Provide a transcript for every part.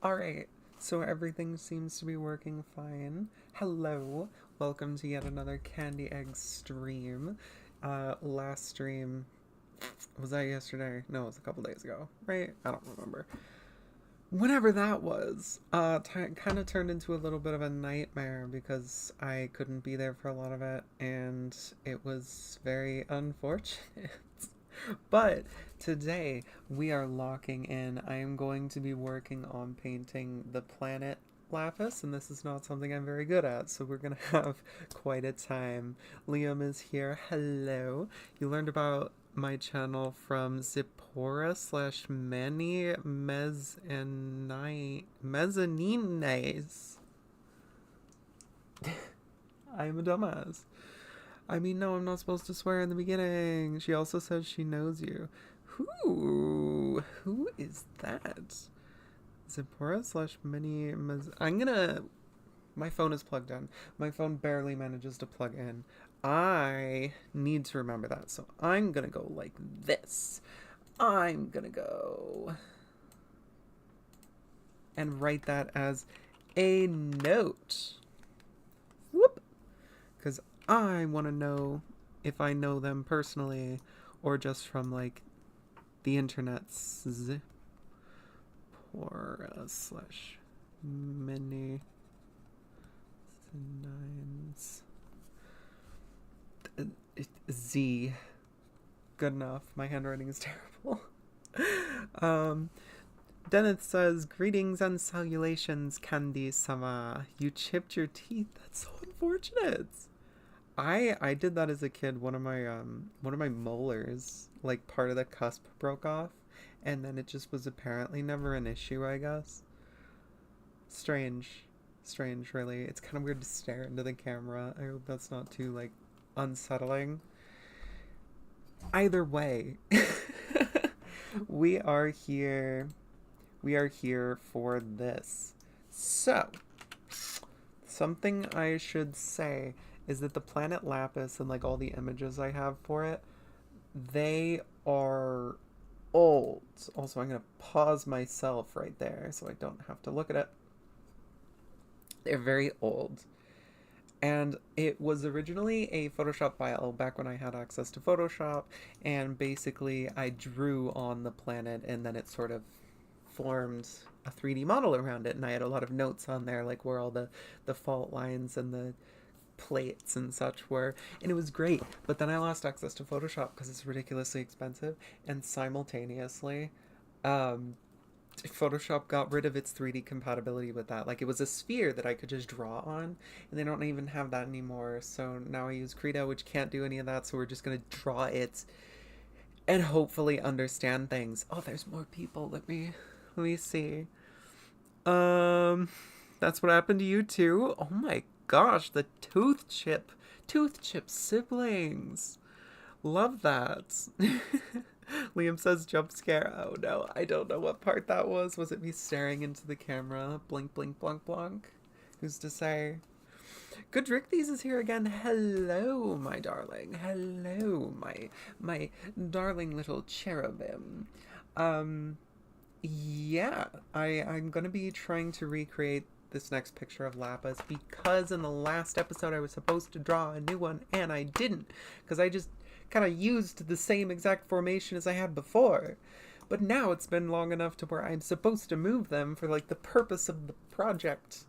Alright, so everything seems to be working fine. Hello, welcome to yet another Candy Egg stream. Last stream, was that yesterday? No, it was a couple days ago, right? I don't remember. Whenever that was, kind of turned into a little bit of a nightmare because I couldn't be there for a lot of it, and it was very unfortunate. But today we are locking in. I am going to be working on painting the planet Lapis, and this is not something I'm very good at, so we're gonna have quite a time. Liam is here. Hello. You learned about my channel from Zippora slash Manny Mezzanines. I'm a dumbass. I mean, no, I'm not supposed to swear in the beginning. She also says she knows you. Who is that? Zipporah slash mini. I'm gonna. My phone is plugged in. My phone barely manages to plug in. I need to remember that, so I'm gonna go like this. I'm gonna go and write that as a note. Whoop! Because I want to know if I know them personally or just from like the internet's Zipporah slash mini nines Z. Good enough. My handwriting is terrible. um, Dennis says, "Greetings and salutations, Kandy sama. You chipped your teeth. That's so unfortunate." I did that as a kid. One of my molars, like part of the cusp broke off, and then it just was apparently never an issue, I guess. Strange. Strange, really. It's kind of weird to stare into the camera. I hope that's not too like unsettling. Either way, we are here. We are here for this. So, something I should say is that the planet Lapis and like all the images I have for it, they are old. Also, I'm going to pause myself right there so I don't have to look at it. They're very old. And it was originally a Photoshop file back when I had access to Photoshop, and basically I drew on the planet and then it sort of formed a 3D model around it, and I had a lot of notes on there, like where all the fault lines and the plates and such were, and it was great. But then I lost access to Photoshop because it's ridiculously expensive, and simultaneously, um, Photoshop got rid of its 3D compatibility with that. Like it was a sphere that I could just draw on, and they don't even have that anymore. So now I use Krita, which can't do any of that. So we're just gonna draw it and hopefully understand things. Oh, there's more people. Let me see. Um, that's what happened to you too. Oh my gosh, the tooth chip siblings. Love that. Liam says jump scare. Oh no, I don't know what part that was. Was it me staring into the camera? Blink, blink, blunk, blunk. Who's to say? Good Rick These is here again. Hello, my darling. Hello, my darling little cherubim. Um, yeah, I'm gonna be trying to recreate this next picture of Lapis because in the last episode I was supposed to draw a new one and I didn't because I just kind of used the same exact formation as I had before. But now it's been long enough to where I'm supposed to move them for like the purpose of the project.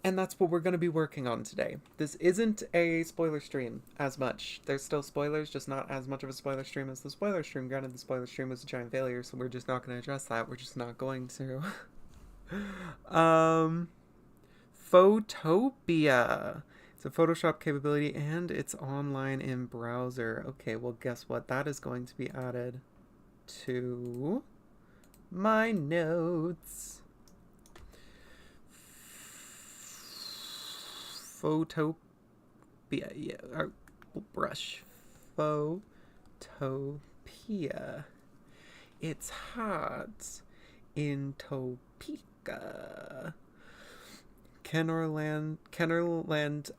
And that's what we're going to be working on today. This isn't a spoiler stream as much. There's still spoilers, just not as much of a spoiler stream as the spoiler stream. Granted, the spoiler stream was a giant failure, so we're just not going to address that. We're just not going to. um, Photopia. It's a Photoshop capability and it's online in browser. Okay, well, guess what? That is going to be added to my notes. Photopia. Yeah, or brush. Photopia. It's hot in Topeka. Kennerland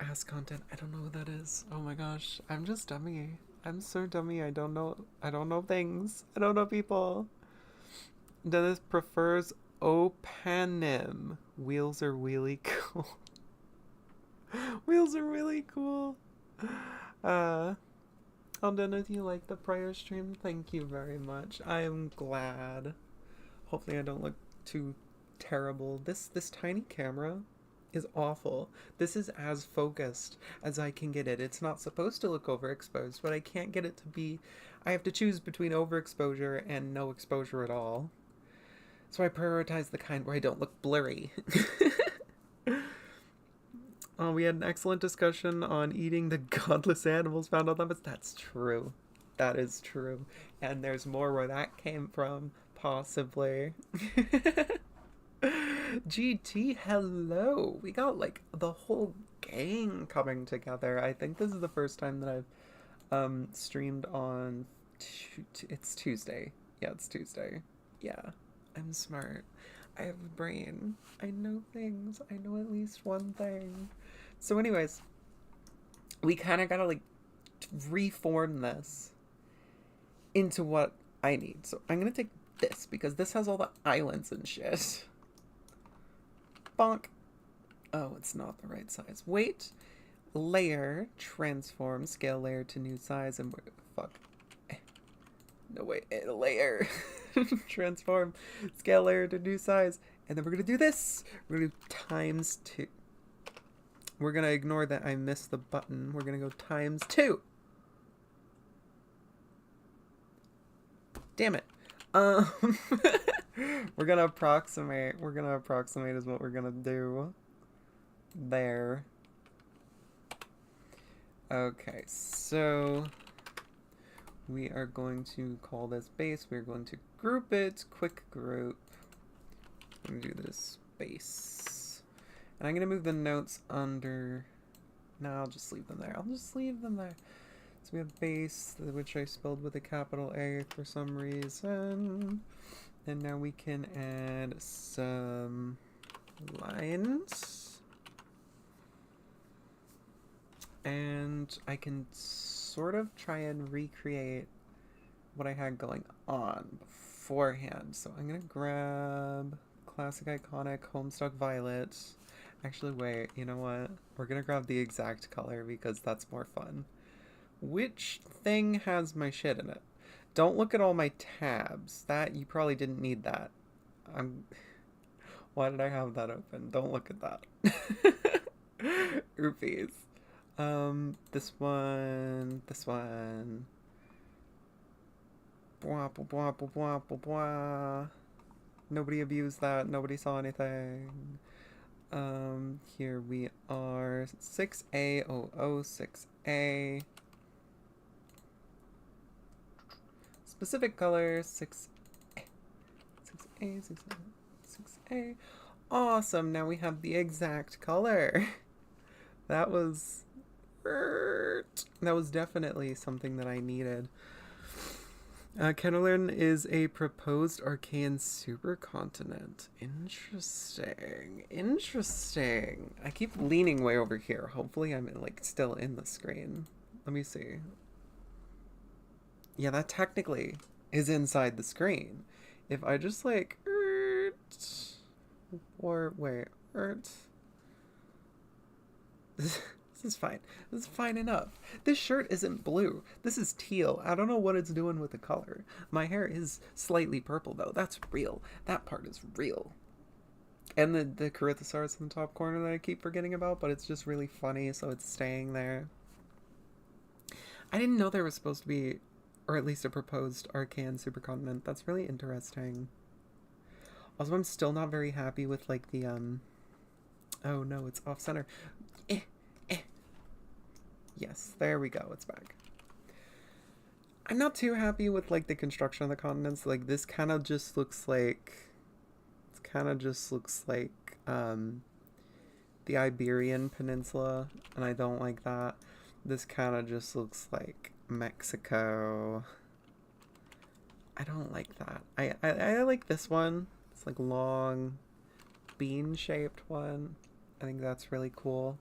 ass content. I don't know what that is. Oh my gosh. I'm just dummy. I'm so dummy. I don't know things. I don't know people. Dennis prefers Opanim. Wheels are really cool. Wheels are really cool. Aldena, do you like the prior stream? Thank you very much. I am glad. Hopefully I don't look too terrible. This tiny camera is awful. This is as focused as I can get it. It's not supposed to look overexposed, but I can't get it to be... I have to choose between overexposure and no exposure at all. So I prioritize the kind where I don't look blurry. We had an excellent discussion on eating the godless animals found on Lapis. That's true. That is true. And there's more where that came from, possibly. GT, hello. We got like the whole gang coming together. I think this is the first time that I've streamed on it's Tuesday. Yeah, it's Tuesday. Yeah. I'm smart. I have a brain. I know things. I know at least one thing. So anyways, we kind of gotta like reform this into what I need. So I'm gonna take this because this has all the islands and shit. Bonk. Oh, it's not the right size. Wait. Layer. Transform. Scale layer to new size. And fuck. No, wait. Layer. Transform. Scale layer to new size. And then we're gonna do this. We're gonna do ×2. We're gonna ignore that I missed the button. We're gonna go ×2. Damn it. We're gonna approximate. We're gonna approximate is what we're gonna do. There. Okay, so we are going to call this base. We're going to group it. Quick group. I'm gonna do this base. And I'm gonna move the notes under. No, I'll just leave them there. I'll just leave them there. So we have base, which I spelled with a capital A for some reason. And now we can add some lines. And I can sort of try and recreate what I had going on beforehand. So I'm gonna grab classic iconic Homestuck Violet. Actually, wait, you know what? We're gonna grab the exact color because that's more fun. Which thing has my shit in it? Don't look at all my tabs. That, you probably didn't need that. Why did I have that open? Don't look at that. Oopies. This one. Blah, blah, blah, blah, blah, blah, blah. Nobody abused that. Nobody saw anything. Here we are. 6A00 6A. Specific color 6A. 6A. Awesome. Now we have the exact color. That was definitely something that I needed. Kennerlin is a proposed Archaean supercontinent. Interesting. I keep leaning way over here. Hopefully I'm like still in the screen. Let me see. Yeah, that technically is inside the screen. If I just like or wait, this is fine. This is fine enough. This shirt isn't blue. This is teal. I don't know what it's doing with the color. My hair is slightly purple though. That's real. That part is real. And the Corythosaurus in the top corner that I keep forgetting about, but it's just really funny, so it's staying there. I didn't know there was supposed to be, or at least a proposed Archaean supercontinent. That's really interesting. Also, I'm still not very happy with like the oh no, it's off center. Yes, there we go. It's back. I'm not too happy with like the construction of the continents. Like this kind of just looks like the Iberian Peninsula, and I don't like that. This kind of just looks like Mexico. I don't like that. I like this one. It's like long bean-shaped one. I think that's really cool.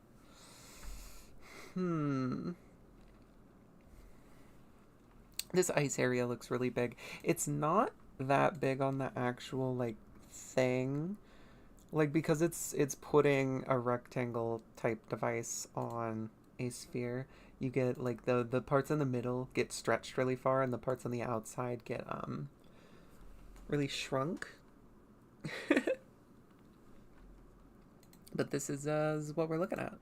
This ice area looks really big. It's not that big on the actual like thing. Like, because it's putting a rectangle type device on a sphere, you get like the parts in the middle get stretched really far and the parts on the outside get really shrunk. But this is what we're looking at.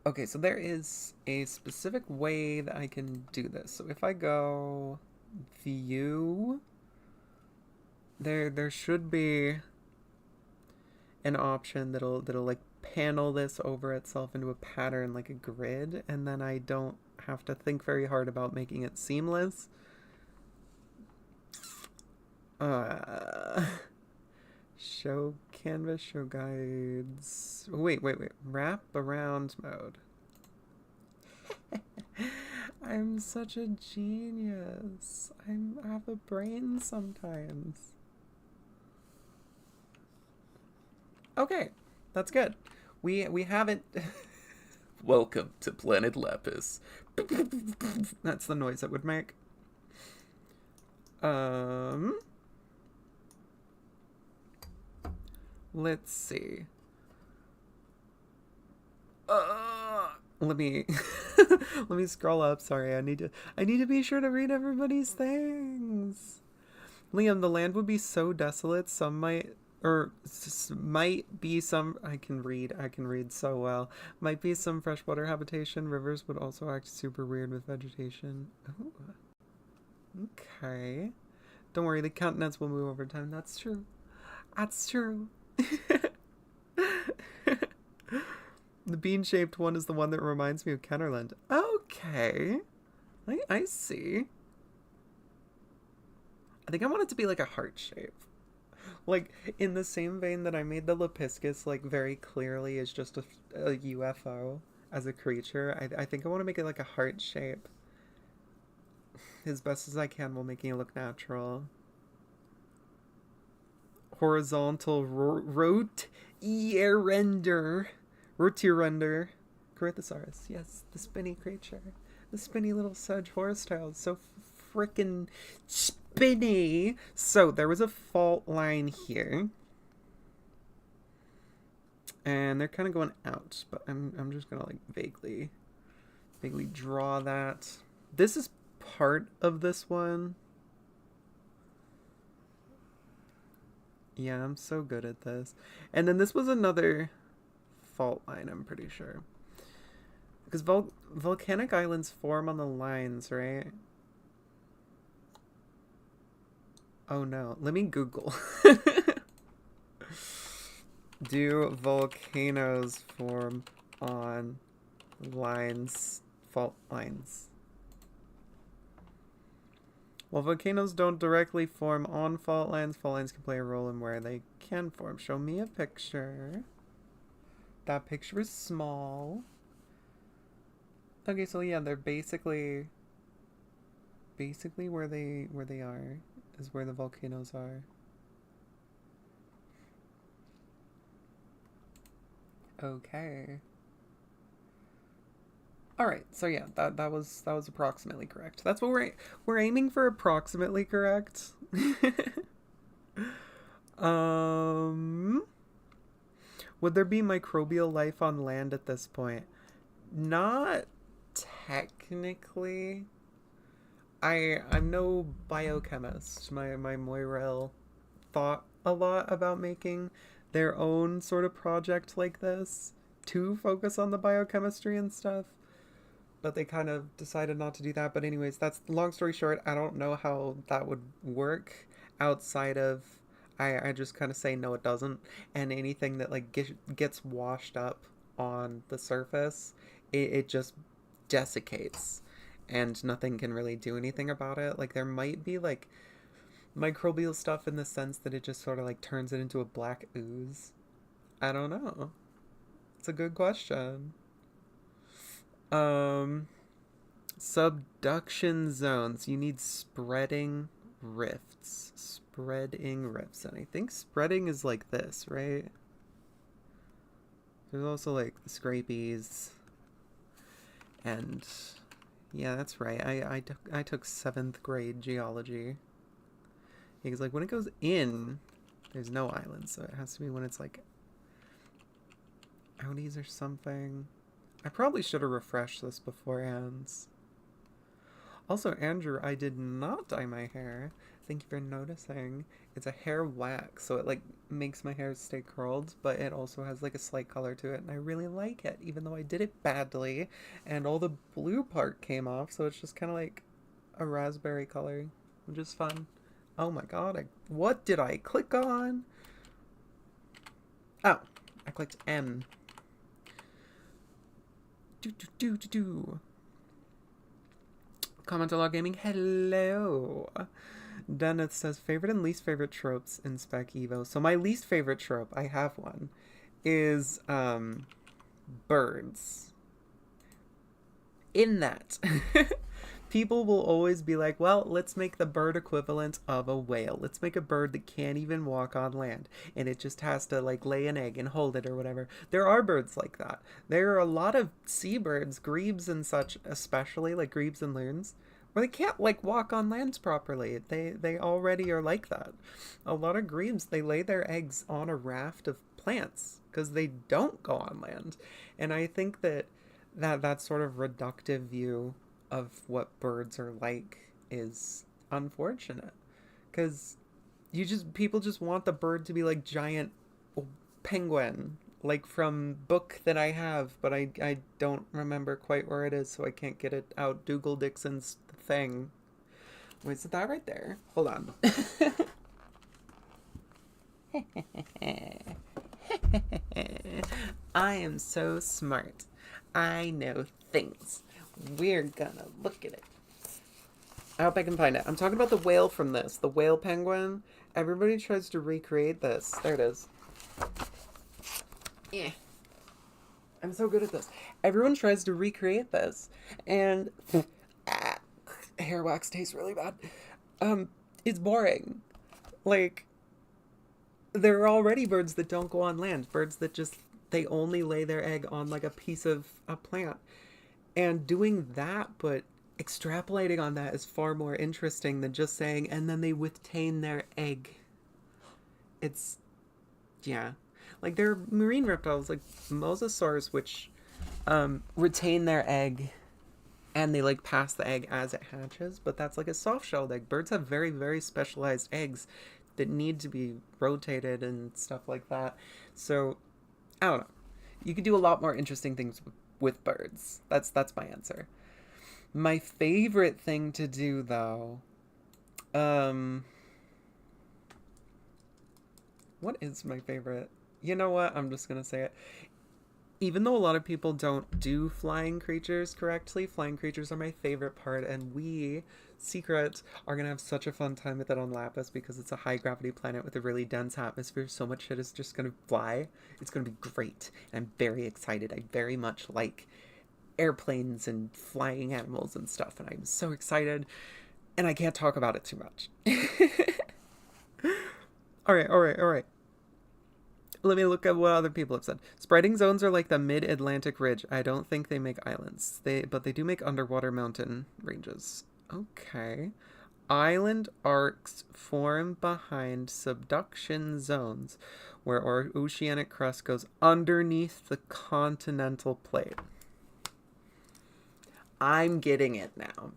Okay, so there is a specific way that I can do this. So if I go view, there should be an option that'll like panel this over itself into a pattern like a grid, and then I don't have to think very hard about making it seamless. Show canvas, show guides. Wait. Wrap around mode. I'm such a genius. I have a brain sometimes. Okay, that's good. We haven't. Welcome to Planet Lapis. That's the noise it would make. Let's see. Let me let me scroll up. Sorry, I need to be sure to read everybody's things. Liam, the land would be so desolate. Some might be some. I can read so well. Might be some freshwater habitation. Rivers would also act super weird with vegetation. Ooh. Okay. Don't worry, the continents will move over time. That's true. That's true. The bean-shaped one is the one that reminds me of Kennerland. Okay. I see. I think I want it to be like a heart shape. Like, in the same vein that I made the Lepiscus, like, very clearly is just a UFO as a creature, I think I want to make it like a heart shape. As best as I can while making it look natural. Horizontal rotirender. Corythosaurus. Yes, the spinny creature. The spinny little sedge horsetail. So frickin' spinny. So there was a fault line here. And they're kind of going out, but I'm just gonna like vaguely draw that. This is part of this one. Yeah, I'm so good at this. And then this was another fault line, I'm pretty sure. Because volcanic islands form on the lines, right? Oh no, let me Google. Do volcanoes form on lines, fault lines? While volcanoes don't directly form on fault lines can play a role in where they can form. Show me a picture. That picture is small. Okay, so yeah, they're basically where they are is where the volcanoes are. Okay. All right, so yeah, that was approximately correct. That's what we're aiming for, approximately correct. Would there be microbial life on land at this point? Not technically. I'm no biochemist. My Moirel thought a lot about making their own sort of project like this to focus on the biochemistry and stuff. But they kind of decided not to do that. But anyways, that's long story short. I don't know how that would work outside of I just kind of say no, it doesn't. And anything that like gets washed up on the surface, it just desiccates, and nothing can really do anything about it. Like there might be like microbial stuff in the sense that it just sort of like turns it into a black ooze. I don't know. It's a good question. Subduction zones. You need spreading rifts. And I think spreading is like this, right? There's also like the scrapies. And yeah, that's right. I took 7th grade geology. Because like when it goes in, there's no island, so it has to be when it's like outies or something. I probably should have refreshed this beforehand. Also, Andrew, I did not dye my hair. Thank you for noticing. It's a hair wax, so it like makes my hair stay curled, but it also has like a slight color to it, and I really like it, even though I did it badly, and all the blue part came off, so it's just kind of like a raspberry color, which is fun. Oh my god, what did I click on? Oh, I clicked M. Do. Comment a lot gaming. Hello. Dennis says favorite and least favorite tropes in Spec Evo. So my least favorite trope, I have one, is birds. In that, people will always be like, well, let's make the bird equivalent of a whale. Let's make a bird that can't even walk on land, and it just has to like lay an egg and hold it or whatever. There are birds like that. There are a lot of seabirds, grebes and such, especially like grebes and loons, where they can't like walk on lands properly. They already are like that. A lot of grebes, they lay their eggs on a raft of plants because they don't go on land. And I think that sort of reductive view of what birds are like is unfortunate, because people just want the bird to be like giant penguin, like from book that I have, but I don't remember quite where it is, so I can't get it out. Dougal Dixon's thing. Wait, is it that right there? Hold on. I am so smart. I know things. We're gonna look at it. I hope I can find it. I'm talking about the whale from this. The whale penguin. Everybody tries to recreate this. There it is. Yeah. I'm so good at this. Everyone tries to recreate this. And hair wax tastes really bad. It's boring. Like, there are already birds that don't go on land. Birds that just, they only lay their egg on like a piece of a plant. And doing that, but extrapolating on that is far more interesting than just saying, and then they retain their egg. It's, yeah. Like, there are marine reptiles, like mosasaurs, which retain their egg, and they, like, pass the egg as it hatches, but that's like a soft-shelled egg. Birds have very, very specialized eggs that need to be rotated and stuff like that. So, I don't know. You could do a lot more interesting things with birds. That's my answer. My favorite thing to do, though, what is my favorite? You know what? I'm just gonna say it. Even though a lot of people don't do flying creatures correctly, flying creatures are my favorite part, and we, Secret, are gonna have such a fun time with it on Lapis because it's a high gravity planet with a really dense atmosphere. So much shit is just gonna fly. It's gonna be great. And I'm very excited. I very much like airplanes and flying animals and stuff, and I'm so excited. And I can't talk about it too much. All right. Let me look at what other people have said. Spreading zones are like the mid-Atlantic ridge. I don't think they make islands. But they do make underwater mountain ranges. Okay. Island arcs form behind subduction zones where oceanic crust goes underneath the continental plate. I'm getting it now.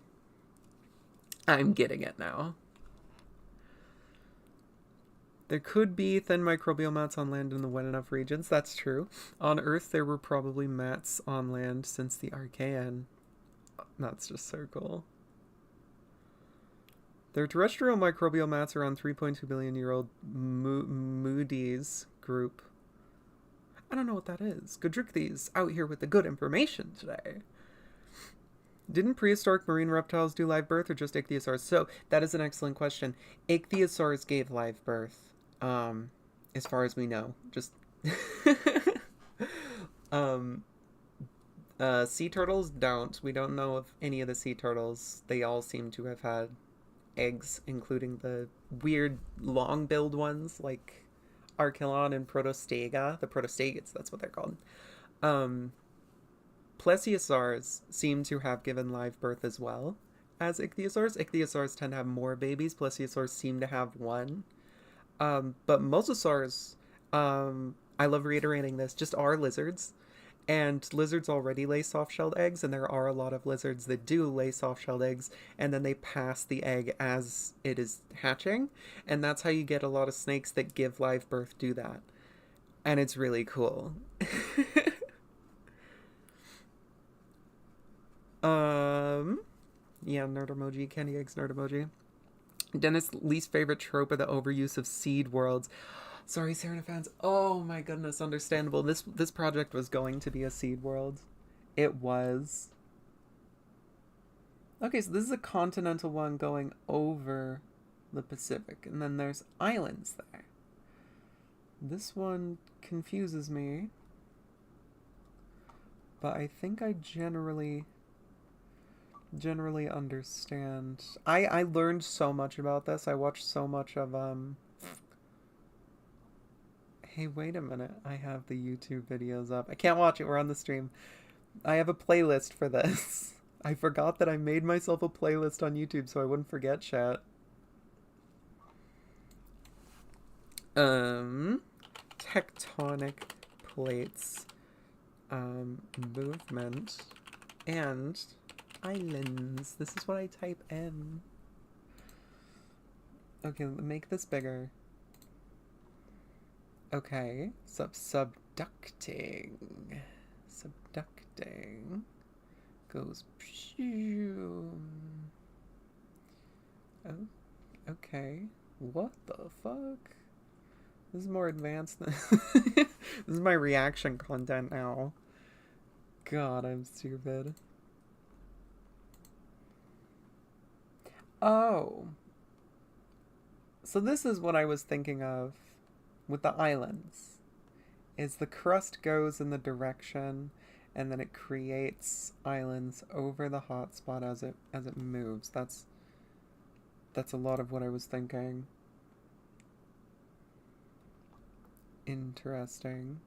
There could be thin microbial mats on land in the wet enough regions. That's true. On Earth, there were probably mats on land since the Archean. That's just so cool. Their terrestrial microbial mats are on 3.2 billion year old Moody's group. I don't know what that is. Godrichthes out here with the good information today. Didn't prehistoric marine reptiles do live birth or just ichthyosaurs? So that is an excellent question. Ichthyosaurs gave live birth. As far as we know, just sea turtles don't. We don't know of any of the sea turtles. They all seem to have had eggs, including the weird long-billed ones like Archelon and Protostega. The Protostegids, that's what they're called. Plesiosaurs seem to have given live birth as well. as ichthyosaurs. Ichthyosaurs tend to have more babies. Plesiosaurs seem to have one. But mosasaurs, I love reiterating this, just are lizards. And lizards already lay soft-shelled eggs, and there are a lot of lizards that do lay soft-shelled eggs, and then they pass the egg as it is hatching. And that's how you get a lot of snakes that give live birth do that. And it's really cool. Yeah, nerd emoji, candy eggs, nerd emoji. Dennis' least favorite trope are the overuse of seed worlds. Sorry, Serena fans. Oh my goodness, understandable. This project was going to be a seed world. It was. Okay, so this is a continental one going over the Pacific, and then there's islands there. This one confuses me, but I think I generally understand. I learned so much about this. I watched so much of Hey, wait a minute. I have the YouTube videos up. I can't watch it. We're on the stream. I have a playlist for this. I forgot that I made myself a playlist on YouTube so I wouldn't forget, chat. Tectonic plates, movement, and islands. This is what I type in. Okay, make this bigger. Okay, subducting goes. Oh, okay. What the fuck? This is more advanced than this is my reaction content now. God, I'm stupid. Oh. So this is what I was thinking of with the islands. Is the crust goes in the direction and then it creates islands over the hotspot as it moves. That's a lot of what I was thinking. Interesting.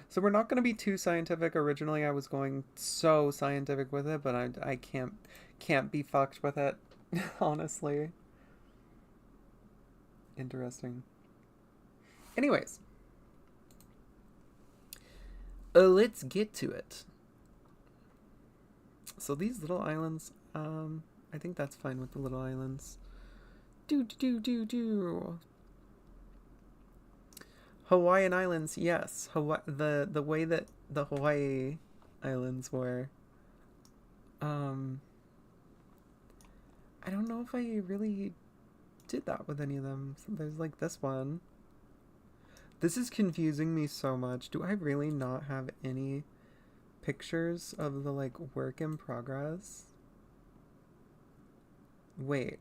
So we're not going to be too scientific. Originally I was going so scientific with it, but I can't be fucked with it, honestly. Interesting. Anyways. Let's get to it. So these little islands, I think that's fine with the little islands. Hawaiian Islands, yes. The way that the Hawaii Islands were. I don't know if I really did that with any of them. So there's like this one. This is confusing me so much. Do I really not have any pictures of the like work in progress? Wait.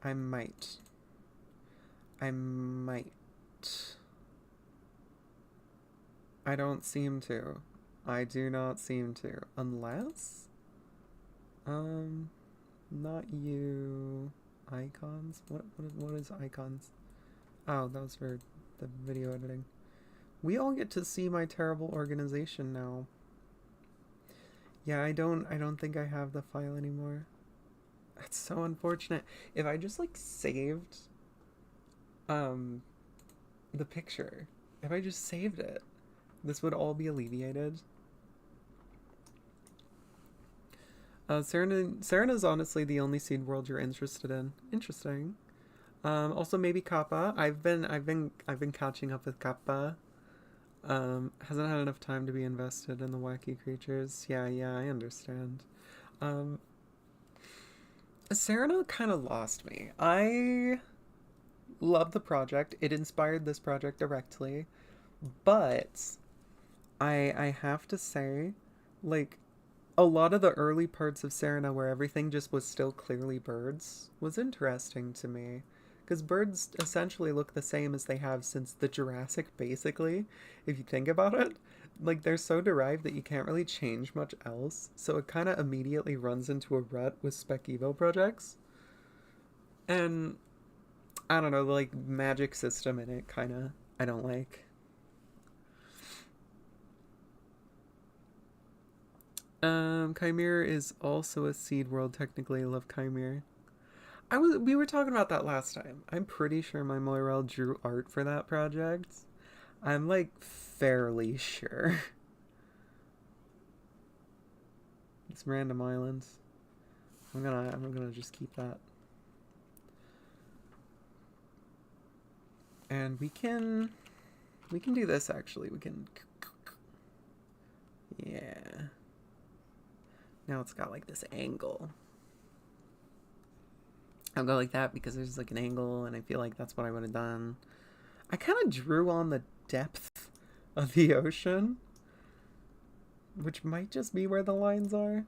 I might. I don't seem to. I do not seem to. Unless? Not you. Icons? What is icons? Oh, that was for the video editing. We all get to see my terrible organization now. Yeah, I don't think I have the file anymore. That's so unfortunate. If I just like saved the picture, if I just saved it, this would all be alleviated. Serena's honestly the only seed world you're interested in. Interesting. Also maybe Kappa. I've been catching up with Kappa. Hasn't had enough time to be invested in the wacky creatures. Yeah, I understand. Serena kind of lost me. I love the project. It inspired this project directly. But I have to say, like, a lot of the early parts of Serena where everything just was still clearly birds was interesting to me. Because birds essentially look the same as they have since the Jurassic, basically, if you think about it. Like, they're so derived that you can't really change much else. So it kind of immediately runs into a rut with Spec Evo projects. And, I don't know, the, like, magic system in it kind of, I don't like. Chimera is also a seed world. Technically, I love Chimera. We were talking about that last time. I'm pretty sure my Moirel drew art for that project. I'm like fairly sure. It's random islands. I'm gonna just keep that. And we can do this actually. We can, yeah. Now it's got like this angle. I'll go like that because there's like an angle, and I feel like that's what I would have done. I kind of drew on the depth of the ocean, which might just be where the lines are.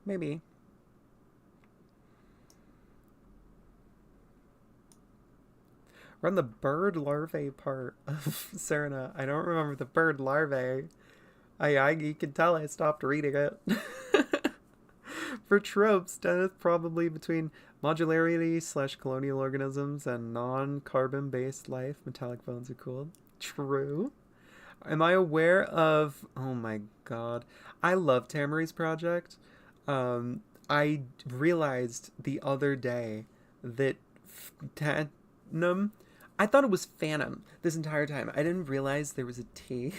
Maybe. We're on the bird larvae part of Serena. I don't remember the bird larvae. You can tell I stopped reading it. For tropes, Dennis probably between modularity / colonial organisms and non-carbon based life. Metallic bones are cool. True. Am I aware of? Oh my god, I love Tamari's project. I realized the other day that Phantom. I thought it was Phantom this entire time. I didn't realize there was a T.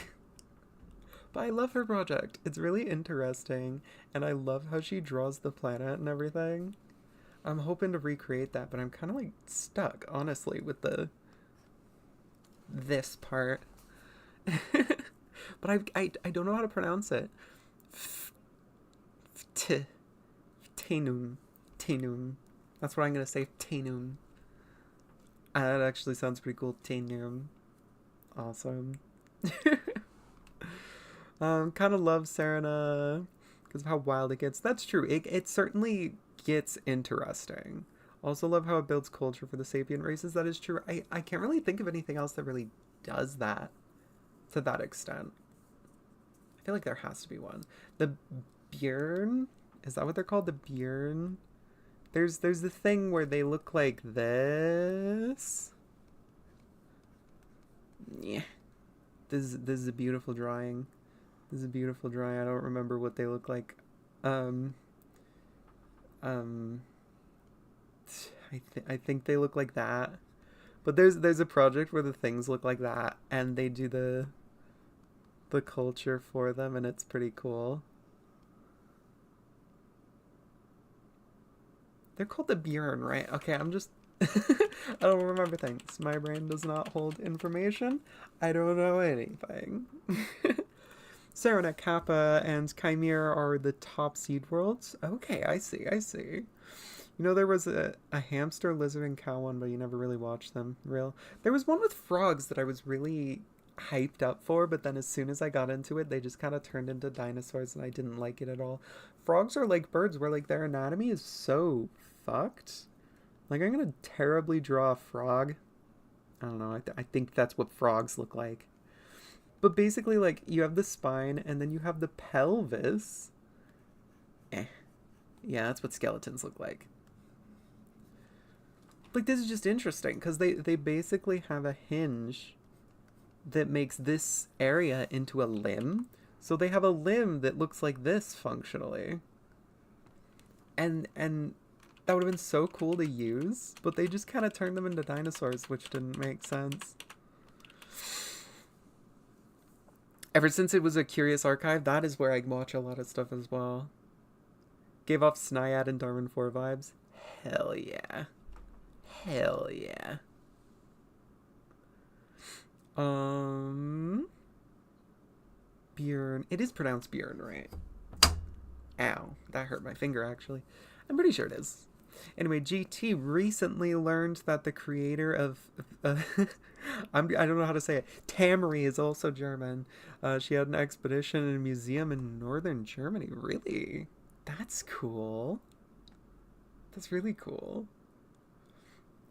But I love her project. It's really interesting, and I love how she draws the planet and everything. I'm hoping to recreate that, but I'm kind of like stuck, honestly, with this part. But I don't know how to pronounce it. Tenun. Tenun. That's what I'm gonna say. Tenun. That actually sounds pretty cool. Tenun. Awesome. Kind of love Serena because of how wild it gets. That's true. It certainly gets interesting. Also love how it builds culture for the sapient races. That is true. I can't really think of anything else that really does that to that extent. I feel like there has to be one. The Björn? Is that what they're called? The Björn? There's the thing where they look like this. Yeah. This is a beautiful drawing. This is a beautiful drawing. I don't remember what they look like. I think they look like that. But there's a project where the things look like that, and they do the culture for them, and it's pretty cool. They're called the Björn, right? Okay, I'm just I don't remember things. My brain does not hold information. I don't know anything. Serena, Kappa, and Chimera are the top seed worlds. Okay, I see. You know, there was a hamster, lizard, and cow one, but you never really watched them. Real. There was one with frogs that I was really hyped up for, but then as soon as I got into it, they just kind of turned into dinosaurs, and I didn't like it at all. Frogs are like birds, where like their anatomy is so fucked. Like, I'm gonna terribly draw a frog. I don't know. I think that's what frogs look like. But basically, like, you have the spine, and then you have the pelvis. Yeah, that's what skeletons look like. Like, this is just interesting, because they basically have a hinge that makes this area into a limb. So they have a limb that looks like this, functionally. And that would have been so cool to use, but they just kind of turned them into dinosaurs, which didn't make sense. Ever since it was a Curious Archive, that is where I watch a lot of stuff as well. Gave off Snyad and Darwin 4 vibes. Hell yeah. Hell yeah. Björn. It is pronounced Björn, right? Ow. That hurt my finger, actually. I'm pretty sure it is. Anyway, GT recently learned that the creator of... I don't know how to say it. Tamari is also German. She had an expedition in a museum in northern Germany. Really? That's cool. That's really cool.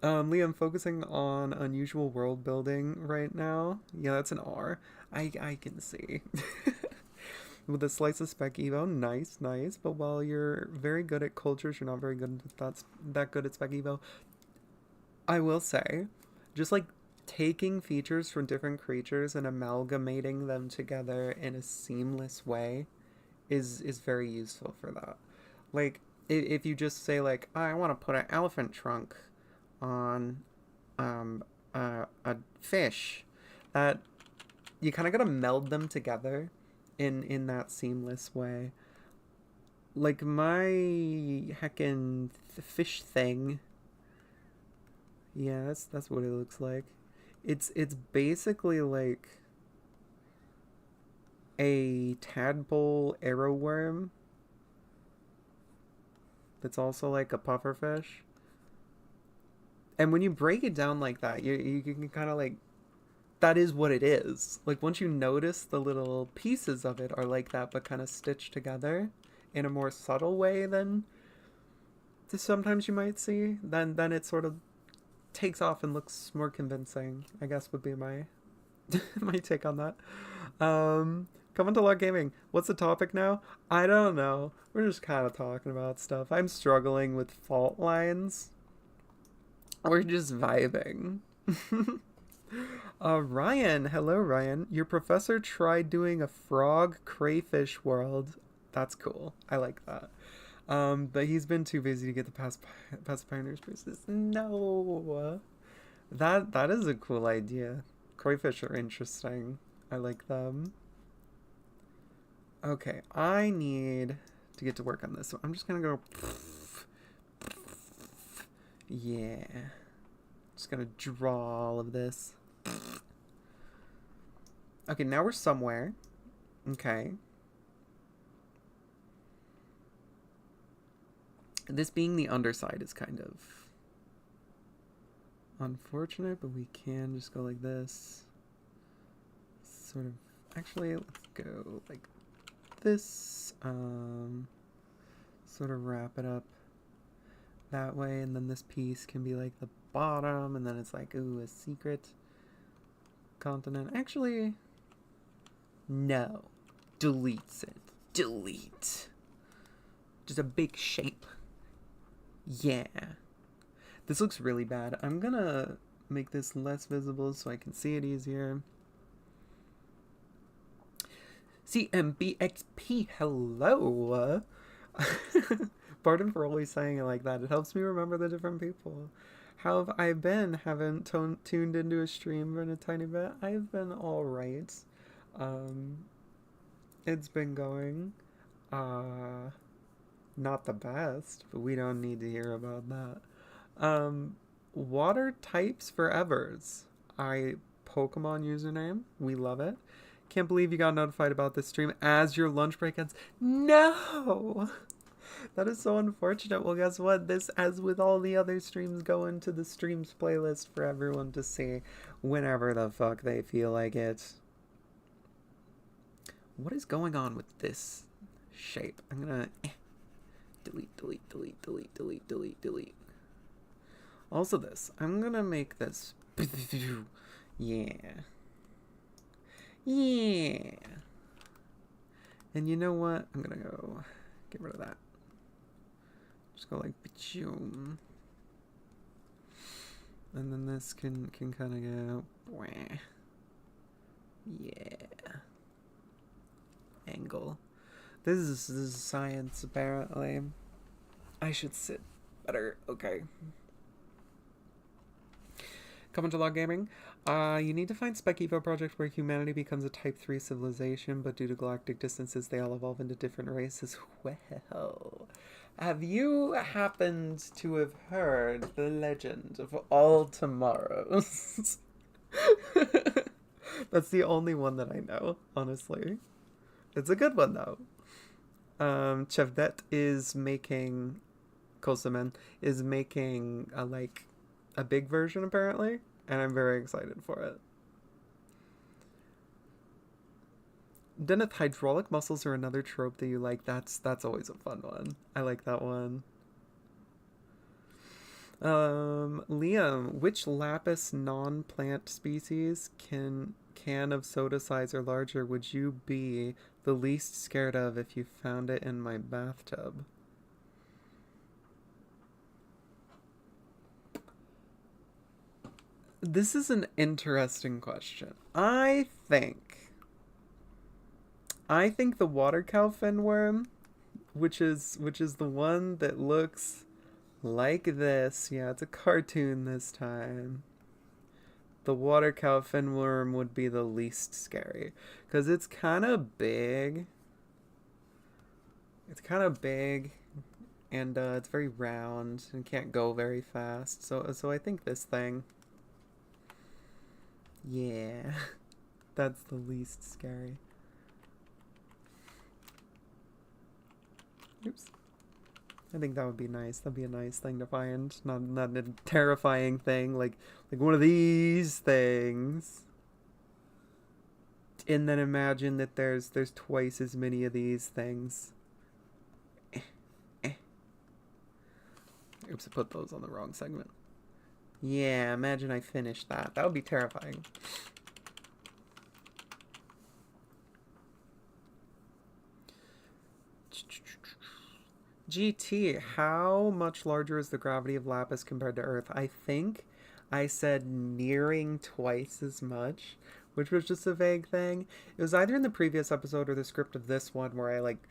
Liam, focusing on unusual world building right now. Yeah, that's an R. I can see. With a slice of spec evo, nice. But while you're very good at cultures, you're not very good at that good at spec evo. I will say, just like taking features from different creatures and amalgamating them together in a seamless way is very useful for that. Like, if you just say, like, I want to put an elephant trunk on a fish, that you kind of got to meld them together in that seamless way. Like, my heckin' fish thing, yeah, that's what it looks like. It's basically like a tadpole arrowworm that's also like a pufferfish. And when you break it down like that, you can kind of like, that is what it is. Like, once you notice the little pieces of it are like that, but kind of stitched together in a more subtle way than sometimes you might see, then it sort of takes off and looks more convincing, I guess would be my my take on that. Coming to Log Gaming. What's the topic now? I don't know. We're just kind of talking about stuff. I'm struggling with fault lines. We're just vibing. Ryan. Hello, Ryan. Your professor tried doing a frog crayfish world. That's cool. I like that. But he's been too busy to get the past pioneers pieces. No. That is a cool idea. Crayfish are interesting. I like them. Okay, I need to get to work on this. So I'm just gonna go. Yeah. Just gonna draw all of this. Okay, now we're somewhere. Okay. This being the underside is kind of unfortunate, but we can just go like this. Sort of. Actually, let's go like this. Sort of wrap it up that way, and then this piece can be like the bottom, and then it's like, ooh, a secret continent. Actually, no. Deletes it. Delete. Just a big shape. Yeah. This looks really bad. I'm gonna make this less visible so I can see it easier. CMBXP, hello! Pardon for always saying it like that. It helps me remember the different people. How have I been? Haven't tuned into a stream in a tiny bit. I've been alright. It's been going. Not the best, but we don't need to hear about that. Water types forevers. Pokemon username. We love it. Can't believe you got notified about this stream as your lunch break ends. No! That is so unfortunate. Well, guess what? This, as with all the other streams, go into the streams playlist for everyone to see whenever the fuck they feel like it. What is going on with this shape? I'm gonna delete. Also this. I'm gonna make this. Yeah. Yeah. And you know what? I'm gonna go get rid of that. Just go like boom. And then this can kind of go. Yeah. Angle. This is science, apparently. I should sit better. Okay. Coming to Log Gaming. You need to find Spec Evo project where humanity becomes a Type 3 civilization, but due to galactic distances, they all evolve into different races. Well, have you happened to have heard the legend of All Tomorrows? That's the only one that I know, honestly. It's a good one, though. Chevdet is making... Kosamen is making a big version, apparently, and I'm very excited for it. Deneth, hydraulic muscles are another trope that you like. That's always a fun one. I like that one. Liam, which Lapis non-plant species can of soda size or larger would you be the least scared of if you found it in my bathtub? This is an interesting question. I think the water cow fin worm, which is the one that looks like this. Yeah, it's a cartoon this time. The water cow fin worm would be the least scary because it's kind of big. It's kind of big, and it's very round and can't go very fast. So I think this thing. Yeah, that's the least scary. Oops. I think that would be nice. That'd be a nice thing to find. Not a terrifying thing like one of these things. And then imagine that there's twice as many of these things. Oops, I put those on the wrong segment. Yeah, imagine I finished that. That would be terrifying. GT, how much larger is the gravity of Lapis compared to Earth? I think I said nearing twice as much, which was just a vague thing. It was either in the previous episode or the script of this one where I like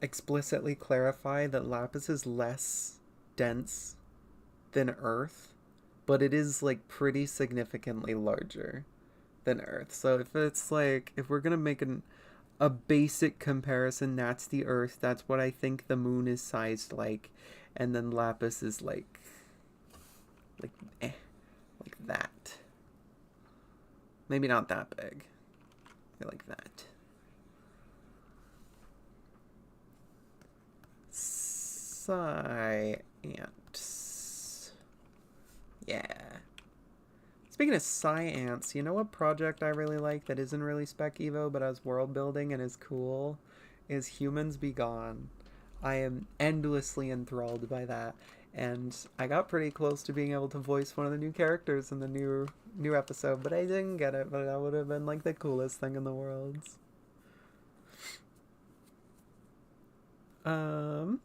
explicitly clarify that Lapis is less dense than Earth, but it is like pretty significantly larger than Earth. So if we're gonna make a basic comparison, that's the Earth. That's what I think the moon is sized like, and then Lapis is like eh, like that. Maybe not that big. Like that. Science. Yeah. Speaking of science, you know what project I really like that isn't really Spec Evo but has world building and is cool? Is Humans Be Gone. I am endlessly enthralled by that, and I got pretty close to being able to voice one of the new characters in the new episode, but I didn't get it. But that would have been like the coolest thing in the world. Um.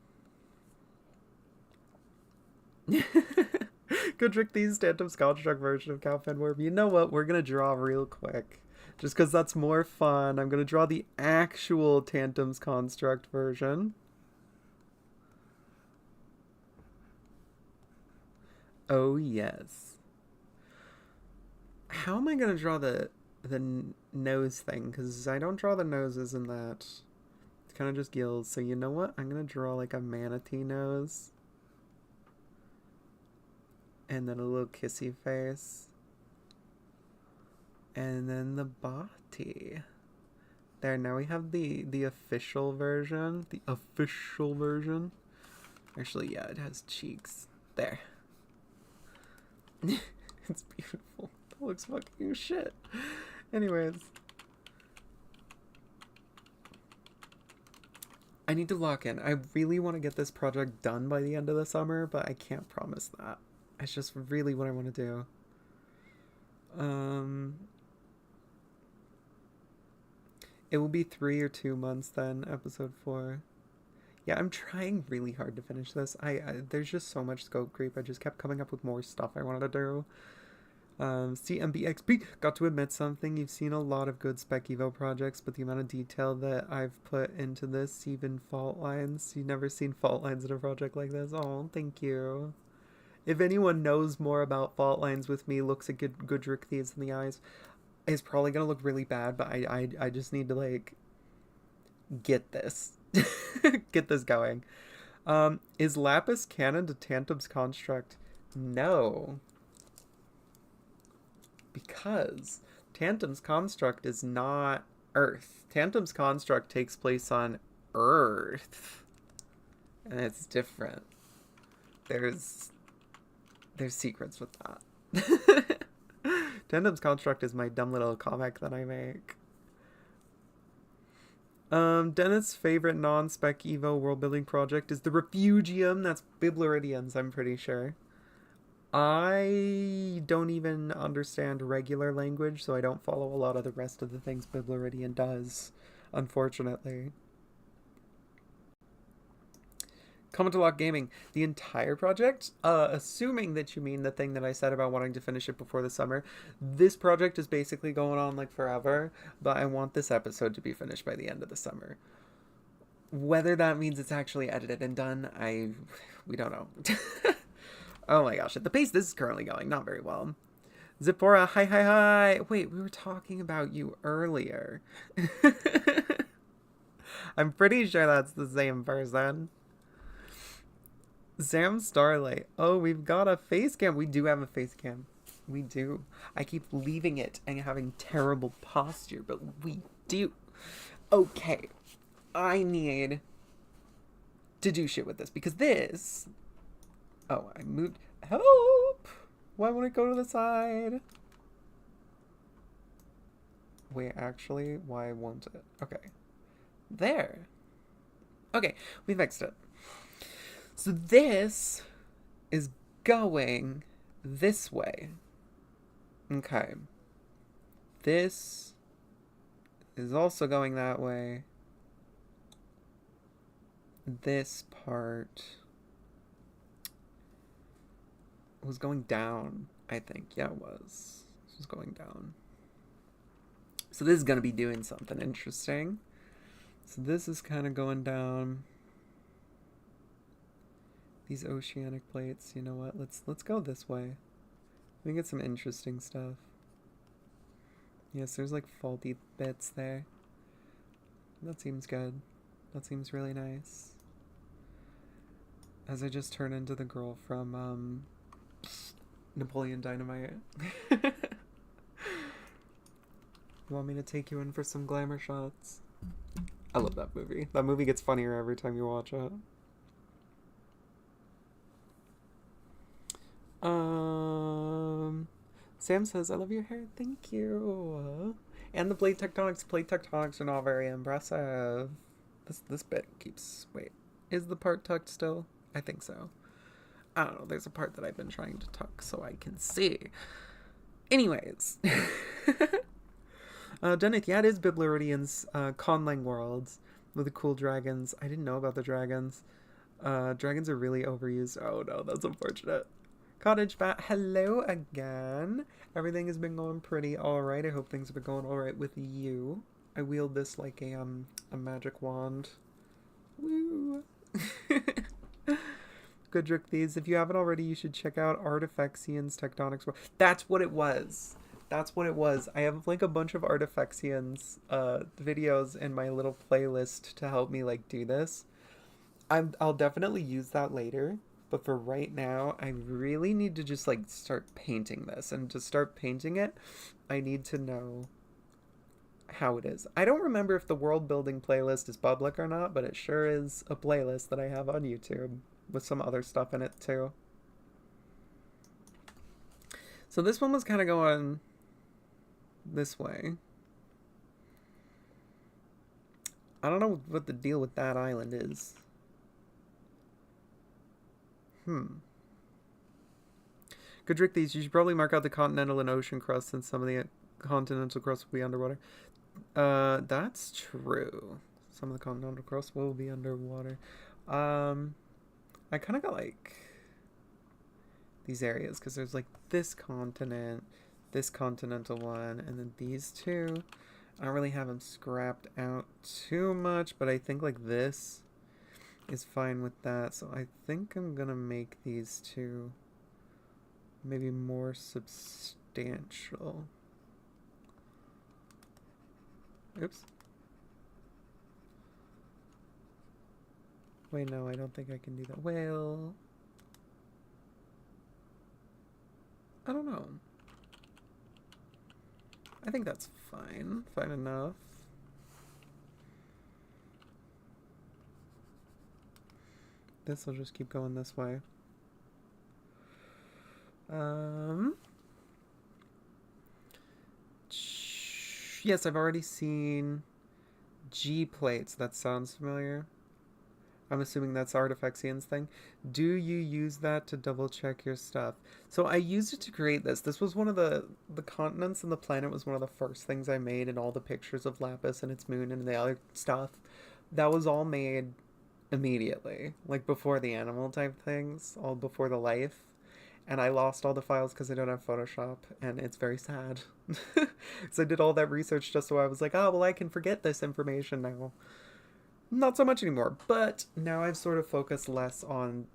Goodrick these Tantum's construct version of Cowfen Worm. You know what? We're gonna draw real quick. Just because that's more fun. I'm gonna draw the actual Tantum's construct version. Oh yes. How am I gonna draw the nose thing? Because I don't draw the noses in that. It's kind of just gills. So you know what? I'm gonna draw like a manatee nose. And then a little kissy face. And then the body. There, now we have the official version. The official version. Actually, yeah, it has cheeks. There. It's beautiful. That looks fucking shit. Anyways. I need to lock in. I really want to get this project done by the end of the summer, but I can't promise that. It's just really what I want to do. It will be 3 or 2 months then, episode 4. Yeah, I'm trying really hard to finish this. There's just so much scope creep. I just kept coming up with more stuff I wanted to do. CMBXP, got to admit something. You've seen a lot of good Spec Evo projects, but the amount of detail that I've put into this, even fault lines, you've never seen fault lines in a project like this. Oh, thank you. If anyone knows more about fault lines with me, looks at Goodrick Thieves in the eyes, it's probably gonna look really bad, but I just need to like get this. Get this going. Is Lapis canon to Tantum's construct? No. Because Tantum's construct is not Earth. Tantum's construct takes place on Earth. And it's different. There's secrets with that. Tantum's construct is my dumb little comic that I make. Dennis' favorite non-spec Evo world building project is the Refugium. That's Biblaridians, I'm pretty sure. I don't even understand regular language, so I don't follow a lot of the rest of the things Biblaridian does, unfortunately. Comment to Lock Gaming, the entire project, assuming that you mean the thing that I said about wanting to finish it before the summer, this project is basically going on like forever, but I want this episode to be finished by the end of the summer. Whether that means it's actually edited and done, we don't know. Oh my gosh, at the pace this is currently going, not very well. Zipporah, hi hi hi! Wait, we were talking about you earlier. I'm pretty sure that's the same person. Sam Starlight. Oh, we've got a face cam. We do have a face cam. We do. I keep leaving it and having terrible posture, but we do. Okay. I need to do shit with this because this... Oh, I moved... Help! Why won't it go to the side? Wait, actually, why won't it? Okay. There. Okay, we fixed it. So this is going this way. Okay. This is also going that way. This part was going down, I think. Yeah, it was. This was going down. So this is going to be doing something interesting. So this is kind of going down. These oceanic plates, you know what? Let's go this way. We get some interesting stuff. Yes, there's like faulty bits there. That seems good. That seems really nice. As I just turn into the girl from Napoleon Dynamite. You want me to take you in for some glamour shots? I love that movie. That movie gets funnier every time you watch it. Sam says, I love your hair. Thank you. And the plate tectonics. Plate tectonics are not very impressive. This bit keeps... Wait. Is the part tucked still? I think so. I don't know. There's a part that I've been trying to tuck so I can see. Anyways. Deneth, yeah, it is Biblaridian's Conlang Worlds with the cool dragons. I didn't know about the dragons. Dragons are really overused. Oh no, that's unfortunate. Cottage Bat, hello again. Everything has been going pretty alright. I hope things have been going alright with you. I wield this like a magic wand. Woo! Goodrick Thieves, if you haven't already, you should check out Artifexian's Tectonics. That's what it was. That's what it was. I have like a bunch of Artifexian's videos in my little playlist to help me like do this. I'll definitely use that later. But for right now, I really need to just like start painting this. And to start painting it, I need to know how it is. I don't remember if the world building playlist is public or not, but it sure is a playlist that I have on YouTube with some other stuff in it too. So this one was kind of going this way. I don't know what the deal with that island is. Goodrick These, you should probably mark out the continental and ocean crust since some of the continental crust will be underwater. That's true. Some of the continental crust will be underwater. I kind of got like these areas because there's like this continent, this continental one, and then these two. I don't really have them scrapped out too much, but I think like this is fine with that. So I think I'm gonna make these two maybe more substantial. Oops. Wait, no, I don't think I can do that. Well, I don't know. I think that's fine. Fine enough. This will just keep going this way. Yes, I've already seen G plates. That sounds familiar. I'm assuming that's Artifexian's thing. Do you use that to double check your stuff? So I used it to create this. This was one of the continents and the planet was one of the first things I made, and all the pictures of Lapis and its moon and the other stuff. That was all made immediately, like before the animal type things, all before the life. And I lost all the files because I don't have Photoshop, and it's very sad. So I did all that research just so I was like, oh, well, I can forget this information now. Not so much anymore, but now I've sort of focused less on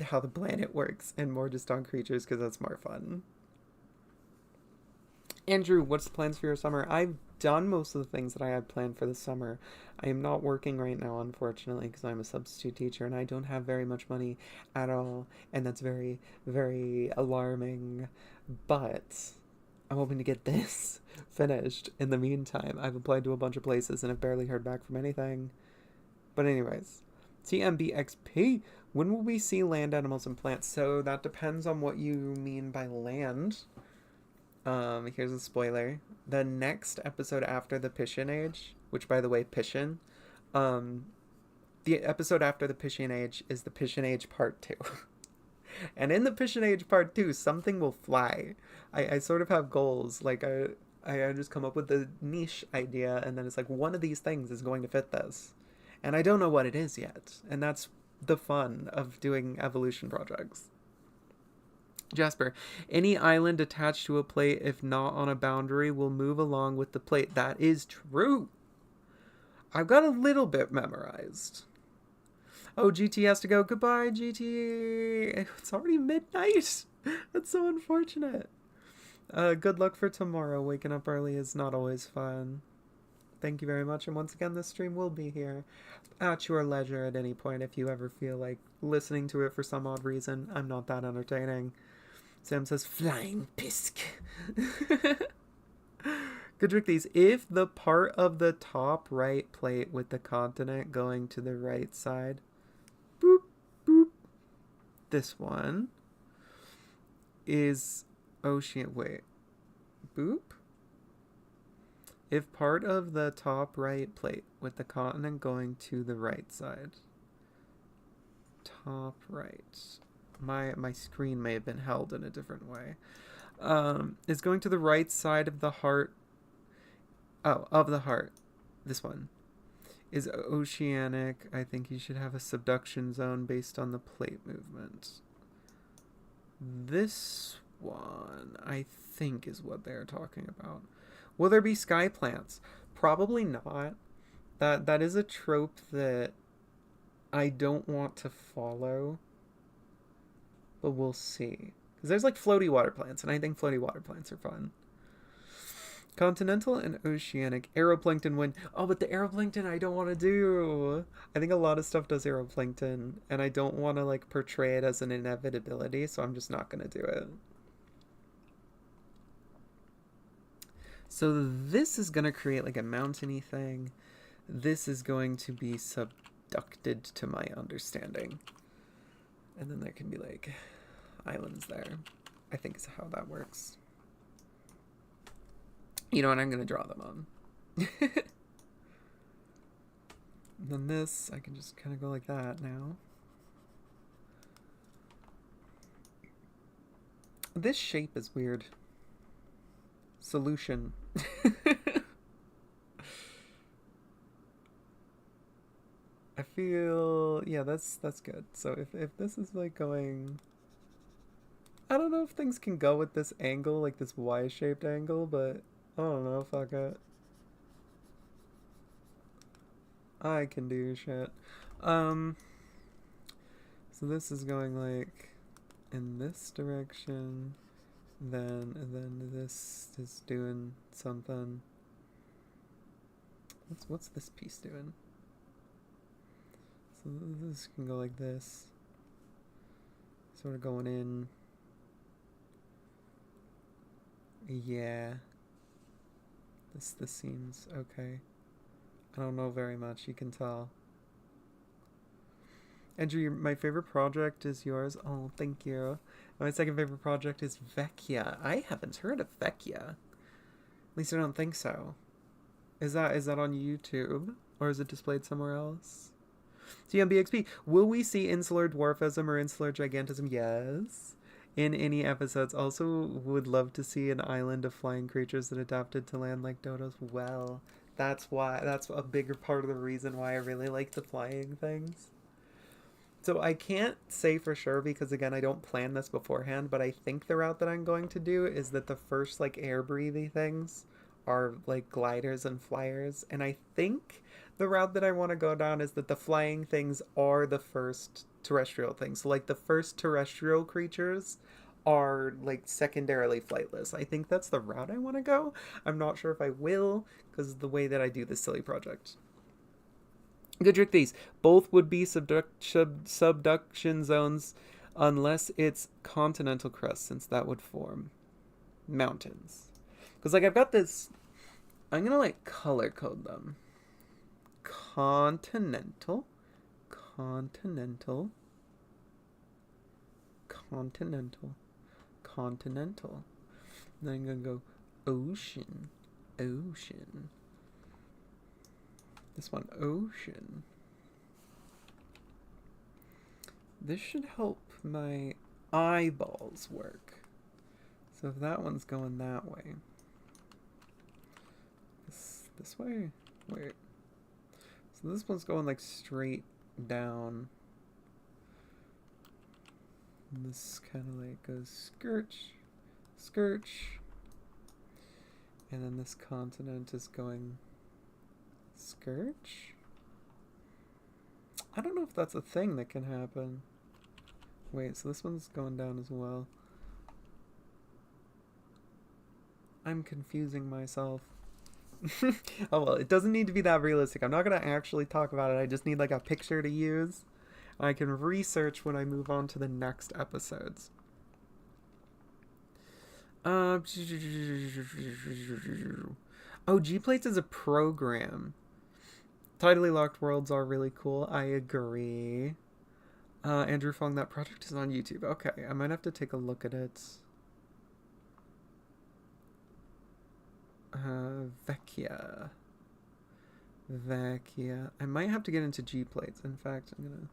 how the planet works and more just on creatures because that's more fun. Andrew, what's the plans for your summer? I've done most of the things that I had planned for the summer. I am not working right now, unfortunately, because I'm a substitute teacher and I don't have very much money at all. And that's very, very alarming. But I'm hoping to get this finished in the meantime. I've applied to a bunch of places and I've barely heard back from anything. But, anyways, TMBXP. When will we see land animals and plants? So that depends on what you mean by land. Here's a spoiler. The next episode after the Piscian Age, which by the way, Piscian, the episode after the Piscian Age is the Piscian Age Part 2. And in the Piscian Age Part 2, something will fly. I sort of have goals. Like, I just come up with a niche idea, and then it's like, one of these things is going to fit this. And I don't know what it is yet. And that's the fun of doing evolution projects. Jasper, any island attached to a plate, if not on a boundary, will move along with the plate. That is true. I've got a little bit memorized. Oh, GT has to go. Goodbye, GT. It's already midnight. That's so unfortunate. Good luck for tomorrow. Waking up early is not always fun. Thank you very much. And once again, this stream will be here at your leisure at any point if you ever feel like listening to it for some odd reason. I'm not that entertaining. Sam says, flying pisc. Good trick these. If the part of the top right plate with the continent going to the right side, boop, boop, this one is ocean, wait, boop? If part of the top right plate with the continent going to the right side, top right, my screen may have been held in a different way, is going to the right side of the heart, of the heart, this one, is oceanic. I think you should have a subduction zone based on the plate movement. This one, I think, is what they're talking about. Will there be sky plants? Probably not. That is a trope that I don't want to follow. But we'll see. Because there's like floaty water plants, and I think floaty water plants are fun. Continental and oceanic. Aeroplankton win. Oh, but the aeroplankton I don't want to do. I think a lot of stuff does aeroplankton, and I don't want to like portray it as an inevitability, so I'm just not going to do it. So this is going to create like a mountainy thing. This is going to be subducted to my understanding. And then there can be like islands there, I think is how that works. You know what, I'm going to draw them on. And then this, I can just kind of go like that now. This shape is weird. Solution. I feel, yeah, that's good. So if this is like going, I don't know if things can go with this angle, like this Y-shaped angle, but I don't know, fuck it. I can do shit. So this is going like in this direction, then this is doing something. What's this piece doing? So this can go like this. Sort of going in. Yeah. This seems okay. I don't know very much, you can tell. Andrew, my favorite project is yours. Oh, thank you. And my second favorite project is Vecchia. I haven't heard of Vecchia. At least I don't think so. Is that on YouTube? Or is it displayed somewhere else? TMBXP, will we see insular dwarfism or insular gigantism? Yes. In any episodes. Also would love to see an island of flying creatures that adapted to land like dodos. Well, that's a bigger part of the reason why I really like the flying things. So I can't say for sure because again I don't plan this beforehand, but I think the route that I'm going to do is that the first like air breathy things are like gliders and flyers, and I think the route that I want to go down is that the flying things are the first terrestrial things. So like the first terrestrial creatures are like secondarily flightless. I think that's the route I want to go. I'm not sure if I will because of the way that I do this silly project. Good trick these. Both would be subduction zones unless it's continental crust, since that would form mountains. Because, like, I've got this. I'm going to, like, color code them. Continental. Continental. Continental. Continental. Then I'm going to go ocean. Ocean. This one, ocean. This should help my eyeballs work. So if that one's going that way. This way? Wait. So this one's going like straight down. And this kind of like goes skirch, skirch. And then this continent is going skirch? I don't know if that's a thing that can happen. Wait, so this one's going down as well. I'm confusing myself. Oh well, it doesn't need to be that realistic. I'm not going to actually talk about it. I just need like a picture to use. I can research when I move on to the next episodes. Oh, G-Plates is a program. Tidally locked worlds are really cool. I agree. Andrew Fong, that project is on YouTube. Okay, I might have to take a look at it. Vecchia. Vecchia. I might have to get into G-Plates. In fact, I'm gonna...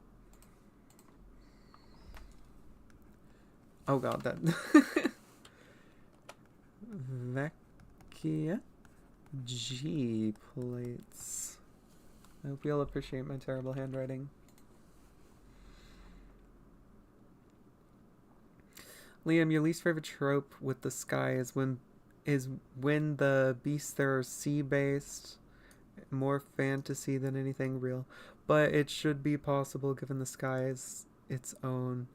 Oh god, that... Vecchia. G-Plates. I hope you'll appreciate my terrible handwriting. Liam, your least favorite trope with the sky is when the beasts there are sea-based, more fantasy than anything real. But it should be possible given the sky is its own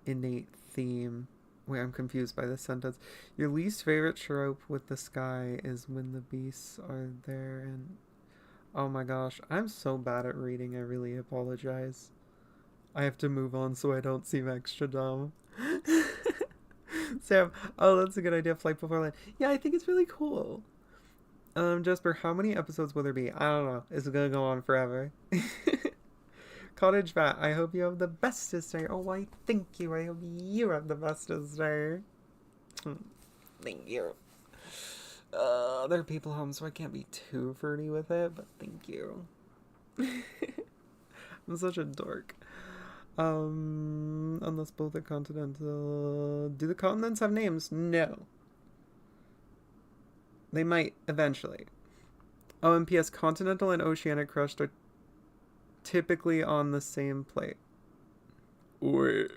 innate theme. Wait, I'm confused by this sentence. Your least favorite trope with the sky is when the beasts are there and... Oh my gosh, I'm so bad at reading, I really apologize. I have to move on so I don't seem extra dumb. Sam, oh, that's a good idea, Flight Before Land. Yeah, I think it's really cool. Jasper, how many episodes will there be? I don't know. It's gonna go on forever. Cottage Vat, I hope you have the bestest day. Oh, why, thank you. I hope you have the bestest day. Thank you. There are people home, so I can't be too fruity with it, but thank you. I'm such a dork. Unless both are continental. Do the continents have names? No. They might eventually. Oh, and P.S. Continental and oceanic crust are typically on the same plate. Wait.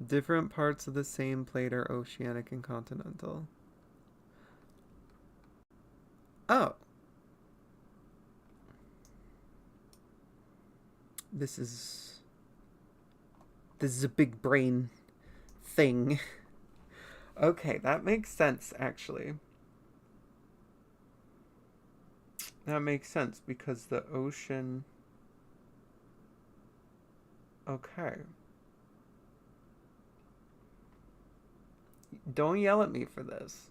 Different parts of the same plate are oceanic and continental. Oh. This is a big brain thing. Okay, that makes sense, actually. That makes sense because the ocean... Okay. Don't yell at me for this.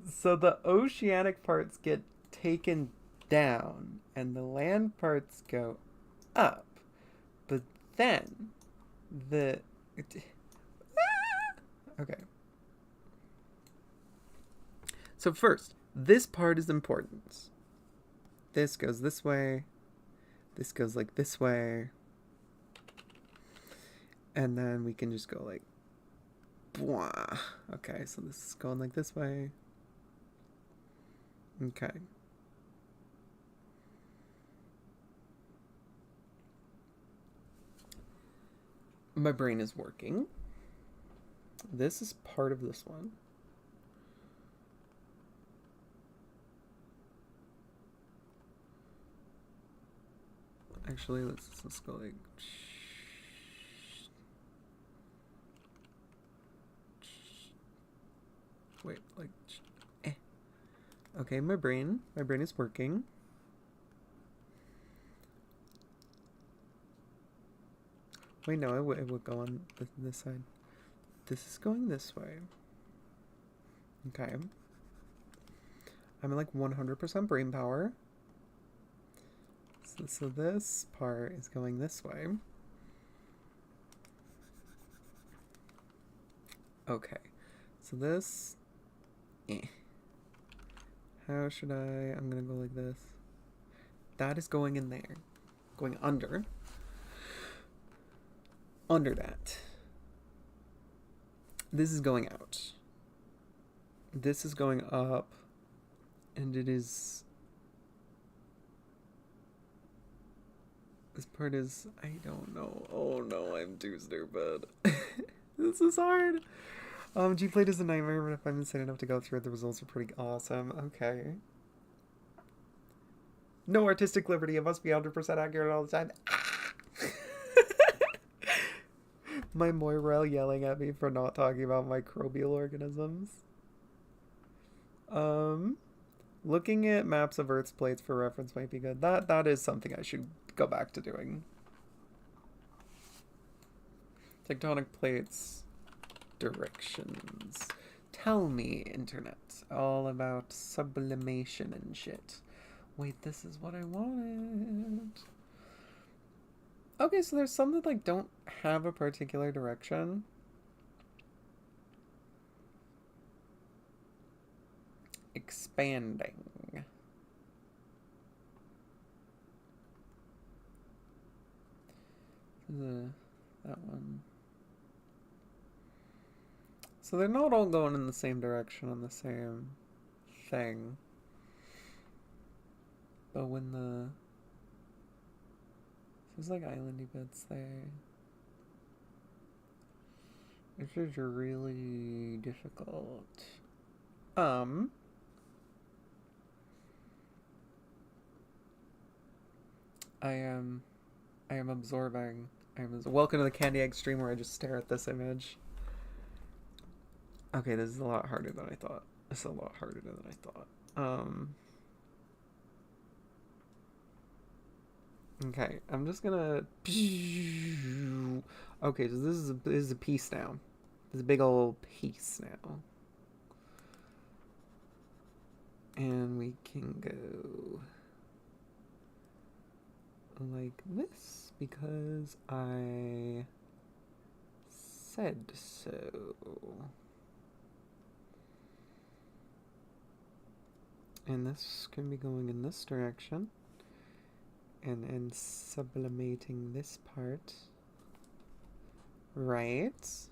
So the oceanic parts get taken down and the land parts go up. But then the... Okay. So first, this part is important. This goes this way. This goes like this way. And then we can just go like... Bwah. Okay, so this is going like this way. Okay. My brain is working. This is part of this one. Actually, let's go like... Wait, like... Okay, my brain is working. Wait, no, it would go on this side. This is going this way. Okay. I'm at like 100% brain power. So this part is going this way. Okay. So this... How should I... I'm gonna go like this. That is going in there. Going under. Under that. This is going out. This is going up. And it is... This part is... I don't know. Oh no, I'm too stupid. This is hard. G-Plate is a nightmare, but if I'm insane enough to go through it, the results are pretty awesome. Okay. No artistic liberty. It must be 100% accurate all the time. My Moirel yelling at me for not talking about microbial organisms. Looking at maps of Earth's plates for reference might be good. That is something I should go back to doing. Tectonic plates. Directions. Tell me, internet, all about sublimation and shit. Wait, this is what I wanted. Okay, so there's some that like don't have a particular direction. Expanding. That one. So they're not all going in the same direction on the same thing. But when the... There's like islandy bits there. This is really difficult. I am absorbing. Welcome to the Kandy Egg stream where I just stare at this image. Okay, this is a lot harder than I thought. It's a lot harder than I thought. Okay, I'm just gonna... Okay, so this is a piece now. This is a big old piece now. And we can go... like this, because I said so. And this can be going in this direction. And sublimating this part. Right.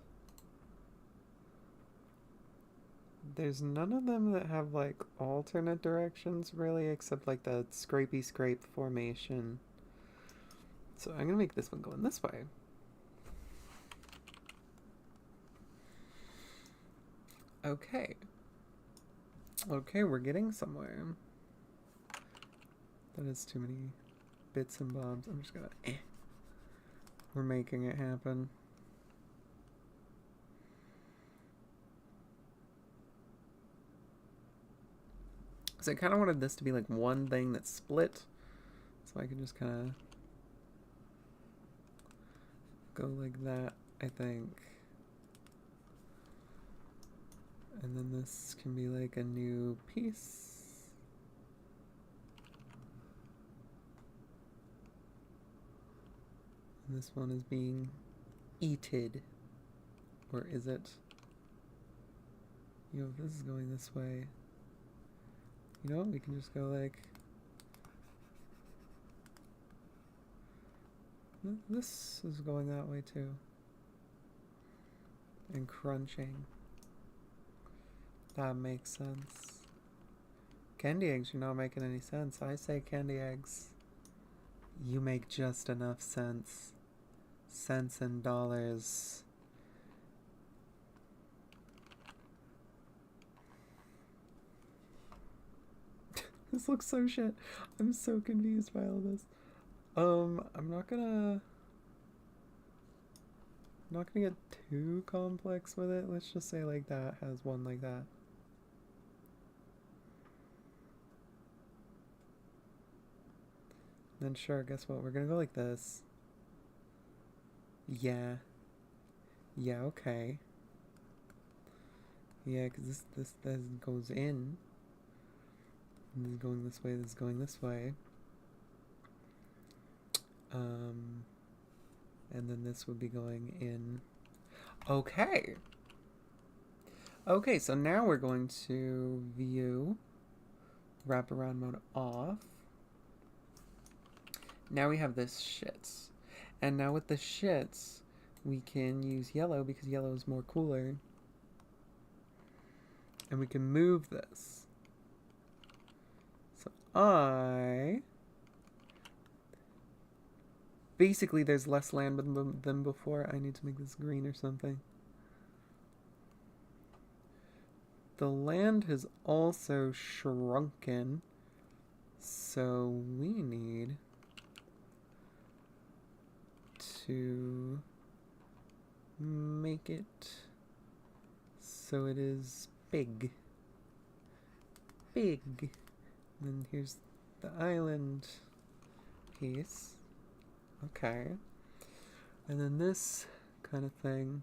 There's none of them that have like alternate directions really, except like the scrapey scrape formation. So I'm gonna make this one go in this way. Okay. Okay, we're getting somewhere. That is too many bits and bobs. I'm just gonna... We're making it happen. So I kind of wanted this to be like one thing that's split. So I can just kind of go like that, I think. And then this can be like a new piece. And this one is being eated. Or is it? You know, if this is going this way, you know, we can just go like... This is going that way too. And crunching. That makes sense. Candy eggs, you're not making any sense. I say candy eggs. You make just enough sense. cents and dollars. This looks so shit. I'm so confused by all this. I'm not gonna get too complex with it. Let's just say like that has one like that. Then sure, guess what? We're gonna go like this. Yeah. Yeah, okay. Yeah, because this goes in. And this is going this way, this is going this way. And then this would be going in. Okay. Okay, so now we're going to view wraparound mode off. Now we have this shit. And now with the shits, we can use yellow because yellow is more cooler. And we can move this. So basically there's less land than before. I need to make this green or something. The land has also shrunken. So we need to make it so it is big. Big. And then here's the island piece. Okay. And then this kind of thing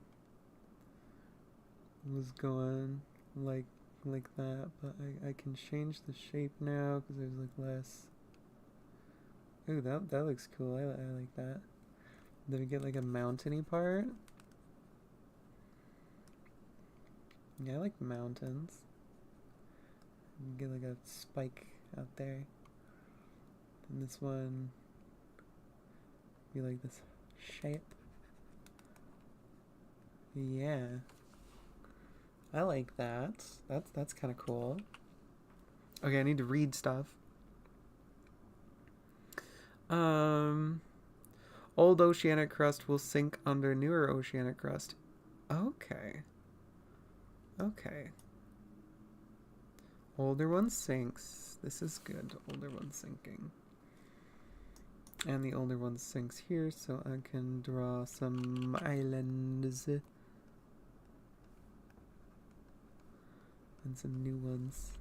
was going like that, but I can change the shape now because there's like less. Ooh, that looks cool. I like that. Then we get like a mountainy part. Yeah, I like mountains. You get like a spike out there. And this one be like this shape. Yeah. I like that. That's kind of cool. Okay, I need to read stuff. Old oceanic crust will sink under newer oceanic crust. Okay. Okay. Older one sinks. This is good. Older one sinking. And the older one sinks here, so I can draw some islands. And some new ones.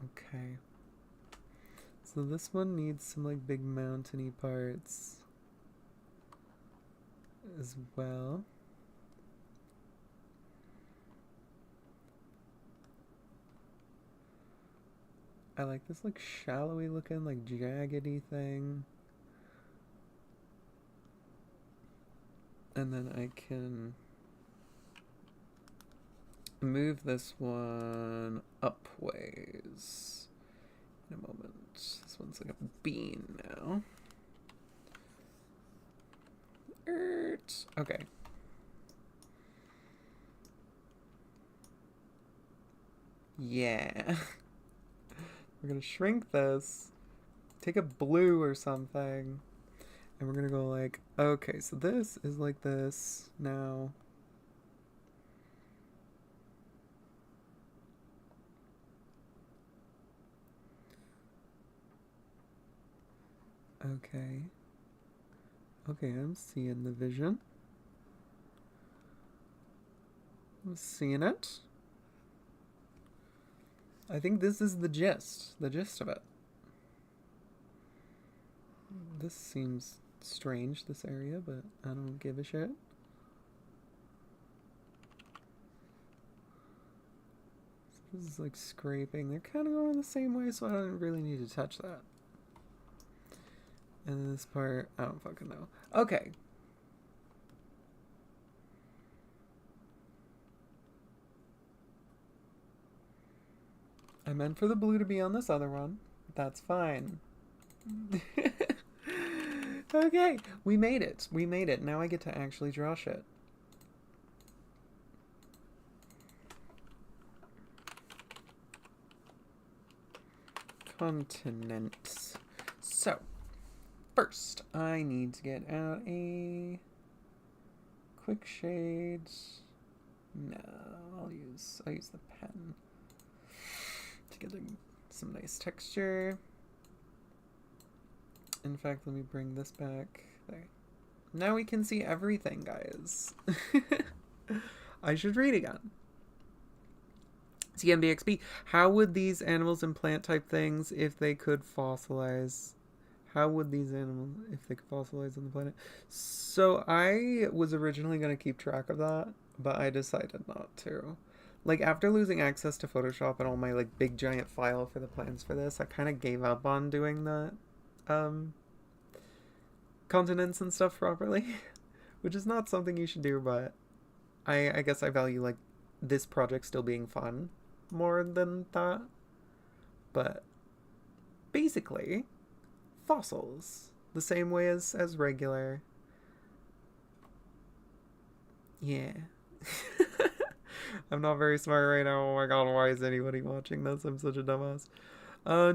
Okay. So this one needs some like big mountainy parts as well. I like this like shallowy looking like jaggedy thing. And then I can move this one upways in a moment. This one's like a bean now. Okay. Yeah. We're gonna shrink this, take a blue or something, and we're gonna go like, okay, so this is like this now. Okay. Okay, I'm seeing the vision. I'm seeing it. I think this is the gist of it. This seems strange, this area, but I don't give a shit. So this is like scraping. They're kind of going the same way, so I don't really need to touch that. And this part, I don't fucking know. Okay. I meant for the blue to be on this other one. That's fine. Okay, we made it. We made it. Now I get to actually draw shit. Continents. So, first, I need to get out a quick shade. No, I'll use the pen to get some nice texture. In fact, let me bring this back. There. Now we can see everything, guys. I should read again. CMBXB, how would these animals and plant type things if they could fossilize? How would these animals, if they could fossilize on the planet? So I was originally going to keep track of that, but I decided not to. Like, after losing access to Photoshop and all my, like, big giant file for the plans for this, I kind of gave up on doing that, continents and stuff properly, which is not something you should do, but I guess I value, like, this project still being fun more than that. But basically, fossils, the same way as regular. Yeah. I'm not very smart right now. Oh my god, why is anybody watching this? I'm such a dumbass.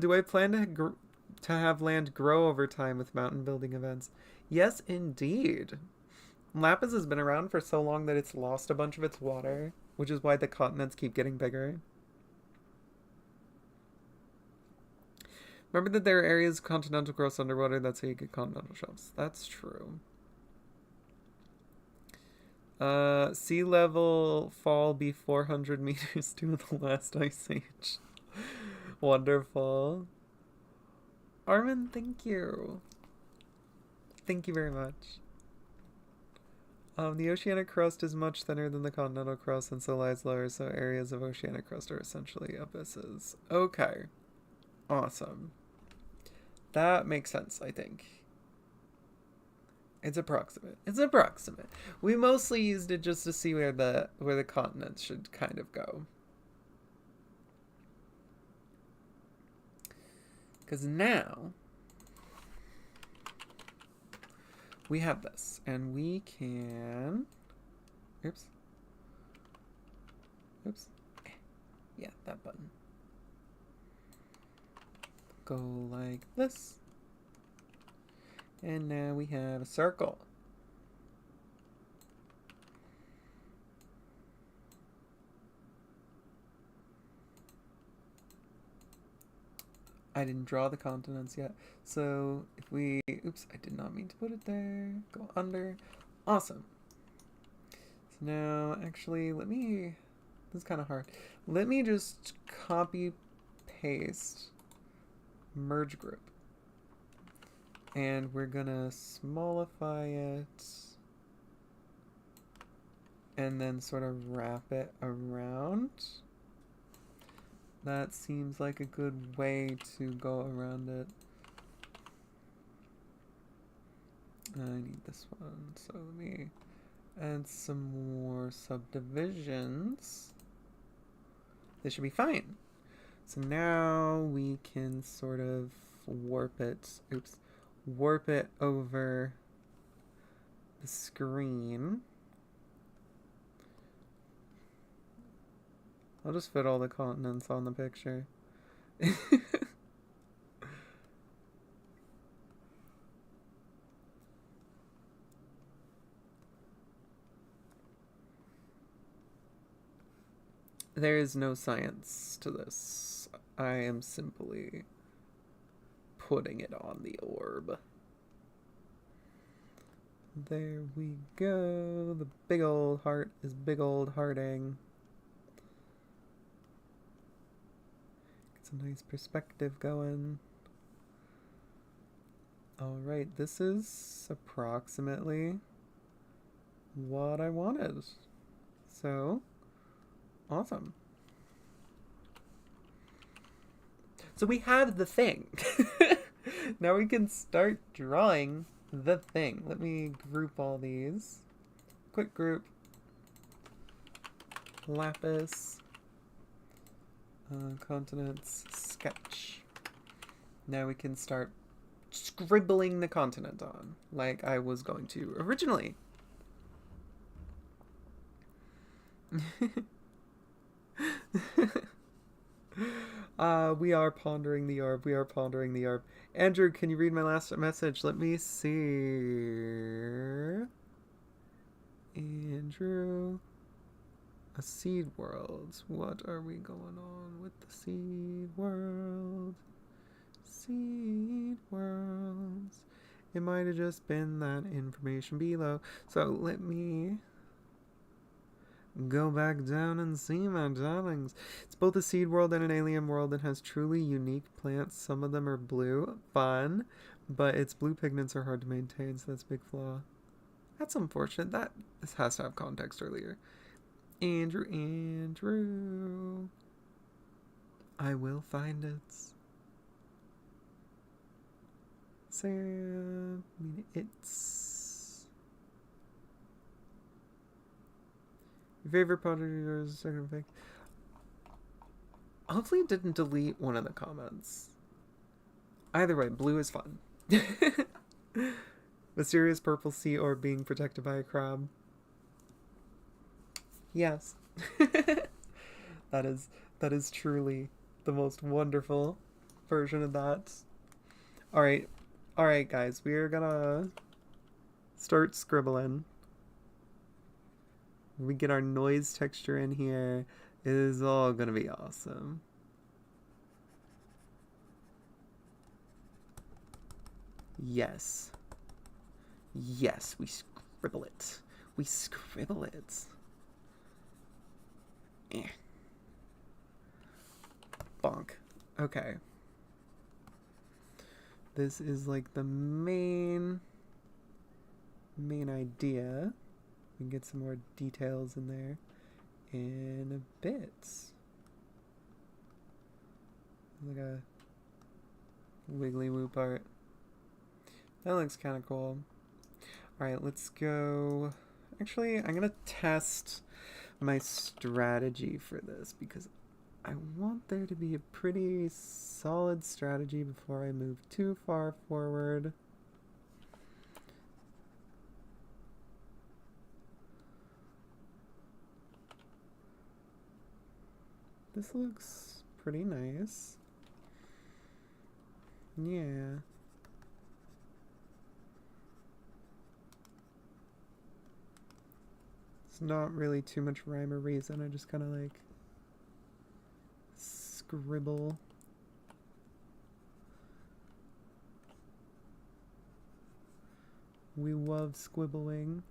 Do I plan to have land grow over time with mountain building events? Yes, indeed. Lapis has been around for so long that it's lost a bunch of its water, which is why the continents keep getting bigger. Remember that there are areas of continental growth underwater, that's how you get continental shelves. That's true. Sea level fall be 400 meters to the last ice age. Wonderful. Armin, thank you. Thank you very much. The oceanic crust is much thinner than the continental crust and so lies lower, so areas of oceanic crust are essentially abysses. Okay. Awesome. That makes sense, I think. It's approximate. It's approximate. We mostly used it just to see where the continents should kind of go. Because now we have this, and we can. Oops. Oops. Yeah, that button. Go like this. And now we have a circle. I didn't draw the continents yet. So if we, oops, I did not mean to put it there. Go under. Awesome. So now, actually, this is kind of hard. Let me just copy, paste, merge group. And we're gonna smallify it and then sort of wrap it around. That seems like a good way to go around it. I need this one, so let me add some more subdivisions. This should be fine. So now we can sort of warp it. Oops. Warp it over the screen. I'll just fit all the continents on the picture. There is no science to this. I am simply putting it on the orb. There we go. The big old heart is big old hearting. It's a nice perspective going. Alright, this is approximately what I wanted. So, awesome. So we have the thing. Now we can start drawing the thing. Let me group all these. Quick group. Lapis. Continents. Sketch. Now we can start scribbling the continent on, like I was going to originally. We are pondering the orb. We are pondering the orb. Andrew, can you read my last message? Let me see. Andrew. A seed world. What are we going on with the seed world? Seed worlds. It might have just been that information below. So let me go back down and see, my darlings. It's both a seed world and an alien world that has truly unique plants. Some of them are blue. Fun. But its blue pigments are hard to maintain, so that's a big flaw. That's unfortunate. This has to have context earlier. Andrew. I will find it. It's your favorite product is second pick. Hopefully it didn't delete one of the comments. Either way, blue is fun. Mysterious purple sea orb being protected by a crab. Yes. That is truly the most wonderful version of that. Alright, guys, we are gonna start scribbling. We get our noise texture in here. It is all gonna be awesome. Yes. Yes, we scribble it. We scribble it. Eh. Bonk. Okay. This is like the main idea. We can get some more details in there in a bit. Like a wiggly woo part. That looks kind of cool. Alright, let's go. Actually, I'm going to test my strategy for this because I want there to be a pretty solid strategy before I move too far forward. This looks pretty nice. Yeah. It's not really too much rhyme or reason. I just kind of like scribble. We love squibbling.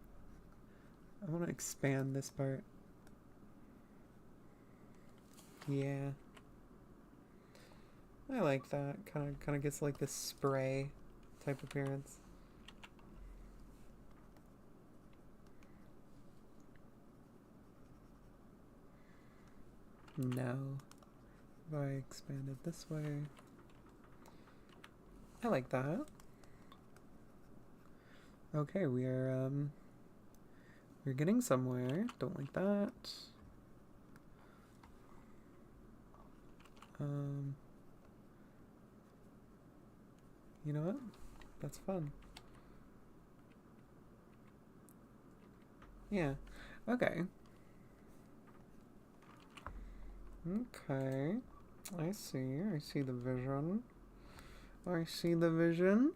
I want to expand this part. Yeah. I like that. Kind of gets like this spray type appearance. No. If I expand it this way. I like that. Okay, we're getting somewhere. Don't like that. You know what? That's fun. Yeah. Okay. Okay. I see. I see the vision. I see the vision.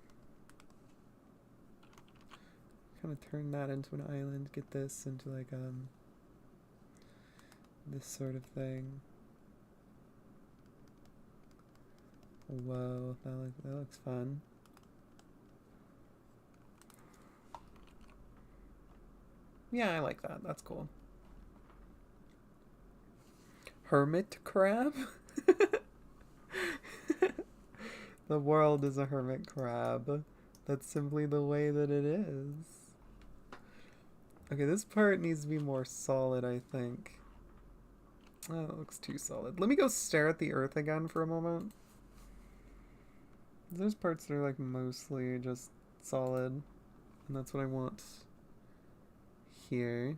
Kind of turn that into an island. Get this into like this sort of thing. Whoa, that looks fun. Yeah, I like that. That's cool. Hermit crab? The world is a hermit crab. That's simply the way that it is. Okay, this part needs to be more solid, I think. Oh, that looks too solid. Let me go stare at the earth again for a moment. There's parts that are like mostly just solid, and that's what I want here.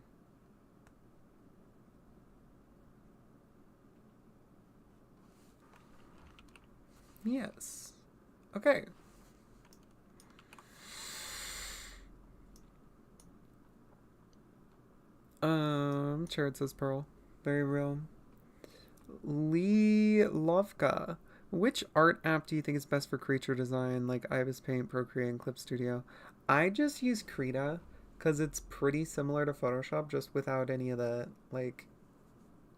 Yes. Okay. Charid says Pearl. Very real. Lee Lovka. Which art app do you think is best for creature design, like Ibis Paint, Procreate, and Clip Studio? I just use Krita because it's pretty similar to Photoshop, just without any of the like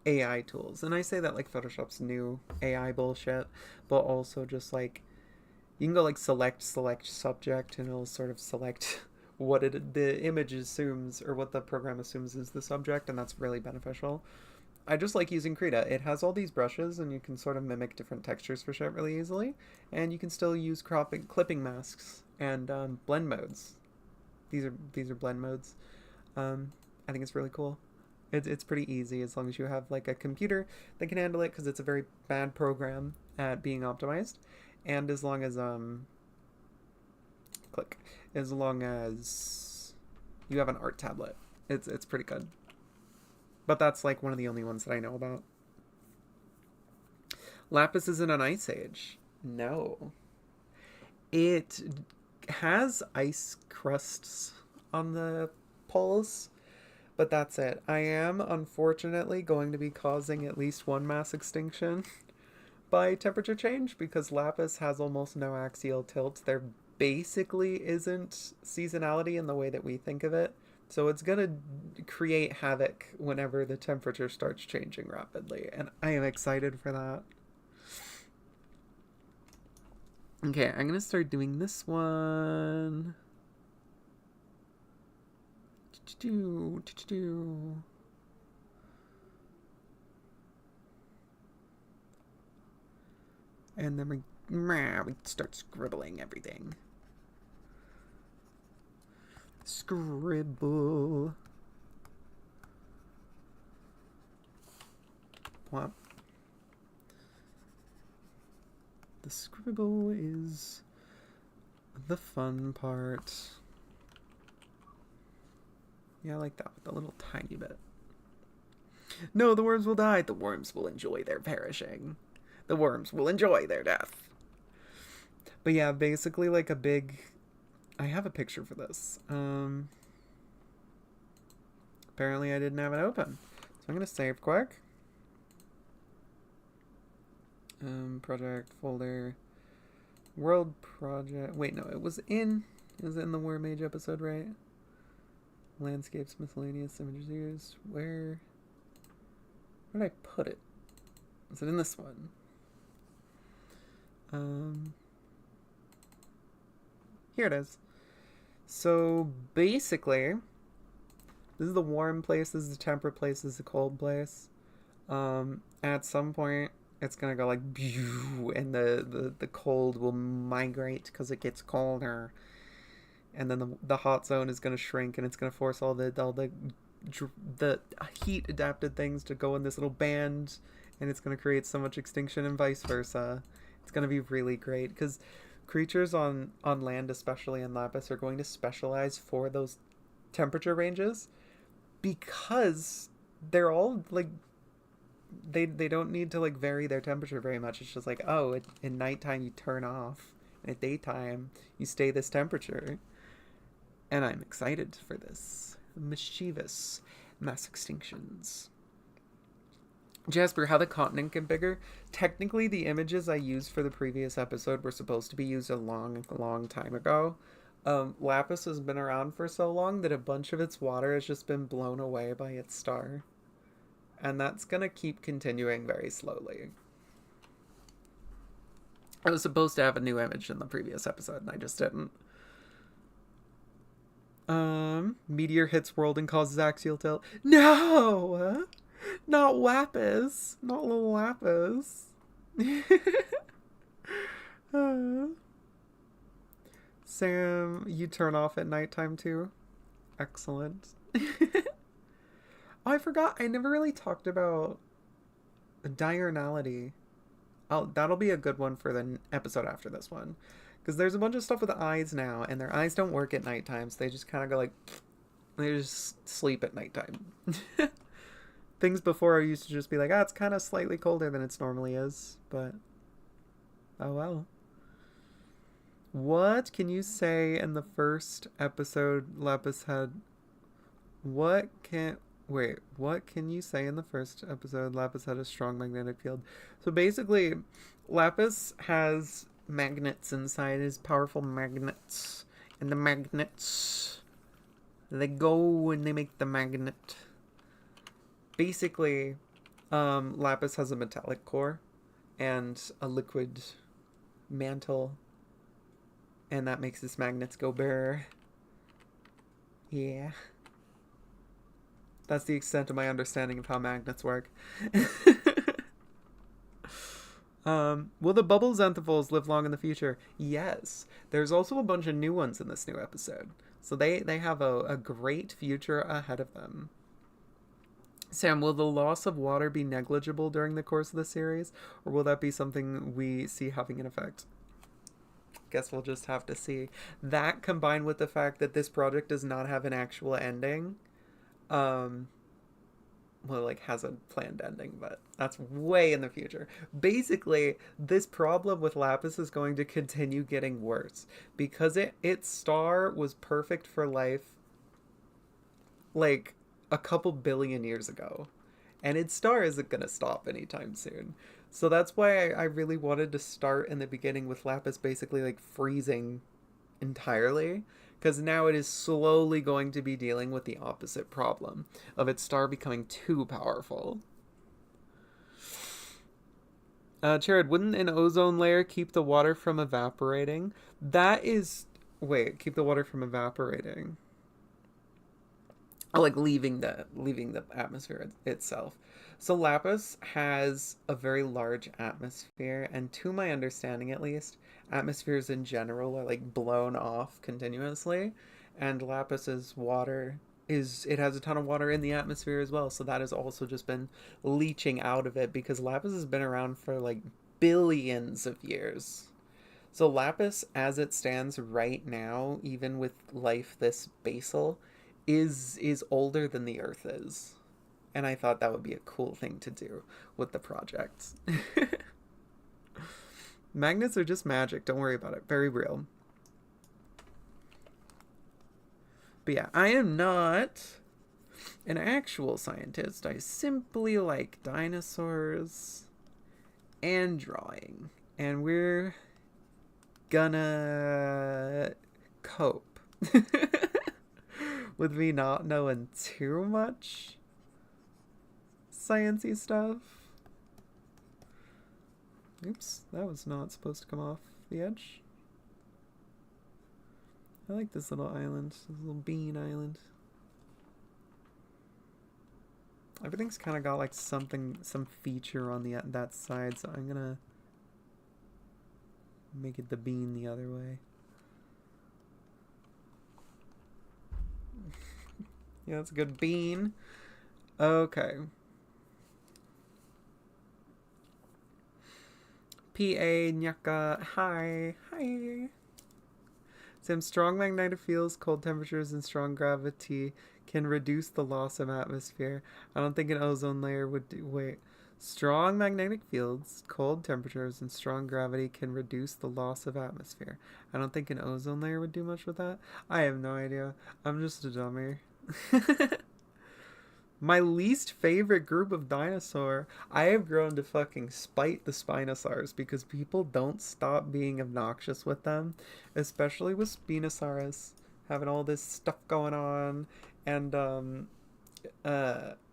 AI tools. And I say that like Photoshop's new AI bullshit, but also just like you can go like select subject and it'll sort of select what the image assumes or what the program assumes is the subject, and that's really beneficial. I just like using Krita. It has all these brushes and you can sort of mimic different textures for shit really easily, and you can still use clipping masks and blend modes. These are blend modes. I think it's really cool. It's pretty easy as long as you have like a computer that can handle it, because it's a very bad program at being optimized, and as long as as long as you have an art tablet, it's pretty good. But that's like one of the only ones that I know about. Lapis isn't an ice age. No. It has ice crusts on the poles, but that's it. I am unfortunately going to be causing at least one mass extinction by temperature change, because Lapis has almost no axial tilt. There basically isn't seasonality in the way that we think of it. So it's going to create havoc whenever the temperature starts changing rapidly, and I am excited for that. Okay, I'm going to start doing this one. And then we start scribbling everything. Scribble. What? The scribble is the fun part. Yeah, I like that with a little tiny bit. No, the worms will die. The worms will enjoy their perishing. The worms will enjoy their death. But yeah, basically like a big... I have a picture for this. Apparently I didn't have it open. So I'm going to save quick. Project, folder, world project. Wait, no, it was in the Worm Age episode, right? Landscapes, miscellaneous images used. Where did I put it? Is it in this one? Here it is. So basically, this is the warm place, this is the temperate place, this is the cold place. At some point, it's gonna go like, and the cold will migrate because it gets colder. And then the hot zone is gonna shrink, and it's gonna force all the heat adapted things to go in this little band, and it's gonna create so much extinction and vice versa. It's gonna be really great, because creatures on land, especially in Lapis, are going to specialize for those temperature ranges, because they're all like they don't need to like vary their temperature very much. It's just like, oh, in nighttime you turn off, and at daytime you stay this temperature. And I'm excited for this. Mischievous mass extinctions. Jasper, how the continent get bigger? Technically, the images I used for the previous episode were supposed to be used a long time ago. Lapis has been around for so long that a bunch of its water has just been blown away by its star. And that's gonna keep continuing very slowly. I was supposed to have a new image in the previous episode, and I just didn't. Meteor hits world and causes axial tilt. No! Not Lapis. Not little Lapis. Sam, you turn off at nighttime too? Excellent. Oh, I forgot. I never really talked about diurnality. That'll be a good one for the episode after this one. Because there's a bunch of stuff with the eyes now, and their eyes don't work at nighttime, so they just kind of go like... They just sleep at nighttime. Things before I used to just be like, it's kind of slightly colder than it normally is, but... Oh well. What can you say in the first episode Lapis had... What can Wait, what can you say in the first episode? Lapis had a strong magnetic field. So basically, Lapis has magnets inside his powerful magnets. And the magnets, they go and they make the magnet. Basically, Lapis has a metallic core and a liquid mantle. And that makes his magnets go brr. Yeah. That's the extent of my understanding of how magnets work. Will the bubble Xanthophiles live long in the future? Yes. There's also a bunch of new ones in this new episode. So they have a great future ahead of them. Sam, will the loss of water be negligible during the course of the series? Or will that be something we see having an effect? Guess we'll just have to see. That combined with the fact that this project does not have an actual ending. Well, like, has a planned ending, but that's way in the future. Basically, this problem with Lapis is going to continue getting worse because its star was perfect for life like a couple billion years ago, and its star isn't going to stop anytime soon. So that's why I really wanted to start in the beginning with Lapis basically like freezing entirely, because now it is slowly going to be dealing with the opposite problem of its star becoming too powerful. Jared, wouldn't an ozone layer keep the water from evaporating? That is... Wait, keep the water from evaporating. Oh, like leaving the atmosphere itself. So Lapis has a very large atmosphere, and to my understanding at least, atmospheres in general are like blown off continuously, and Lapis's water it has a ton of water in the atmosphere as well, so that has also just been leaching out of it because Lapis has been around for like billions of years. So Lapis as it stands right now, even with life this basal, is older than the Earth is. And I thought that would be a cool thing to do with the project. Magnets are just magic. Don't worry about it. Very real. But yeah, I am not an actual scientist. I simply like dinosaurs and drawing. And we're gonna cope with me not knowing too much sciencey stuff. Oops, that was not supposed to come off the edge. I like this little island, this little bean island. Everything's kind of got like some feature on that side, so I'm gonna make it the bean the other way. Yeah, that's a good bean. Okay. P.A. Nyaka. Hi. Hi. Some strong magnetic fields, cold temperatures, and strong gravity can reduce the loss of atmosphere. I don't think an ozone layer would do... Wait. Strong magnetic fields, cold temperatures, and strong gravity can reduce the loss of atmosphere. I don't think an ozone layer would do much with that. I have no idea. I'm just a dummy. My least favorite group of dinosaur. I have grown to fucking spite the Spinosaurs because people don't stop being obnoxious with them, especially with Spinosaurus having all this stuff going on. And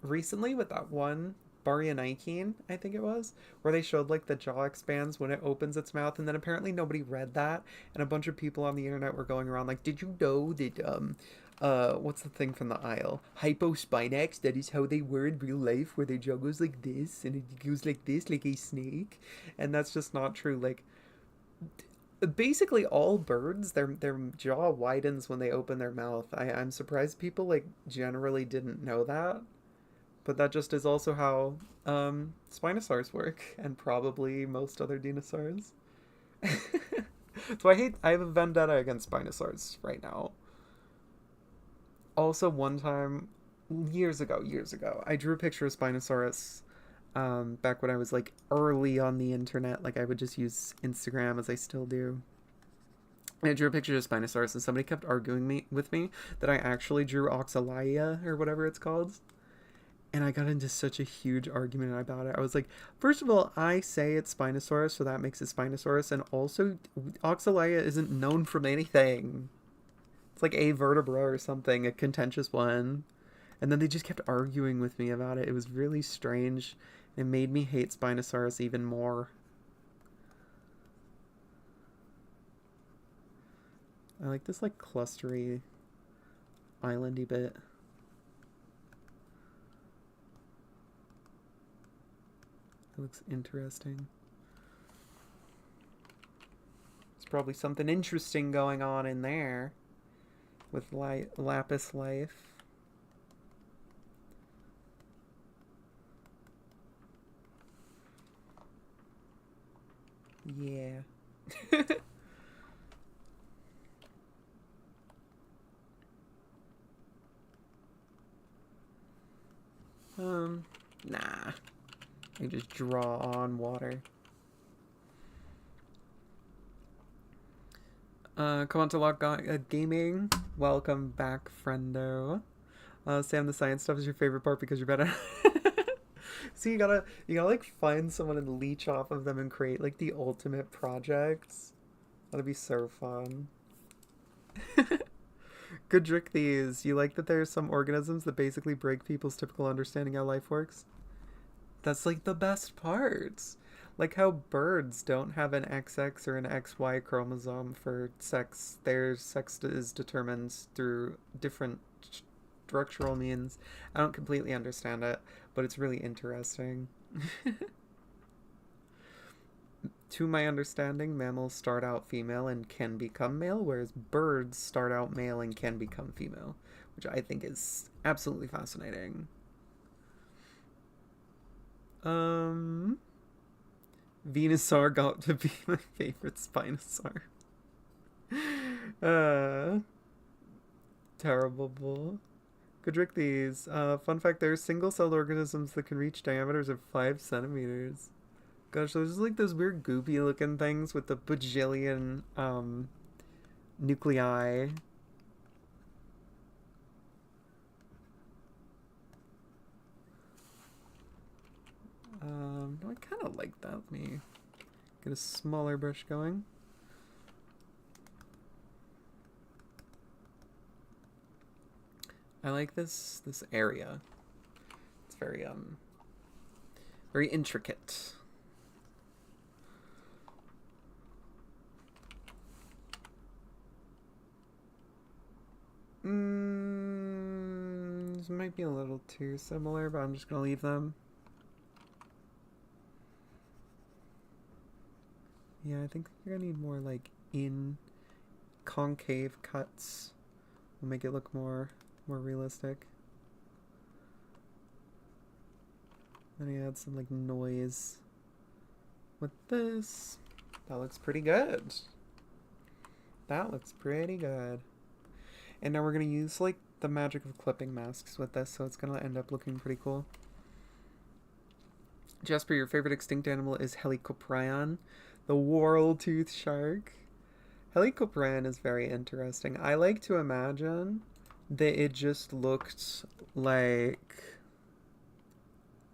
recently with that one Baryonychine, I think it was, where they showed like the jaw expands when it opens its mouth, and then apparently nobody read that, and a bunch of people on the internet were going around like, did you know that what's the thing from the aisle? Hypospinax, that is how they were in real life, where their jaw goes like this, and it goes like this, like a snake. And that's just not true. Like, basically all birds, their jaw widens when they open their mouth. I'm surprised people, like, generally didn't know that. But that just is also how, Spinosaurs work, and probably most other dinosaurs. So I have a vendetta against Spinosaurs right now. Also, one time, years ago, I drew a picture of Spinosaurus back when I was, like, early on the internet. Like, I would just use Instagram, as I still do. And I drew a picture of Spinosaurus, and somebody kept arguing with me that I actually drew Oxalia, or whatever it's called. And I got into such a huge argument about it. I was like, first of all, I say it's Spinosaurus, so that makes it Spinosaurus. And also, Oxalia isn't known from anything. It's like a vertebra or something, a contentious one. And then they just kept arguing with me about it. It was really strange. It made me hate Spinosaurus even more. I like this like clustery, islandy bit. It looks interesting. There's probably something interesting going on in there with Lapis life. Yeah. Nah. I just draw on water. Come on to Log Gaming. Welcome back, friendo. Sam, the science stuff is your favorite part because you're better. See, you gotta like find someone and leech off of them and create like the ultimate projects. That'd be so fun. Good trick these. You like that there are some organisms that basically break people's typical understanding how life works? That's like the best parts. Like how birds don't have an XX or an XY chromosome for sex. Their sex is determined through different structural means. I don't completely understand it, but it's really interesting. To my understanding, mammals start out female and can become male, whereas birds start out male and can become female, which I think is absolutely fascinating. Venusaur got to be my favorite Spinosaur. Terrible bull. Good trick these. Fun fact, there are single-celled organisms that can reach diameters of 5 centimeters. Gosh, there's like those weird goopy looking things with the bajillion nuclei. No, I kind of like that. Let me get a smaller brush going. I like this area. It's very very intricate. This might be a little too similar, but I'm just gonna leave them. Yeah, I think you're gonna need more like in concave cuts. Will make it look more realistic. Then I add some like noise with this. That looks pretty good. That looks pretty good. And now we're gonna use like the magic of clipping masks with this, so it's gonna end up looking pretty cool. Jasper, your favorite extinct animal is Helicoprion, the whorl tooth shark. Helicoprion is very interesting. I like to imagine that it just looked like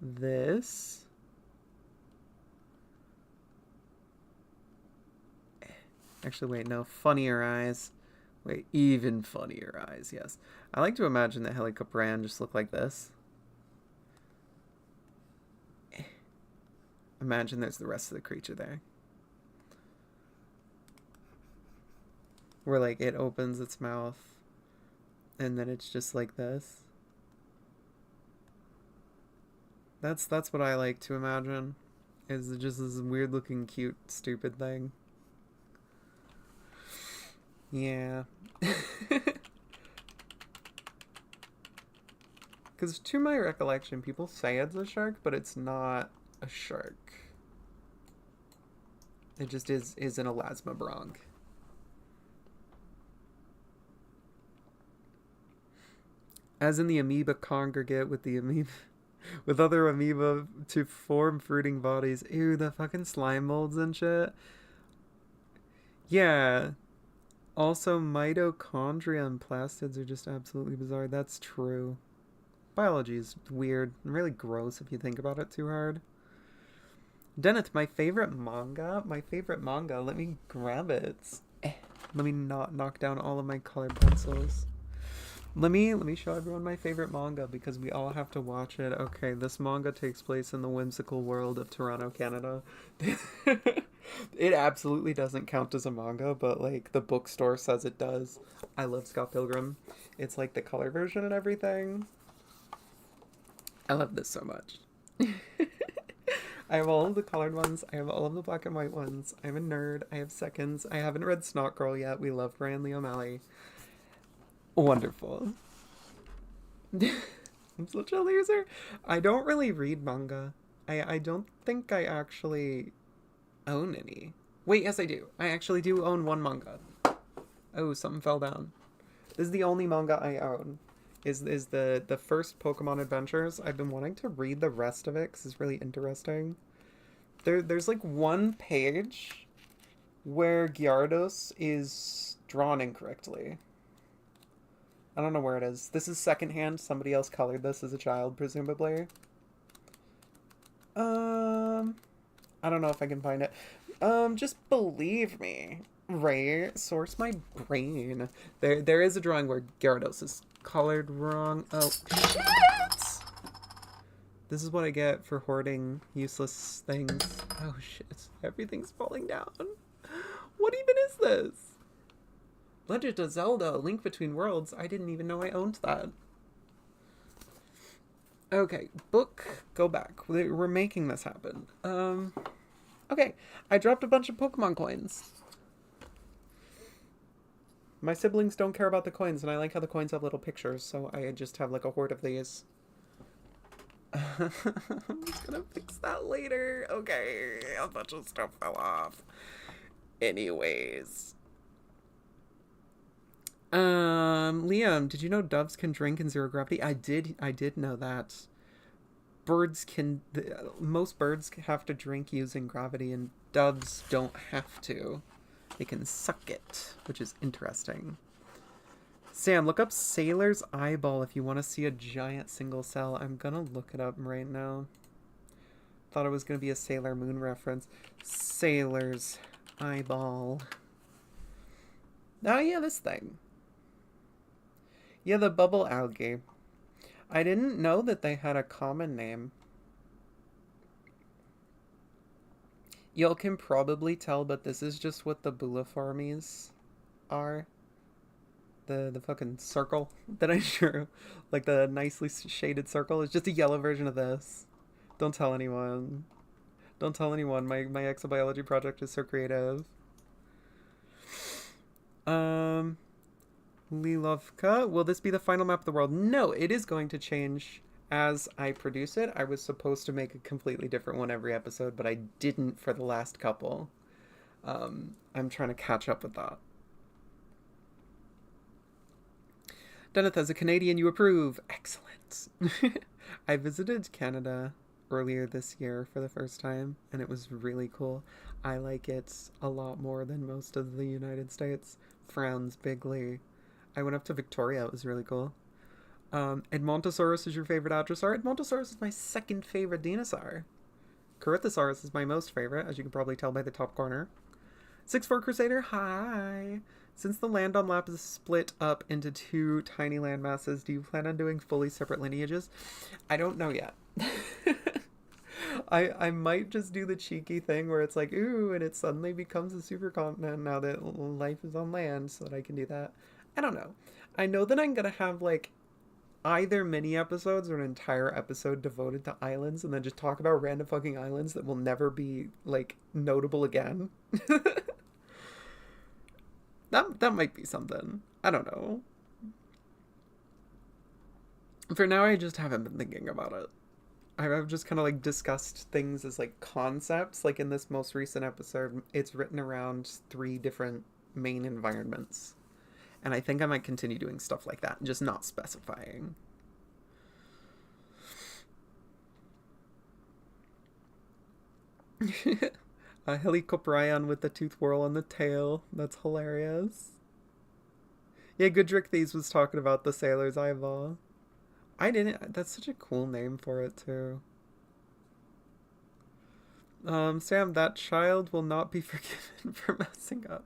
this. Actually, wait, no, funnier eyes. Wait, even funnier eyes, yes. I like to imagine that Helicoprion just looked like this. Imagine there's the rest of the creature there. Where like it opens its mouth and then it's just like this. That's what I like to imagine. Is just this weird looking cute stupid thing. Yeah. Because to my recollection, people say it's a shark, but it's not a shark. It just is an elasmobranch. As in the amoeba congregate with the amoeba with other amoeba to form fruiting bodies. Ew, the fucking slime molds and shit. Yeah. Also, mitochondria and plastids are just absolutely bizarre. That's true. Biology is weird and really gross if you think about it too hard. Deneth, my favorite manga? My favorite manga. Let me grab it. Let me not knock down all of my colored pencils. Let me show everyone my favorite manga because we all have to watch it. Okay, this manga takes place in the whimsical world of Toronto, Canada. It absolutely doesn't count as a manga, but like the bookstore says it does. I love Scott Pilgrim. It's like the color version and everything. I love this so much. I have all of the colored ones. I have all of the black and white ones. I'm a nerd. I have seconds. I haven't read Snot Girl yet. We love Brian Lee O'Malley. Wonderful. I'm such a loser. I don't really read manga. I don't think I actually own any. Wait, yes I do. I actually do own one manga. Oh, something fell down. This is the only manga I own. Is the first Pokemon Adventures. I've been wanting to read the rest of it because it's really interesting. There's like one page where Gyarados is drawn incorrectly. I don't know where it is. This is secondhand. Somebody else colored this as a child, presumably. I don't know if I can find it. Just believe me. Right? Source my brain. There is a drawing where Gyarados is colored wrong. Oh, shit! This is what I get for hoarding useless things. Oh, shit. Everything's falling down. What even is this? Legend of Zelda, A Link Between Worlds. I didn't even know I owned that. Okay, book, go back. We're making this happen. Okay, I dropped a bunch of Pokemon coins. My siblings don't care about the coins, and I like how the coins have little pictures, so I just have like a hoard of these. I'm gonna fix that later. Okay, a bunch of stuff fell off. Anyways. Liam, did you know doves can drink in zero gravity? I did know that. Most birds have to drink using gravity, and doves don't have to. They can suck it, which is interesting. Sam, look up Sailor's Eyeball if you want to see a giant single cell. I'm gonna look it up right now. Thought it was gonna be a Sailor Moon reference. Sailor's Eyeball. Oh yeah, this thing. Yeah, the bubble algae. I didn't know that they had a common name. Y'all can probably tell, but this is just what the Bouliformes are. The fucking circle that I drew. Like the nicely shaded circle. It's just a yellow version of this. Don't tell anyone. Don't tell anyone. My exobiology project is so creative. Lilovka, will this be the final map of the world? No, it is going to change as I produce it. I was supposed to make a completely different one every episode, but I didn't for the last couple. I'm trying to catch up with that. Deneth, as a Canadian, you approve. Excellent. I visited Canada earlier this year for the first time, and it was really cool. I like it a lot more than most of the United States. Frowns bigly. I went up to Victoria. It was really cool. Edmontosaurus is your favorite Adrosaur? Edmontosaurus is my second favorite dinosaur. Corythosaurus is my most favorite, as you can probably tell by the top corner. 6'4 Crusader, hi! Since the land on Lapis is split up into two tiny land masses, do you plan on doing fully separate lineages? I don't know yet. I might just do the cheeky thing where it's like, ooh, and it suddenly becomes a supercontinent now that life is on land, so that I can do that. I don't know. I know that I'm gonna have, like, either mini episodes or an entire episode devoted to islands and then just talk about random fucking islands that will never be, like, notable again. That might be something. I don't know. For now, I just haven't been thinking about it. I've just kind of, like, discussed things as, like, concepts. Like, in this most recent episode, it's written around 3 different main environments. And I think I might continue doing stuff like that, just not specifying. A Helicoprion with the tooth whorl on the tail. That's hilarious. Yeah, Goodrick Thieves was talking about the Sailor's Eyeball. I didn't. That's such a cool name for it too. Sam, that child will not be forgiven for messing up.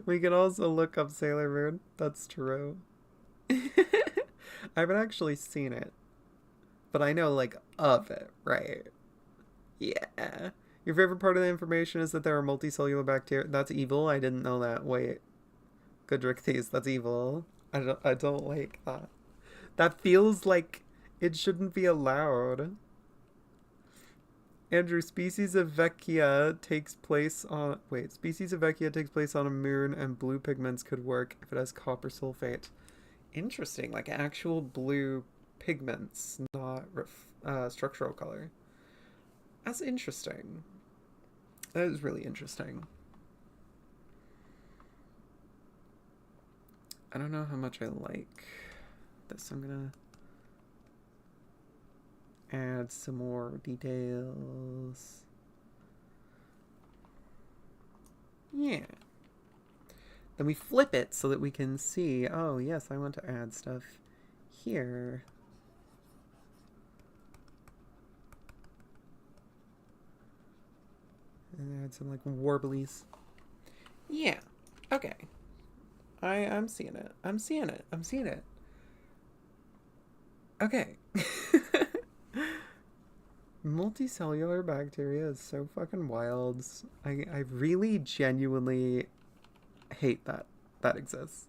We can also look up Sailor Moon. That's true. I haven't actually seen it, but I know like of it, right? Yeah. Your favorite part of the information is that there are multicellular bacteria. That's evil. I didn't know that. Wait, Goodrick Thies, that's evil. I don't like that. That feels like it shouldn't be allowed. Andrew, species of Vecchia takes place on. Wait, species of Vecchia takes place on a moon, and blue pigments could work if it has copper sulfate. Interesting, like actual blue pigments, not structural color. That's interesting. That is really interesting. I don't know how much I like this. I'm gonna add some more details. Yeah. Then we flip it so that we can see, oh yes, I want to add stuff here. And add some like warblies. Yeah. Okay. I'm seeing it. I'm seeing it. I'm seeing it. Okay. Multicellular bacteria is so fucking wild. I really genuinely hate that that exists.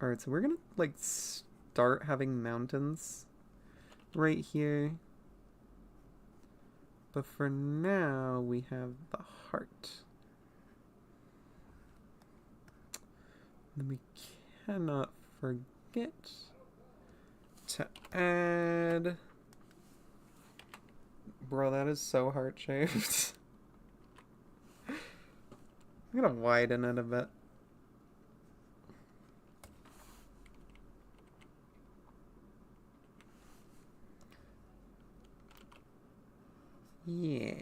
Alright, so we're gonna like start having mountains right here. But for now, we have the heart. And we cannot forget to add... Bro, that is so heart-shaped. I'm gonna widen it a bit. Yeah.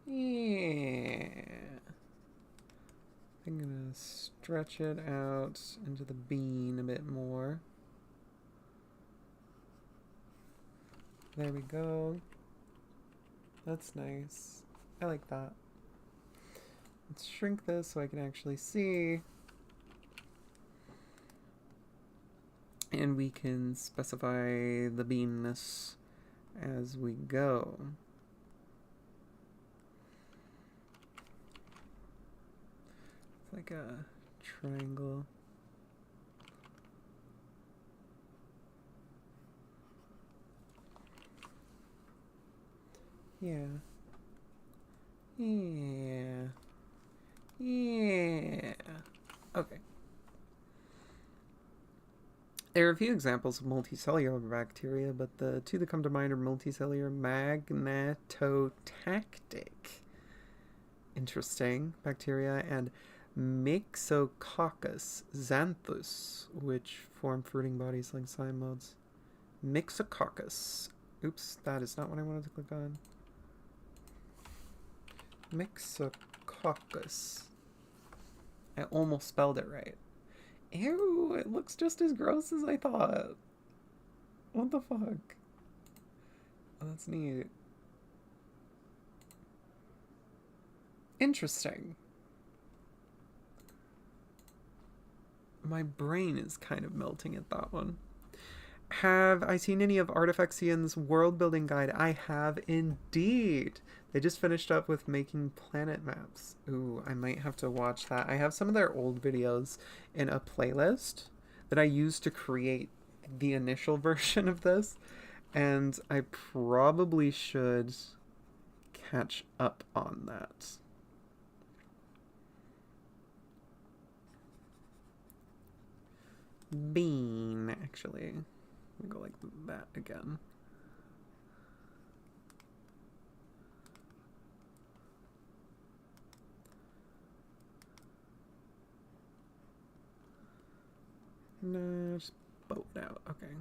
Yeah. I'm gonna stretch it out into the bean a bit more. There we go. That's nice. I like that. Let's shrink this so I can actually see. And we can specify the beanness as we go. It's like a triangle. Yeah. Yeah. Yeah. Okay. There are a few examples of multicellular bacteria, but the two that come to mind are multicellular magnetotactic. Interesting. Bacteria and Mixococcus xanthus, which form fruiting bodies like cymodes. Mixococcus. Oops, that is not what I wanted to click on. Mixococcus. I almost spelled it right. Ew, it looks just as gross as I thought. What the fuck? Oh, that's neat. Interesting. My brain is kind of melting at that one. Have I seen any of Artifactian's world building guide? I have indeed. They just finished up with making planet maps. Ooh, I might have to watch that. I have some of their old videos in a playlist that I used to create the initial version of this, and I probably should catch up on that. Bean, actually. I'm gonna go like that again. No, just boat out. Okay.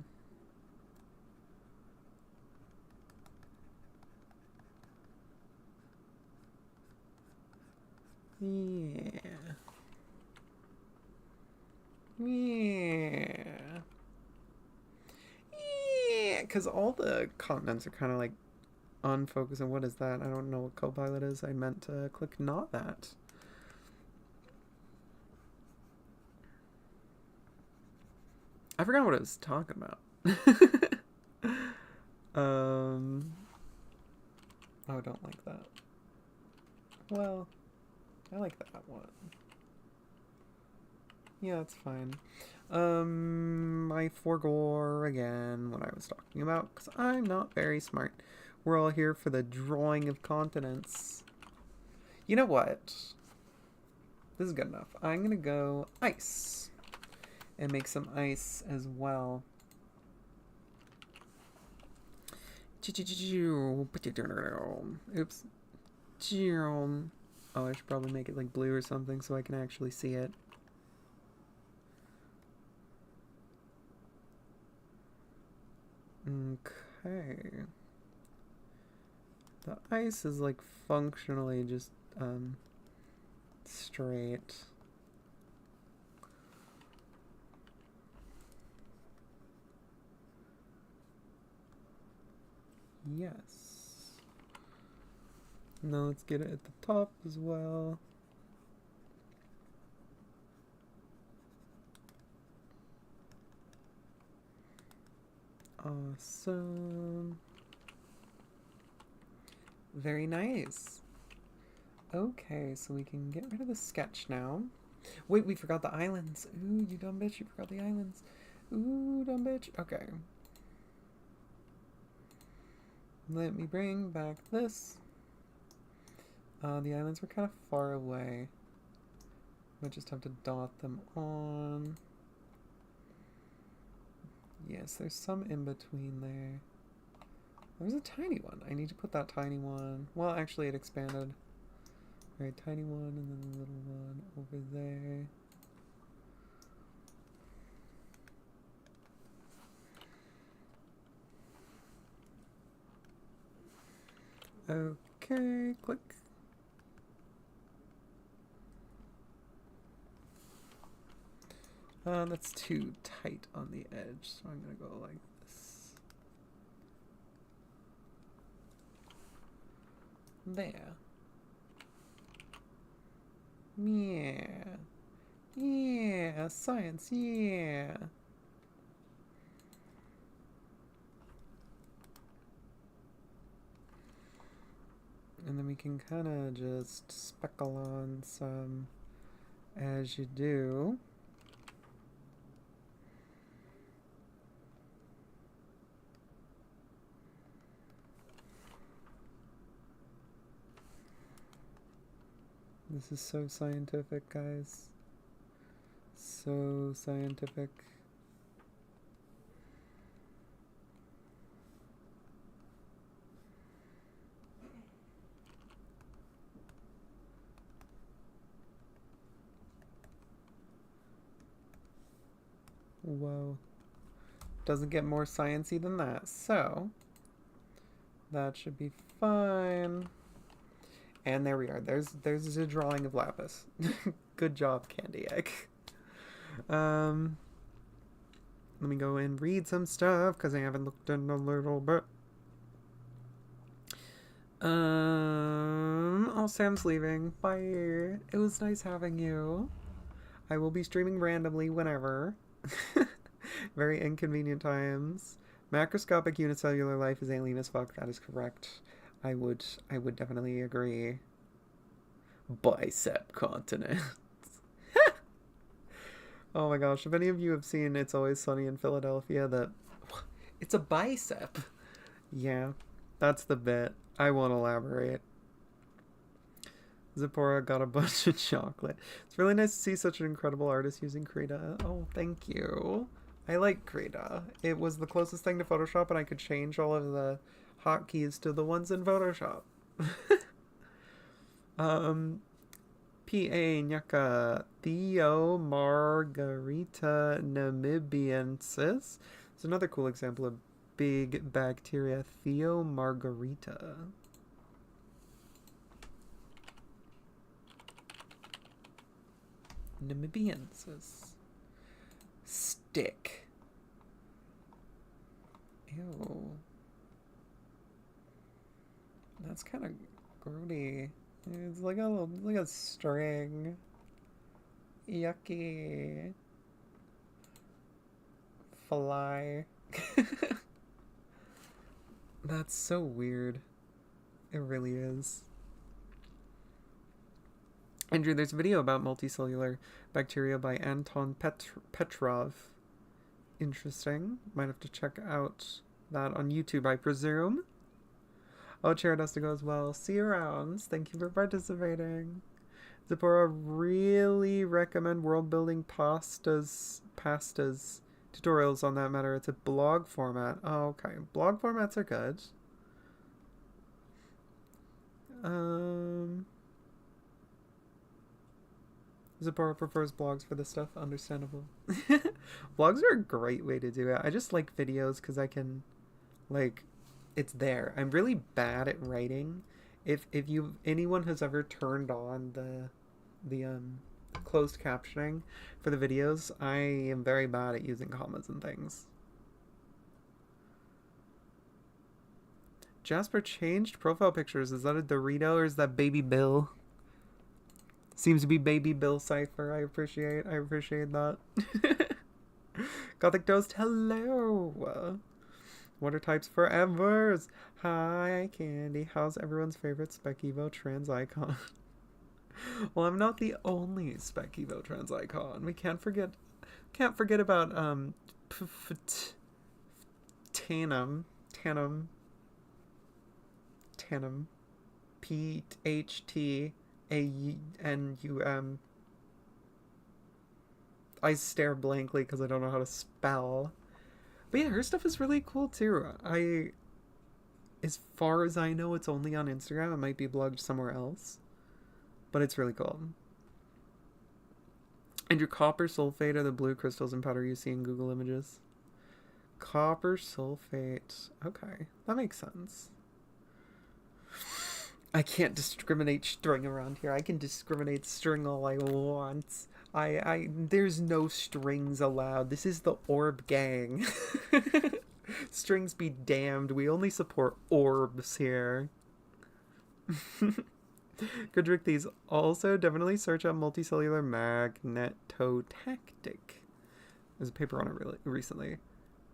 Yeah. Yeah. Yeah. Because all the continents are kind of like unfocused. And what is that? I don't know what Copilot is. I meant to click not that. I forgot what I was talking about. Oh, I don't like that. Well, I like that one. Yeah, that's fine. I forgot again what I was talking about because I'm not very smart. We're all here for the drawing of continents. You know what? This is good enough. I'm gonna go ice and make some ice as well. Oops. Oh, I should probably make it like blue or something so I can actually see it. Okay. The ice is like functionally just straight. Yes. Now let's get it at the top as well. Awesome. Very nice. Okay, so we can get rid of the sketch now. Wait, we forgot the islands. Ooh, you dumb bitch, you forgot the islands. Ooh, dumb bitch. Okay. Let me bring back this. The islands were kind of far away. I just have to dot them on. Yes, there's some in between there. There's a tiny one. I need to put that tiny one. Well, actually, it expanded. Alright, tiny one, and then the little one over there. Okay, click. That's too tight on the edge, so I'm gonna go like this. There. Yeah. Yeah, science, yeah. And then we can kind of just speckle on some as you do. This is so scientific, guys. So scientific. Whoa. Doesn't get more sciencey than that. So, that should be fine. And there we are. There's a drawing of Lapis. Good job, Candy Egg. Let me go and read some stuff because I haven't looked in a little bit. Oh, Sam's leaving. Bye. It was nice having you. I will be streaming randomly whenever. Very inconvenient times. Macroscopic unicellular life is alien as fuck. That is correct. I would definitely agree. Bicep continents. Oh my gosh, if any of you have seen It's Always Sunny in Philadelphia, that it's a bicep. Yeah, that's the bit. I won't elaborate. Zipporah got a bunch of chocolate. It's really nice to see such an incredible artist using Krita. Oh, thank you. I like Krita. It was the closest thing to Photoshop, and I could change all of the hotkeys to the ones in Photoshop. P.A. Nyaka Theo Margarita Namibiensis. It's another cool example of big bacteria, Theo Margarita. Namibiensis. Stick. Ew. That's kind of grody. It's like a string. Yucky. Fly. That's so weird. It really is. Andrew, there's a video about multicellular bacteria by Anton Petrov. Interesting. Might have to check out that on YouTube, I presume. Oh, Chair has to go as well. See you around. Thank you for participating. Zipporah, really recommend world building pastas tutorials on that matter. It's a blog format. Oh, okay. Blog formats are good. Zipporah prefers blogs for this stuff. Understandable. Blogs are a great way to do it. I just like videos because I can, like, it's there. I'm really bad at writing. If anyone has ever turned on the closed captioning for the videos, I am very bad at using commas and things. Jasper changed profile pictures. Is that a Dorito or is that Baby Bill? Seems to be Baby Bill Cipher. I appreciate that. Gothic Toast, hello. Water types forevers. Hi, Candy. How's everyone's favorite Spec Evo trans icon? Well, I'm not the only Spec Evo trans icon. We can't forget about Tannum, PHTANUM. I stare blankly because I don't know how to spell. But yeah, her stuff is really cool too. As far as I know, it's only on Instagram. It might be blogged somewhere else, but it's really cool. And your copper sulfate are the blue crystals and powder you see in Google Images. Copper sulfate. Okay, that makes sense. I can't discriminate string around here. I can discriminate string all I want. There's no strings allowed. This is the orb gang. Strings be damned. We only support orbs here. Good trick these. Also, definitely search out multicellular magnetotactic. There's a paper on it recently.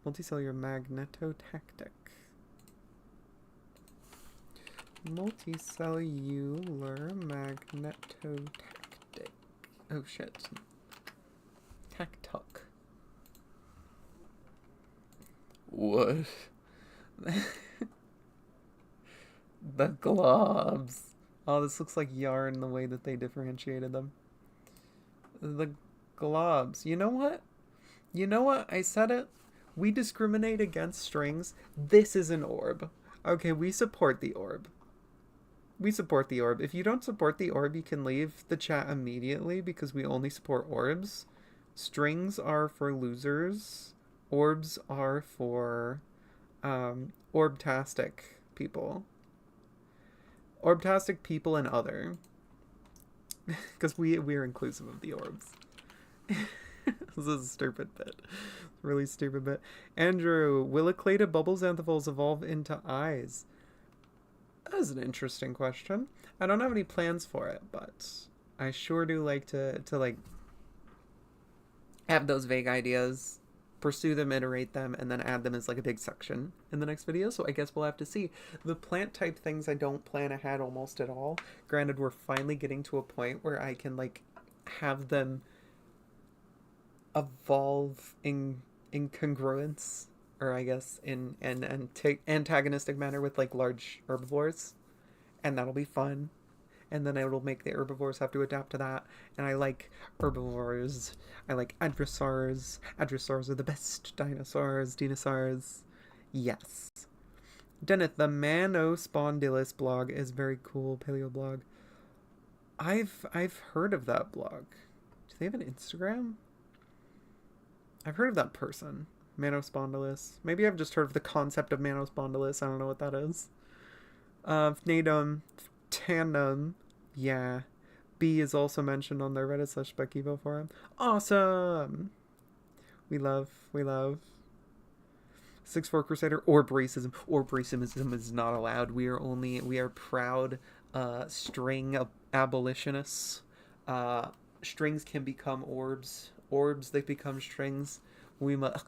Multicellular magnetotactic. Multicellular magnetotactic. Oh shit. Tactuck. What? The globs. Oh, this looks like yarn the way that they differentiated them. The globs. You know what? I said it. We discriminate against strings. This is an orb. Okay, we support the orb. If you don't support the orb, you can leave the chat immediately because we only support orbs. Strings are for losers. Orbs are for orbtastic people. Orbtastic people and other. Because we're inclusive of the orbs. This is a stupid bit. Really stupid bit. Andrew, will eclated bubble xanthophylls evolve into eyes? That is an interesting question. I don't have any plans for it, but I sure do like to like have those vague ideas, pursue them, iterate them, and then add them as like a big section in the next video. So I guess we'll have to see. The plant type things I don't plan ahead almost at all. Granted, we're finally getting to a point where I can like have them evolve in congruence, or I guess in an antagonistic manner with like large herbivores, and that'll be fun. And then it'll make the herbivores have to adapt to that. And I like herbivores. I like adrosaurs. Adrosaurs are the best dinosaurs. Yes. Deneth, the Manospondylus blog is very cool. Paleo blog. I've heard of that blog. Do they have an Instagram? I've heard of that person. Manospondylus. Maybe I've just heard of the concept of Manospondylus. I don't know what that is. Fnadum. Tandem. Yeah. B is also mentioned on their Reddit/Bekivo forum. Awesome! We love. 6'4" Crusader or racism. Or racism is not allowed. We are proud string abolitionists. Strings can become orbs. Orbs, they become strings. We must.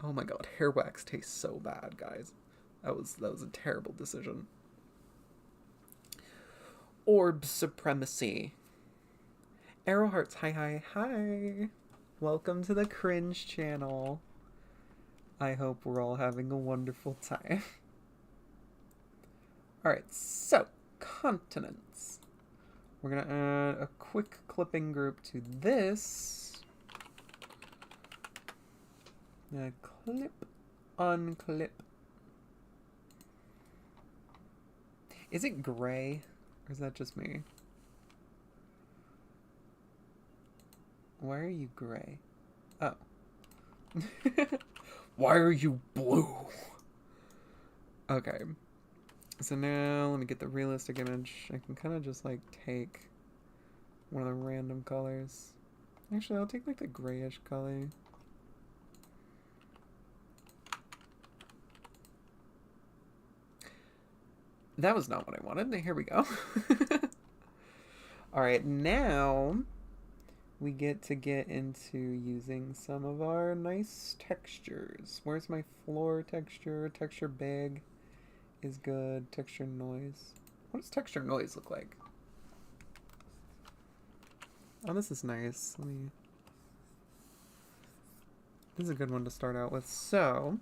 Oh my god, hair wax tastes so bad, guys. That was a terrible decision. Orb supremacy. Arrowhearts, hi. Welcome to the Cringe channel. I hope we're all having a wonderful time. Alright, so, continents. We're going to add a quick clipping group to this. Clip, unclip. Is it gray? Or is that just me? Why are you gray? Oh. Why are you blue? Okay. So now, let me get the realistic image. I can kind of just, like, take one of the random colors. Actually, I'll take, like, the grayish color. That was not what I wanted. Here we go. Alright, now we get into using some of our nice textures. Where's my floor texture? Texture big is good. Texture noise. What does texture noise look like? Oh, this is nice. This is a good one to start out with. So,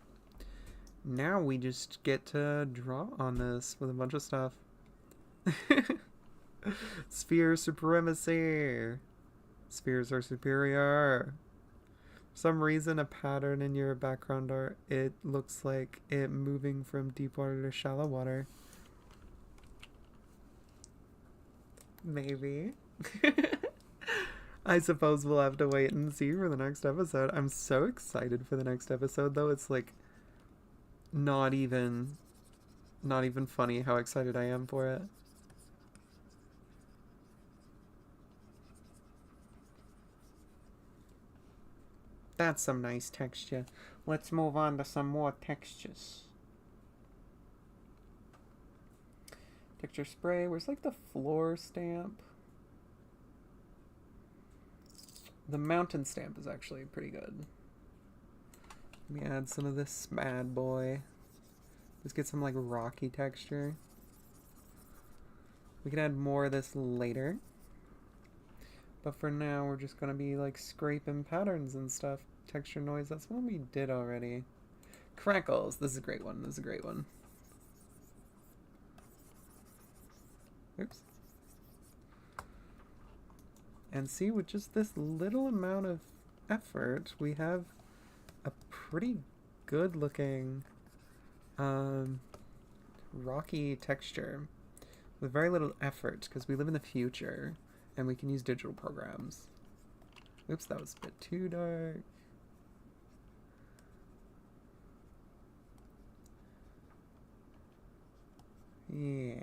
now we just get to draw on this with a bunch of stuff. Sphere supremacy. Spheres are superior. For some reason, a pattern in your background art, it looks like it moving from deep water to shallow water. Maybe. I suppose we'll have to wait and see for the next episode. I'm so excited for the next episode, though. It's like not even funny how excited I am for it. That's some nice texture. Let's move on to some more textures. Texture spray. Where's like the floor stamp? The mountain stamp is actually pretty good. Let me add some of this bad boy. Let's get some like rocky texture. We can add more of this later. But for now, we're just gonna be like scraping patterns and stuff. Texture noise, that's one we did already. Crackles, this is a great one. This is a great one. Oops. And see, with just this little amount of effort, we have a pretty good looking rocky texture with very little effort, because we live in the future and we can use digital programs. Oops, that was a bit too dark. Yeah.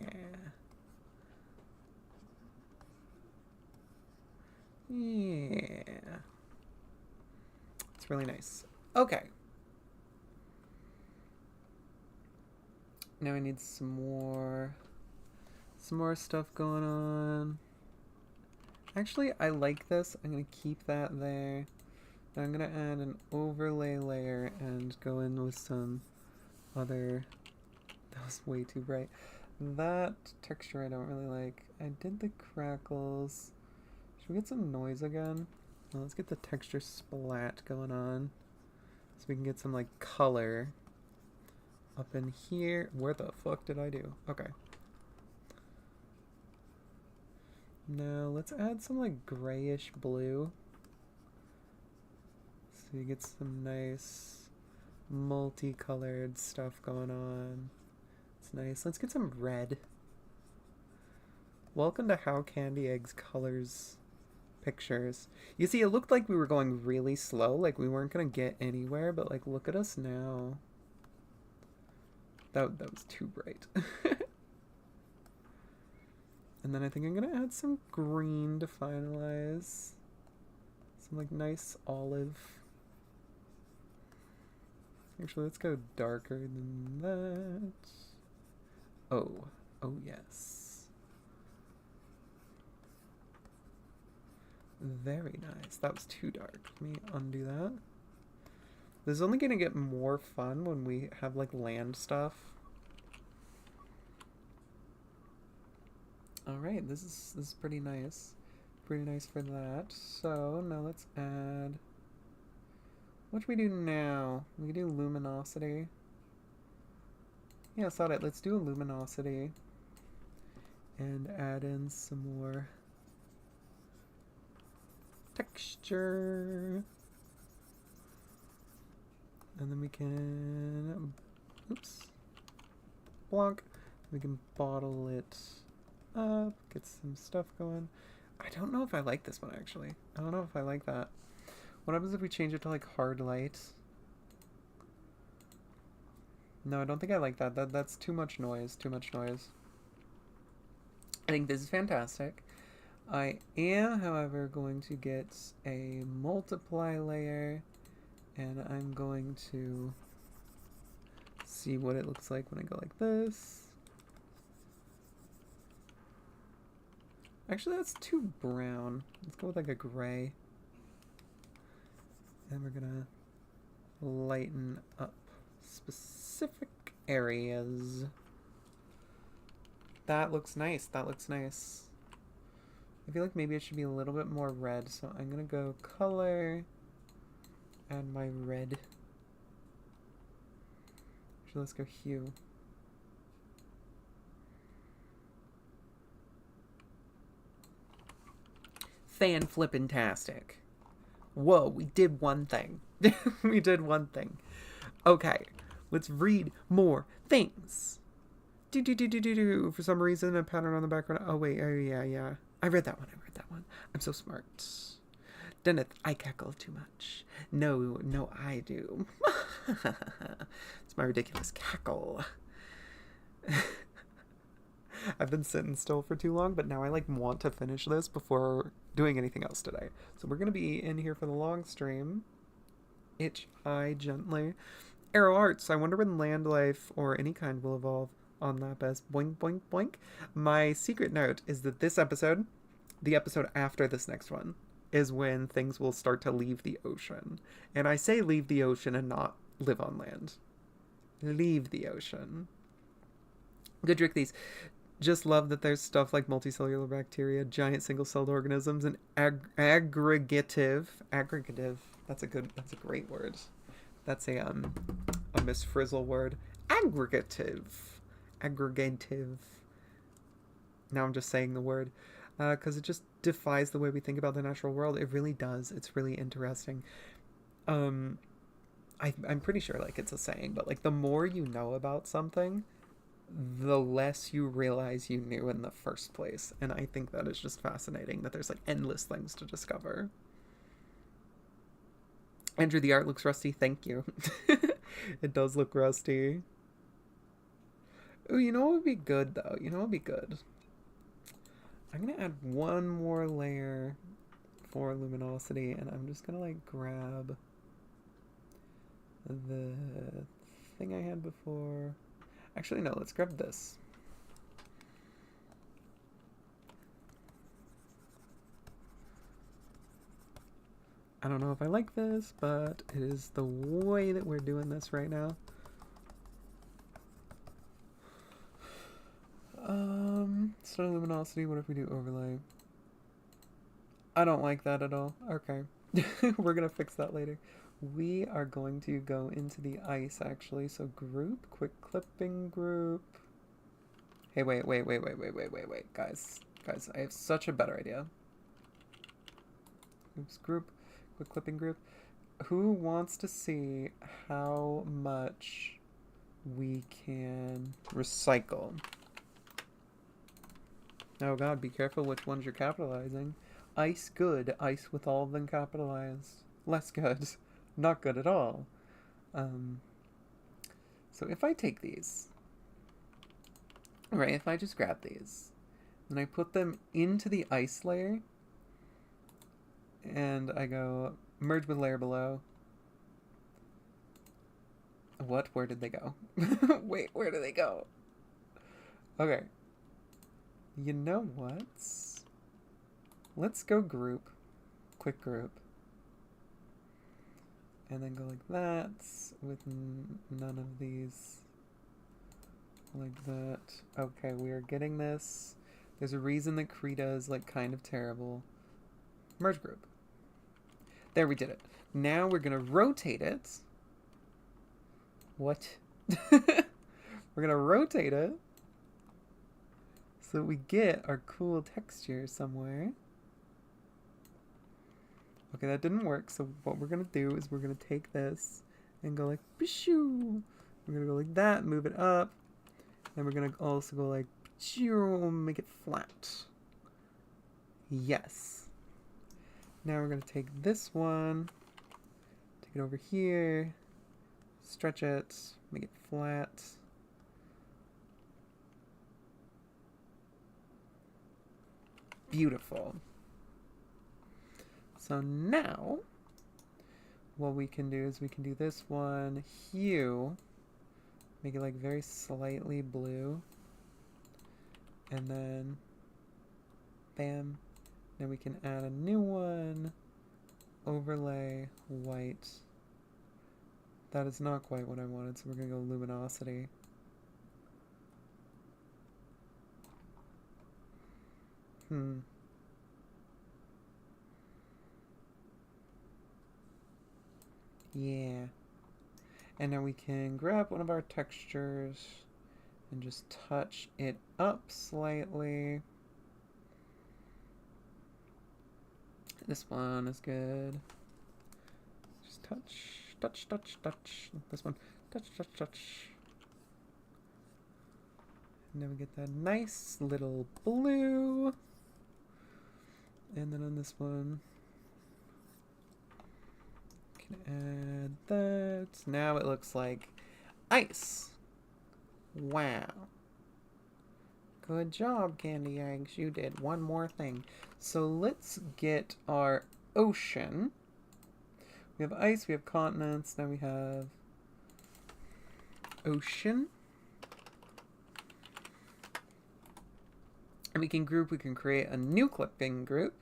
Yeah. It's really nice. Okay. Now I need some more stuff going on. Actually, I like this. I'm going to keep that there. Now I'm going to add an overlay layer and go in with some other... That was way too bright. That texture I don't really like. I did the crackles. Should we get some noise again? Well, let's get the texture splat going on. So we can get some, like, color up in here. Where the fuck did I do? Okay. Now, let's add some, like, grayish blue. So you get some nice multicolored stuff going on. It's nice. Let's get some red. Welcome to How Candy Eggs Colors Pictures. You see, it looked like we were going really slow, like we weren't gonna get anywhere, but like, look at us now. That was too bright. And then I think I'm going to add some green to finalize. Some like nice olive. Actually, let's go darker than that. Oh yes. Very nice. That was too dark. Let me undo that. This is only going to get more fun when we have like land stuff. Alright, this is pretty nice. Pretty nice for that. So now let's add... What should we do now? We can do luminosity. Yeah, I thought it. Let's do a luminosity. And add in some more texture. And then we can... Oops. Blonk. We can bottle it up. Get some stuff going. I don't know if I like this one, actually. I don't know if I like that. What happens if we change it to, like, hard light? No, I don't think I like that. That's too much noise. Too much noise. I think this is fantastic. I am, however, going to get a multiply layer. And I'm going to see what it looks like when I go like this. Actually, that's too brown. Let's go with like a gray. And we're gonna lighten up specific areas. That looks nice. That looks nice. I feel like maybe it should be a little bit more red, so I'm gonna go color, add my red. Actually, let's go hue. Fan-flippin-tastic. Whoa, we did one thing. We did one thing. Okay, let's read more things. Do. For some reason, a pattern on the background. Oh, wait. Oh, yeah. I read that one. I'm so smart. Denneth, I cackle too much. No, I do. It's my ridiculous cackle. I've been sitting still for too long, but now I like want to finish this before doing anything else today. So we're going to be in here for the long stream. Itch eye gently. Arrow Arts, I wonder when land life or any kind will evolve on Lapis. Boink, boink, boink. My secret note is that this episode, the episode after this next one, is when things will start to leave the ocean. And I say leave the ocean and not live on land. Leave the ocean. Good trick these. Just love that there's stuff like multicellular bacteria, giant single-celled organisms, and aggregative. That's a great word. That's a Miss Frizzle word. Aggregative. Now I'm just saying the word. Because it just defies the way we think about the natural world. It really does. It's really interesting. I'm pretty sure like it's a saying, but like the more you know about something, the less you realize you knew in the first place. And I think that is just fascinating that there's like endless things to discover. Andrew, the art looks rusty. Thank you. It does look rusty. Oh, you know what would be good though? You know what would be good? I'm gonna add one more layer for luminosity, and I'm just gonna like grab the thing I had before. Actually, no, let's grab this. I don't know if I like this, but it is the way that we're doing this right now. Start luminosity, what if we do overlay? I don't like that at all. Okay. We're gonna fix that later. We are going to go into the ice, actually. So group, quick clipping group. Hey, wait. Guys, I have such a better idea. Oops, group, quick clipping group. Who wants to see how much we can recycle? Oh god, be careful which ones you're capitalizing. Ice good, ice with all of them capitalized. Less good, not good at all. So if I take these, right, if I just grab these, and I put them into the ice layer, and I go merge with layer below. What? Where did they go? Wait, where did they go? Okay. You know what? Let's go group. Quick group. And then go like that with none of these. Like that. Okay, we are getting this. There's a reason that Krita is like kind of terrible. Merge group. There, we did it. Now we're gonna rotate it. What? We're gonna rotate it so we get our cool texture somewhere. Okay, that didn't work. So what we're gonna do is we're gonna take this and go like pshoo. We're gonna go like that, move it up, and we're gonna also go like pshoo, make it flat. Yes. Now we're gonna take this one, take it over here, stretch it, make it flat. Beautiful. So now, what we can do is we can do this one, hue, make it like very slightly blue, and then, bam, then we can add a new one, overlay, white. That is not quite what I wanted, so we're gonna go luminosity. Yeah. And now we can grab one of our textures and just touch it up slightly. This one is good. Just touch, touch, touch, touch. This one, touch, touch, touch. And then we get that nice little blue. And then on this one, add that. Now it looks like ice. Wow. Good job, Candy Eggs. You did one more thing. So let's get our ocean. We have ice, we have continents, now we have ocean. And we can create a new clipping group.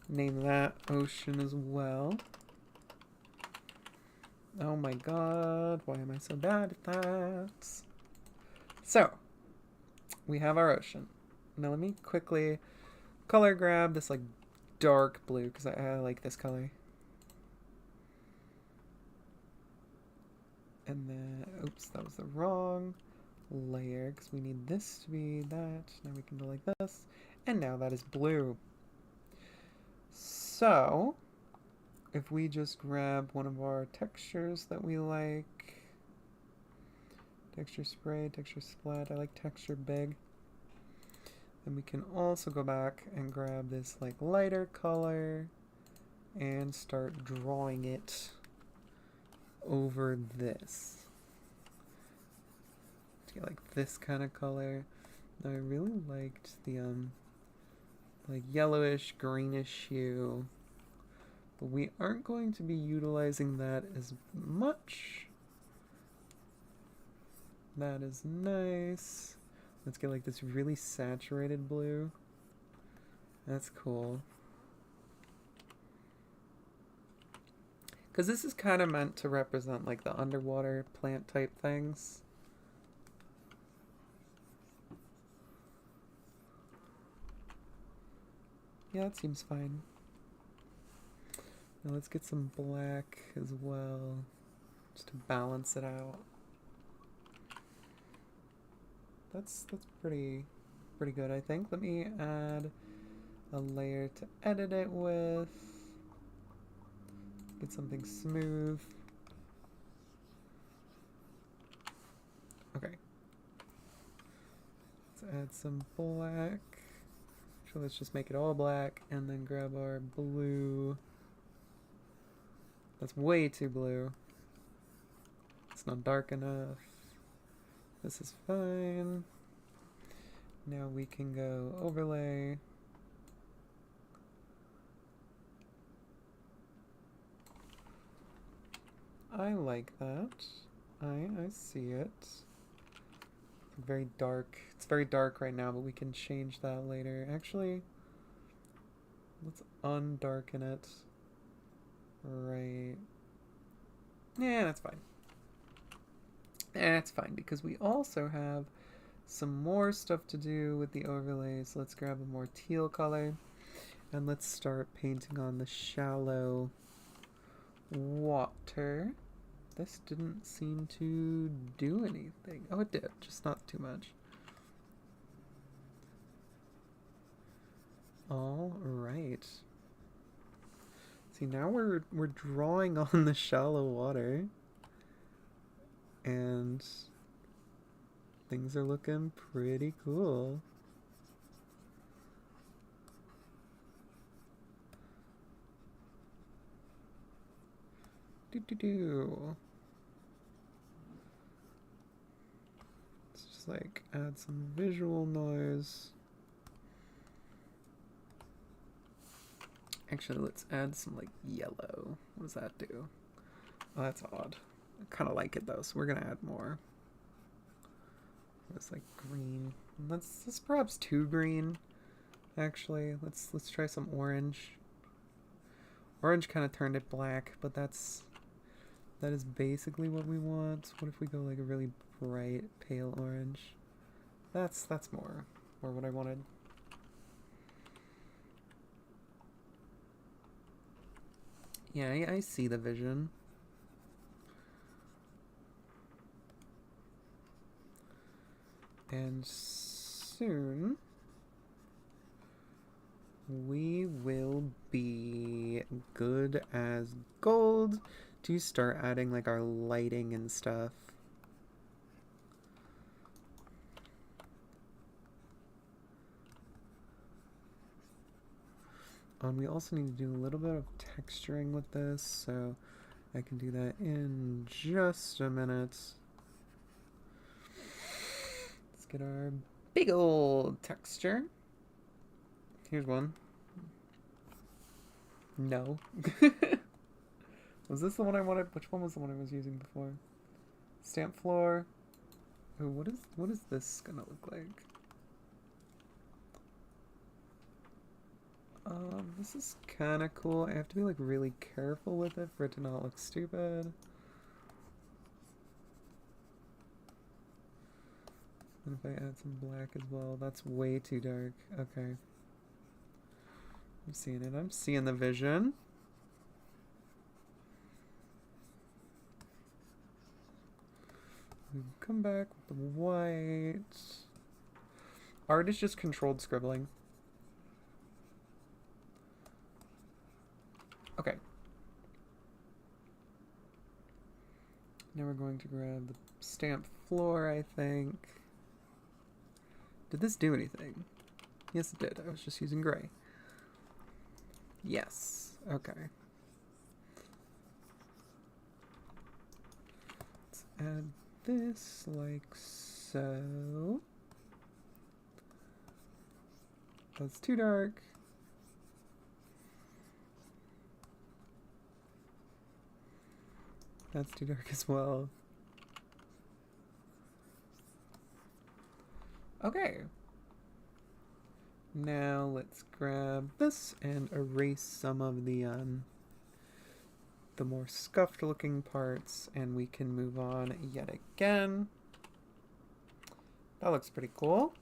Name that ocean as well. Oh my god, why am I so bad at that? So, we have our ocean. Now let me quickly color grab this like dark blue, because I like this color. And then, oops, that was the wrong layer, because we need this to be that. Now we can go like this. And now that is blue. So, if we just grab one of our textures that we like, texture spray, texture splat, I like texture big. Then we can also go back and grab this like lighter color and start drawing it over this. To get like this kind of color. Now I really liked the like yellowish, greenish hue. But we aren't going to be utilizing that as much. That is nice. Let's get like this really saturated blue. That's cool. Because this is kind of meant to represent like the underwater plant type things. Yeah, that seems fine. Now let's get some black as well, just to balance it out. That's pretty good, I think. Let me add a layer to edit it with. Get something smooth. Okay. Let's add some black. So let's just make it all black and then grab our blue. That's way too blue. It's not dark enough. This is fine. Now we can go overlay. I like that. I see it. It's very dark. It's very dark right now, but we can change that later. Actually, let's undarken it. Right. Yeah, that's fine. That's fine because we also have some more stuff to do with the overlays. Let's grab a more teal color and let's start painting on the shallow water. This didn't seem to do anything. Oh, it did, just not too much. All right. See, now we're drawing on the shallow water, and things are looking pretty cool. Do. Let's just like add some visual noise. Actually, let's add some like yellow. What does that do? Oh, that's odd. I kind of like it though, so we're gonna add more. It's like green. Let's perhaps too green. Actually, let's try some orange. Orange kind of turned it black, but that is basically what we want. What if we go like a really bright pale orange? That's more what I wanted. Yeah, I see the vision. And soon we will be good as gold to start adding like our lighting and stuff. We also need to do a little bit of texturing with this, so I can do that in just a minute. Let's get our big old texture. Here's one. No. Was this the one I wanted? Which one was the one I was using before? Stamp floor. Oh, what is this gonna look like? This is kind of cool. I have to be like really careful with it for it to not look stupid. And if I add some black as well, that's way too dark. Okay. I'm seeing it. I'm seeing the vision. We come back with the white. Art is just controlled scribbling. Okay. Now we're going to grab the stamp floor, I think. Did this do anything? Yes, it did. I was just using gray. Yes. Okay. Let's add this like so. That's too dark. That's too dark as well. Okay. Now let's grab this and erase some of the more scuffed looking parts, and we can move on yet again. That looks pretty cool.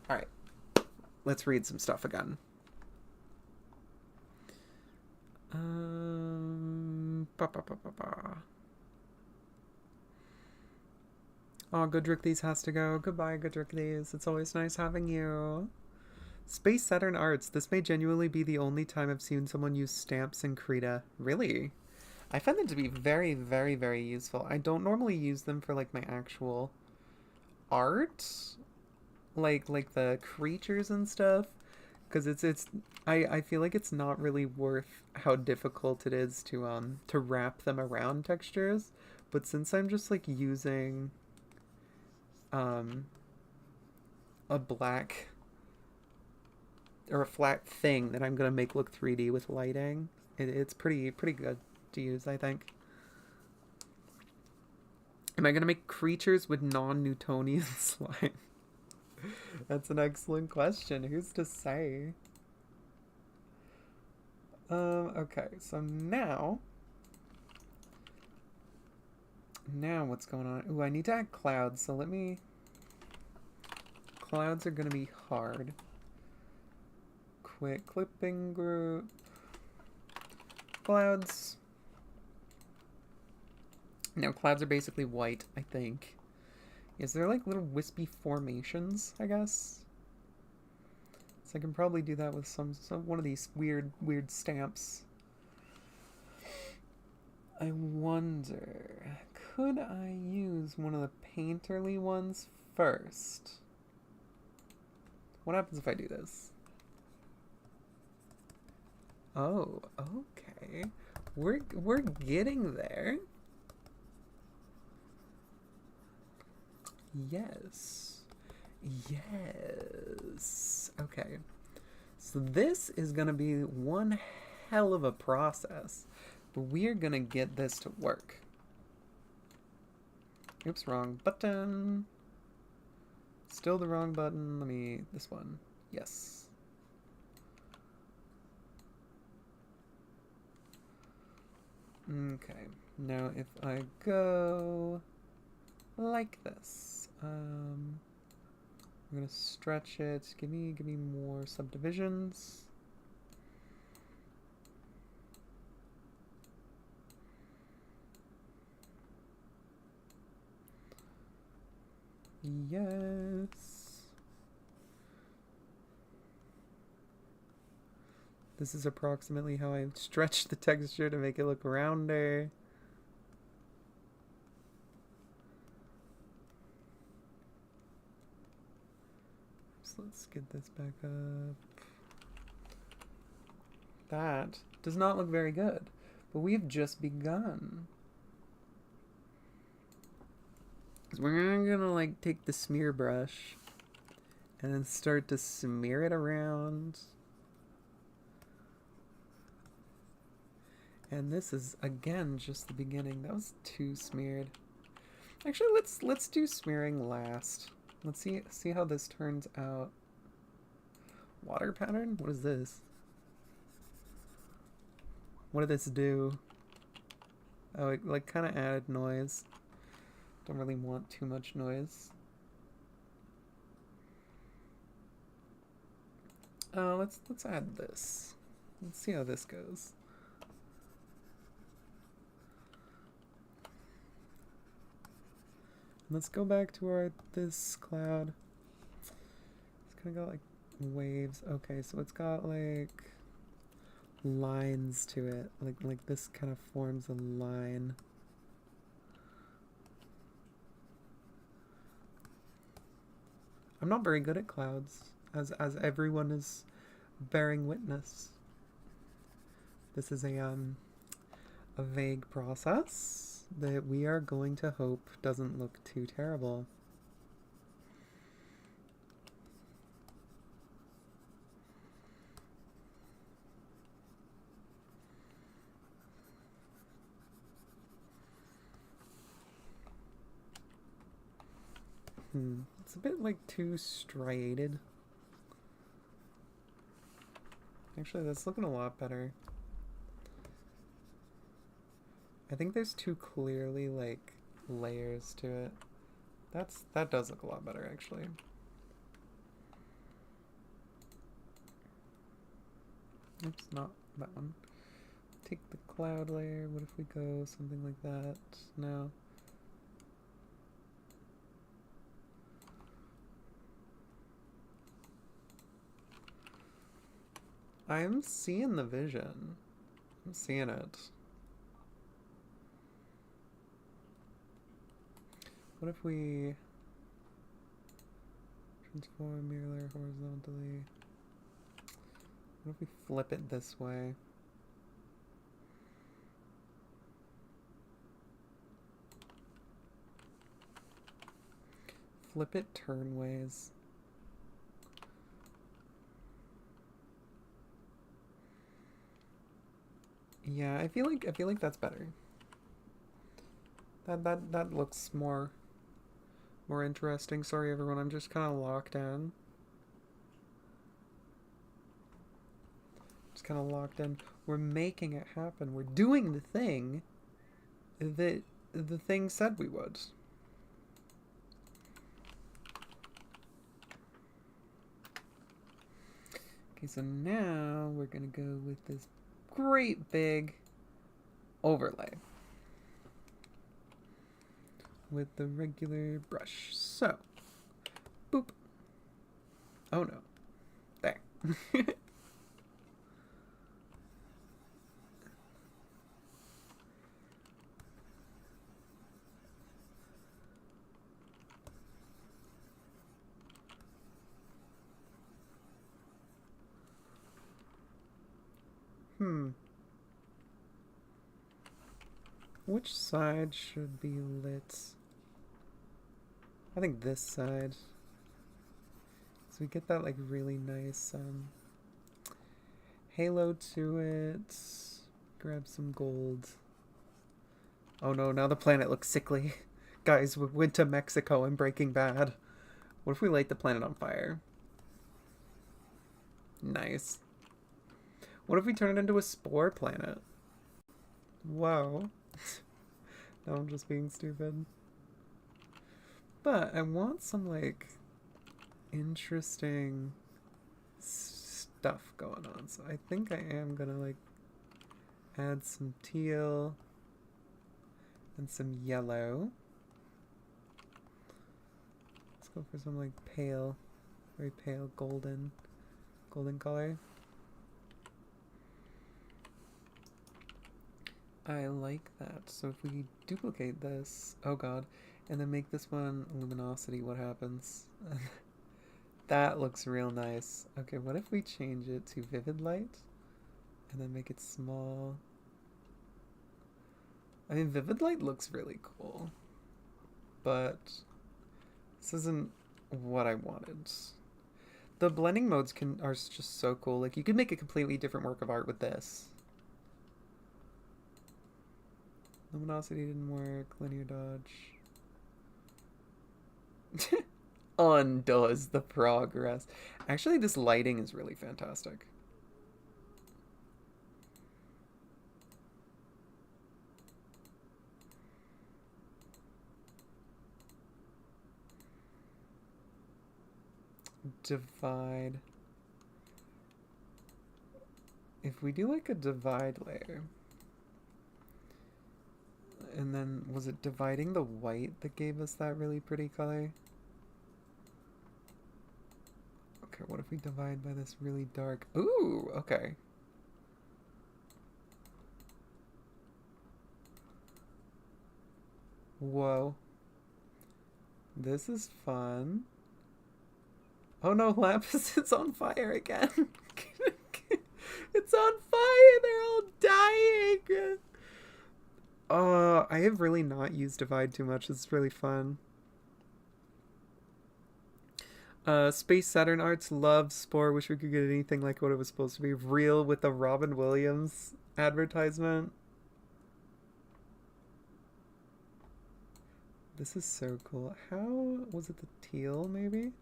All right, let's read some stuff again. Oh, Goodrickley's has to go. Goodbye, Goodrickley's. It's always nice having you. Space Saturn Arts. This may genuinely be the only time I've seen someone use stamps in Krita. Really? I find them to be very, very, very useful. I don't normally use them for like my actual art, like the creatures and stuff, because I feel like it's not really worth how difficult it is to wrap them around textures. But since I'm just like using a black or a flat thing that I'm gonna make look 3D with lighting. It's pretty good to use, I think. Am I gonna make creatures with non-Newtonian slime? That's an excellent question. Who's to say? Okay, so now what's going on? Ooh, I need to add clouds, so let me... Clouds are gonna be hard. Quick clipping group. Clouds. Now, clouds are basically white, I think. Is there like little wispy formations, I guess? So I can probably do that with some one of these weird stamps. I wonder, could I use one of the painterly ones first? What happens if I do this? Oh, okay. We're getting there. Yes. Yes. Okay. So this is going to be one hell of a process, but we're going to get this to work. Oops, wrong button. Still the wrong button. Let me, this one. Yes. Okay. Now if I go like this, I'm gonna stretch it. Give me more subdivisions. Yes. This is approximately how I stretch the texture to make it look rounder. So let's get this back up. That does not look very good, but we've just begun. So we're gonna like take the smear brush and then start to smear it around. And this is again just the beginning. That was too smeared. Actually, let's do smearing last. Let's see how this turns out. Water pattern? What is this? What did this do? Oh, it like kind of added noise. Don't really want too much noise. Let's add this. Let's see how this goes. Let's go back to this cloud. It's kind of got like waves. Okay, so it's got like lines to it. Like this kind of forms a line. I'm not very good at clouds, as everyone is bearing witness. This is a vague process that we are going to hope doesn't look too terrible. It's a bit like too striated. Actually, that's looking a lot better. I think there's too clearly like layers to it. That does look a lot better actually. Oops, not that one. Take the cloud layer. What if we go something like that? No. I'm seeing the vision. I'm seeing it. What if we transform mirror layer horizontally? What if we flip it this way? Flip it turnways. Yeah, I feel like that's better. That looks more interesting. Sorry everyone, I'm just kind of locked in. Just kind of locked in. We're making it happen. We're doing the thing that the thing said we would. Okay, so now we're gonna go with this great big overlay with the regular brush. So, boop. Oh no. There. Which side should be lit? I think this side. So we get that like really nice halo to it. Grab some gold. Oh no, now the planet looks sickly. Guys, we went to Mexico in Breaking Bad. What if we light the planet on fire? Nice. What if we turn it into a spore planet? Whoa. No, I'm just being stupid. But I want some, like, interesting stuff going on. So I think I am gonna, like, add some teal and some yellow. Let's go for some, like, pale, very pale golden color. I like that. So if we duplicate this, oh god, and then make this one luminosity, what happens? That looks real nice. Okay, what if we change it to vivid light and then make it small? I mean, vivid light looks really cool, but this isn't what I wanted. The blending modes are just so cool. Like, you could make a completely different work of art with this. Luminosity didn't work. Linear dodge. Undoes the progress. Actually, this lighting is really fantastic. Divide. If we do like a divide layer, and then was it dividing the white that gave us that really pretty color? Okay, what if we divide by this really dark? Ooh, okay. Whoa. This is fun. Oh no, Lapis is on fire again. It's on fire. They're all dying. I have really not used Divide too much. It's really fun. Space Saturn Arts loves Spore. Wish we could get anything like what it was supposed to be. Real with the Robin Williams advertisement. This is so cool. How was it the teal, maybe?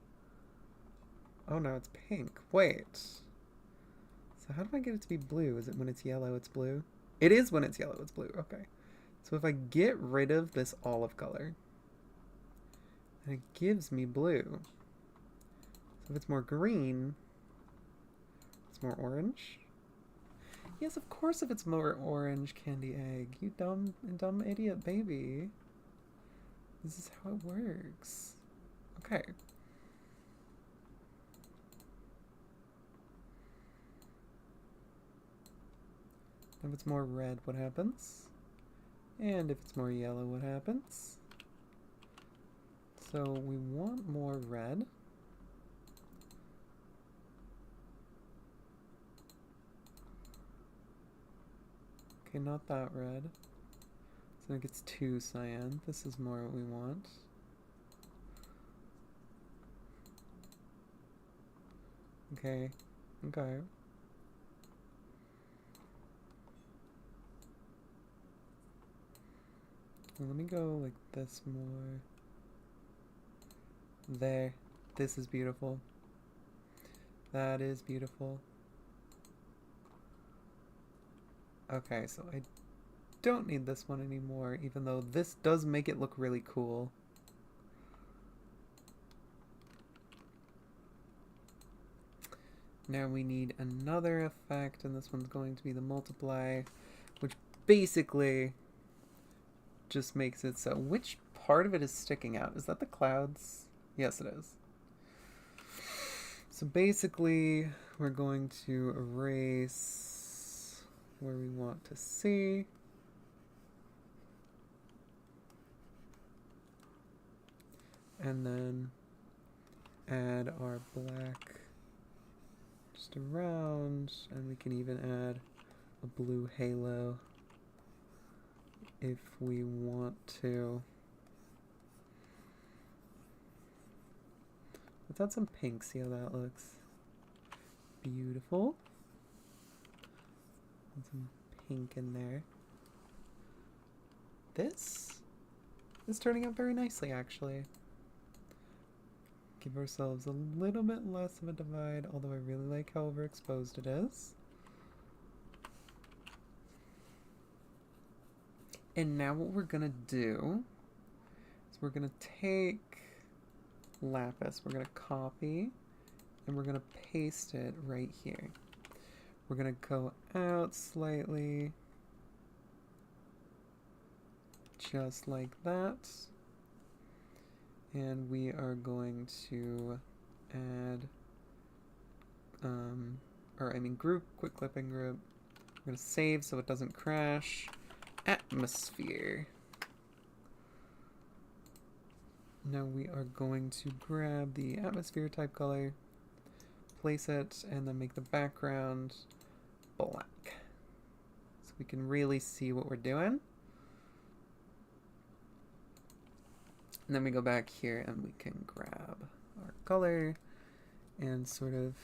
Oh no, it's pink. Wait. So how do I get it to be blue? Is it when it's yellow, it's blue? It is when it's yellow, it's blue. Okay. So if I get rid of this olive color, then it gives me blue. So if it's more green, it's more orange. Yes, of course if it's more orange, Candy Egg. You dumb idiot baby. This is how it works. Okay. If it's more red, what happens? And if it's more yellow, what happens? So we want more red. Okay, not that red. So it gets 2 cyan. This is more what we want. Okay. Okay. Let me go like this more. There. This is beautiful. That is beautiful. Okay, so I don't need this one anymore, even though this does make it look really cool. Now we need another effect, and this one's going to be the multiply, which basically just makes it so. Which part of it is sticking out? Is that the clouds? Yes, it is. So basically, we're going to erase where we want to see. And then add our black just around, and we can even add a blue halo if we want to. Let's add some pink, see how that looks. Beautiful. Add some pink in there. This is turning out very nicely, actually. Give ourselves a little bit less of a divide, although I really like how overexposed it is. And now what we're gonna do is we're gonna take Lapis, we're gonna copy, and we're gonna paste it right here. We're gonna go out slightly, just like that. And we are going to add, group, quick clipping group. We're going to save so it doesn't crash. Atmosphere. Now we are going to grab the atmosphere type color, place it, and then make the background black. So we can really see what we're doing. And then we go back here and we can grab our color and sort of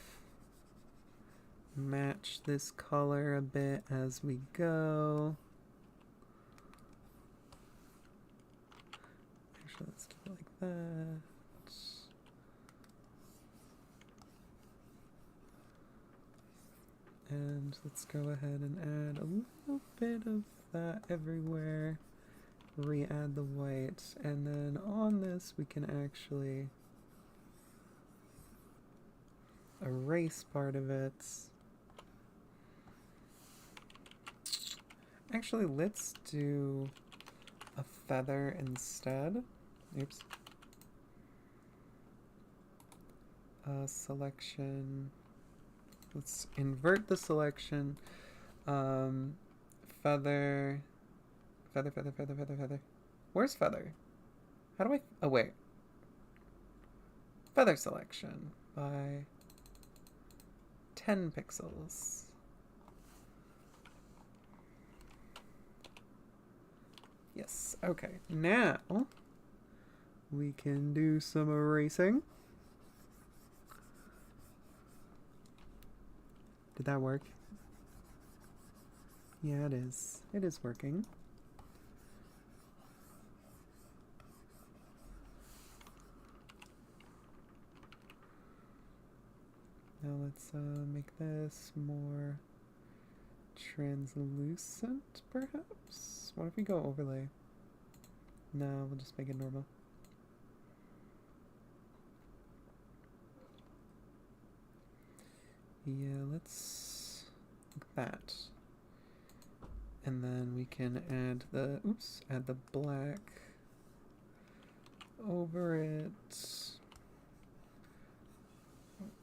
match this color a bit as we go. Actually, let's keep it like that. And let's go ahead and add a little bit of that everywhere. Re-add the white, and then on this we can actually erase part of it. Actually, let's do a feather instead. Oops. Selection. Let's invert the selection. Feather. Feather. Where's feather? How do I... Oh, wait. Feather selection by 10 pixels. Yes, okay. Now we can do some erasing. Did that work? Yeah, it is. It is working. Now let's make this more translucent, perhaps? What if we go overlay? No, we'll just make it normal. Yeah, let's like that. And then we can add the, add the black over it.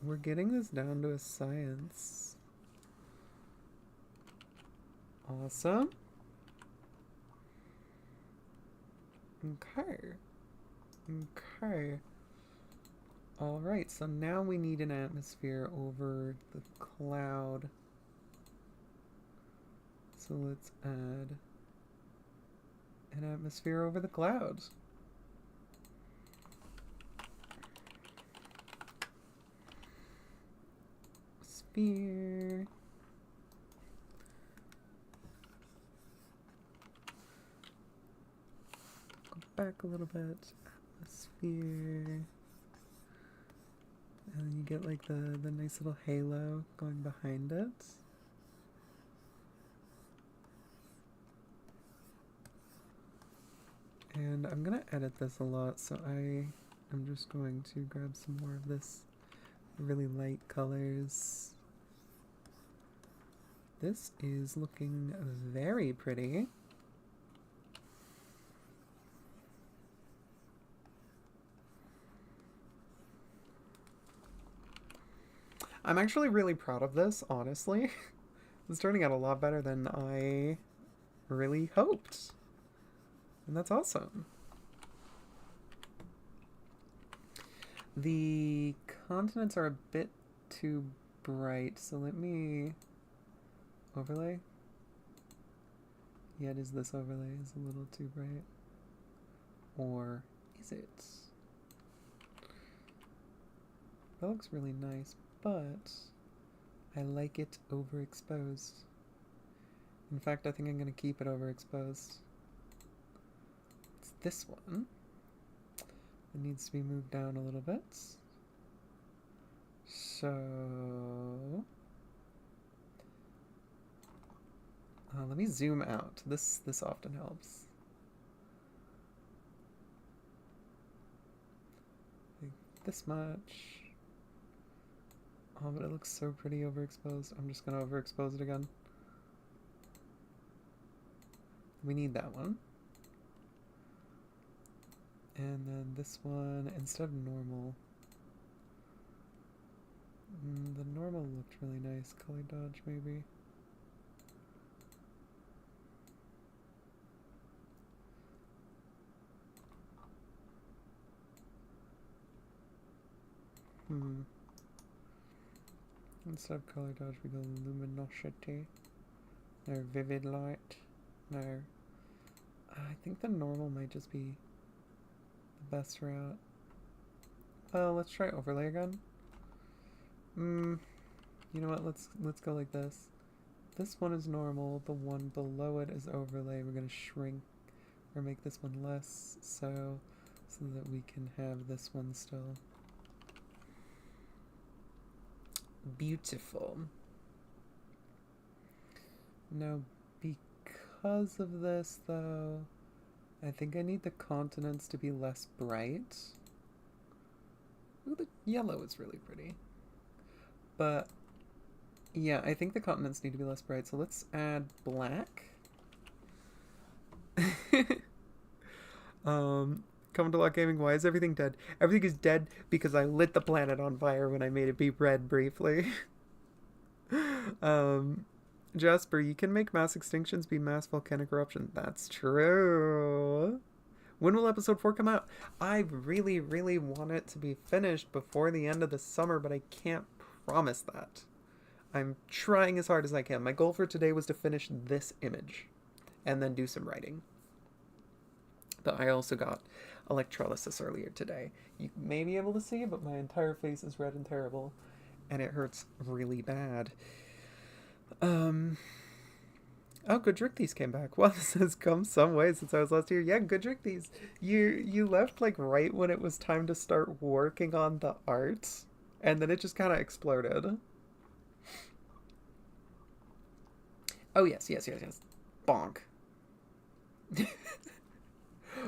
We're getting this down to a science. Awesome. Okay. Alright, so now we need an atmosphere over the cloud. So let's add an atmosphere over the clouds. Sphere. back a little bit. Atmosphere. And then you get like the nice little halo going behind it. And I'm gonna edit this a lot, so I'm just going to grab some more of this really light colors. This is looking very pretty. I'm actually really proud of this, honestly. It's turning out a lot better than I really hoped. And that's awesome. The continents are a bit too bright, so let me overlay. Yeah, it is this overlay is a little too bright. Or is it? That looks really nice, but I like it overexposed. In fact, I think I'm going to keep it overexposed. It's this one. It needs to be moved down a little bit. So let me zoom out. This often helps. Like this much. Oh, but it looks so pretty overexposed. I'm just gonna overexpose it again. We need that one. And then this one, instead of normal. The normal looked really nice. Color dodge, maybe. Instead of color dodge, we go luminosity. No, vivid light. No. I think the normal might just be the best route. Well, let's try overlay again. You know what? Let's go like this. This one is normal. The one below it is overlay. We're gonna shrink or make this one less, so that we can have this one still. Beautiful. Now, because of this, though, I think I need the continents to be less bright. Ooh, the yellow is really pretty. But, yeah, I think the continents need to be less bright, so let's add black. Come to Lock Gaming, why is everything dead? Everything is dead because I lit the planet on fire when I made it be red briefly. Jasper, you can make mass extinctions be mass volcanic eruption. That's true. When will episode 4 come out? I really, really want it to be finished before the end of the summer, but I can't promise that. I'm trying as hard as I can. My goal for today was to finish this image and then do some writing. But I also got electrolysis earlier today. You may be able to see, but my entire face is red and terrible, and it hurts really bad. Oh, Goodrickthese came back. Well, this has come some way since I was last here. Yeah, Goodrickthese. You left like right when it was time to start working on the art, and then it just kind of exploded. Oh, yes. Bonk.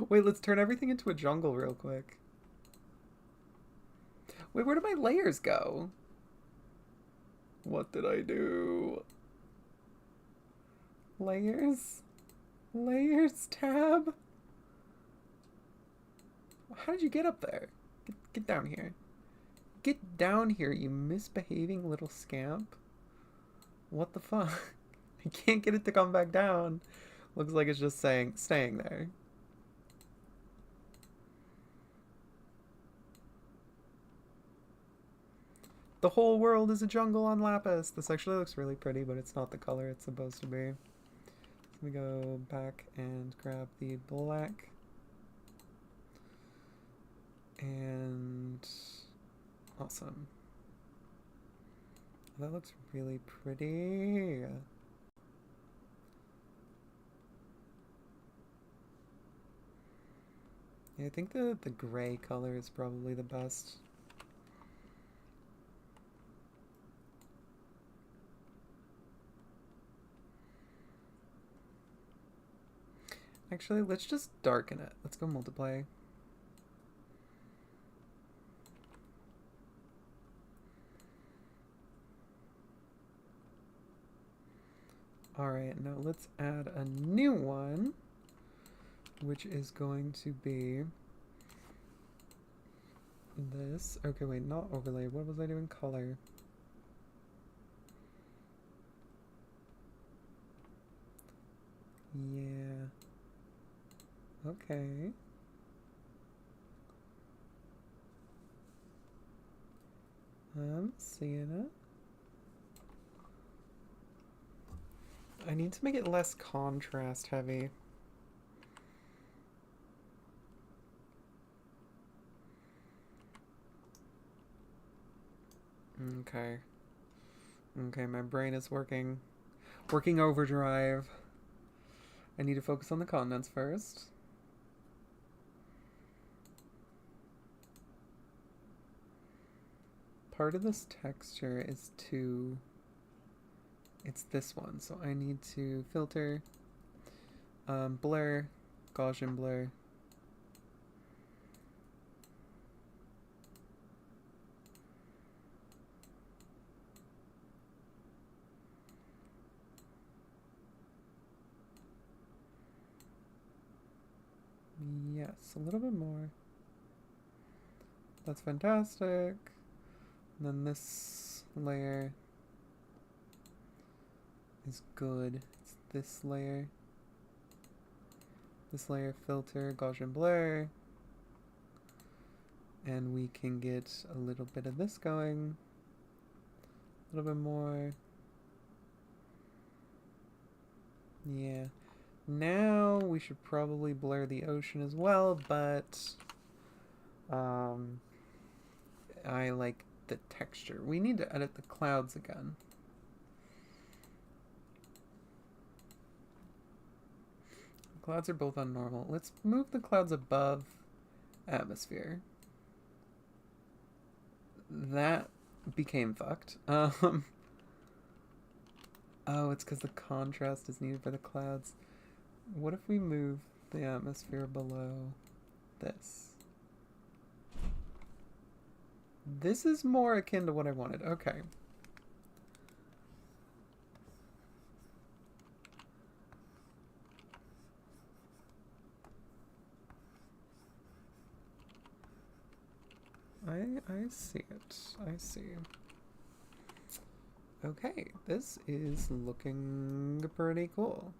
Wait, let's turn everything into a jungle real quick. Wait, where did my layers go? What did I do? Layers? Layers tab? How did you get up there? Get down here. Get down here, you misbehaving little scamp. What the fuck? I can't get it to come back down. Looks like it's just staying there. The whole world is a jungle on Lapis. This actually looks really pretty, but it's not the color it's supposed to be. So we go back and grab the black. And awesome. That looks really pretty. Yeah, I think the gray color is probably the best. Actually, let's just darken it. Let's go multiply. Alright, now let's add a new one, which is going to be this. Okay, wait, not overlay. What was I doing? Color. Yeah. Okay. I'm seeing it. I need to make it less contrast heavy. Okay. Okay, my brain is working overdrive. I need to focus on the continents first. Part of this texture is too... It's this one, so I need to filter, blur, Gaussian blur. Yes, a little bit more. That's fantastic. And then this layer is good. It's this layer. This layer, filter, Gaussian blur. And we can get a little bit of this going. A little bit more. Yeah. Now we should probably blur the ocean as well, but I like the texture. We need to edit the clouds again. The clouds are both on normal. Let's move the clouds above atmosphere. That became fucked. Oh, it's because the contrast is needed for the clouds. What if we move the atmosphere below this? This is more akin to what I wanted. Okay. I see it. I see. Okay, this is looking pretty cool.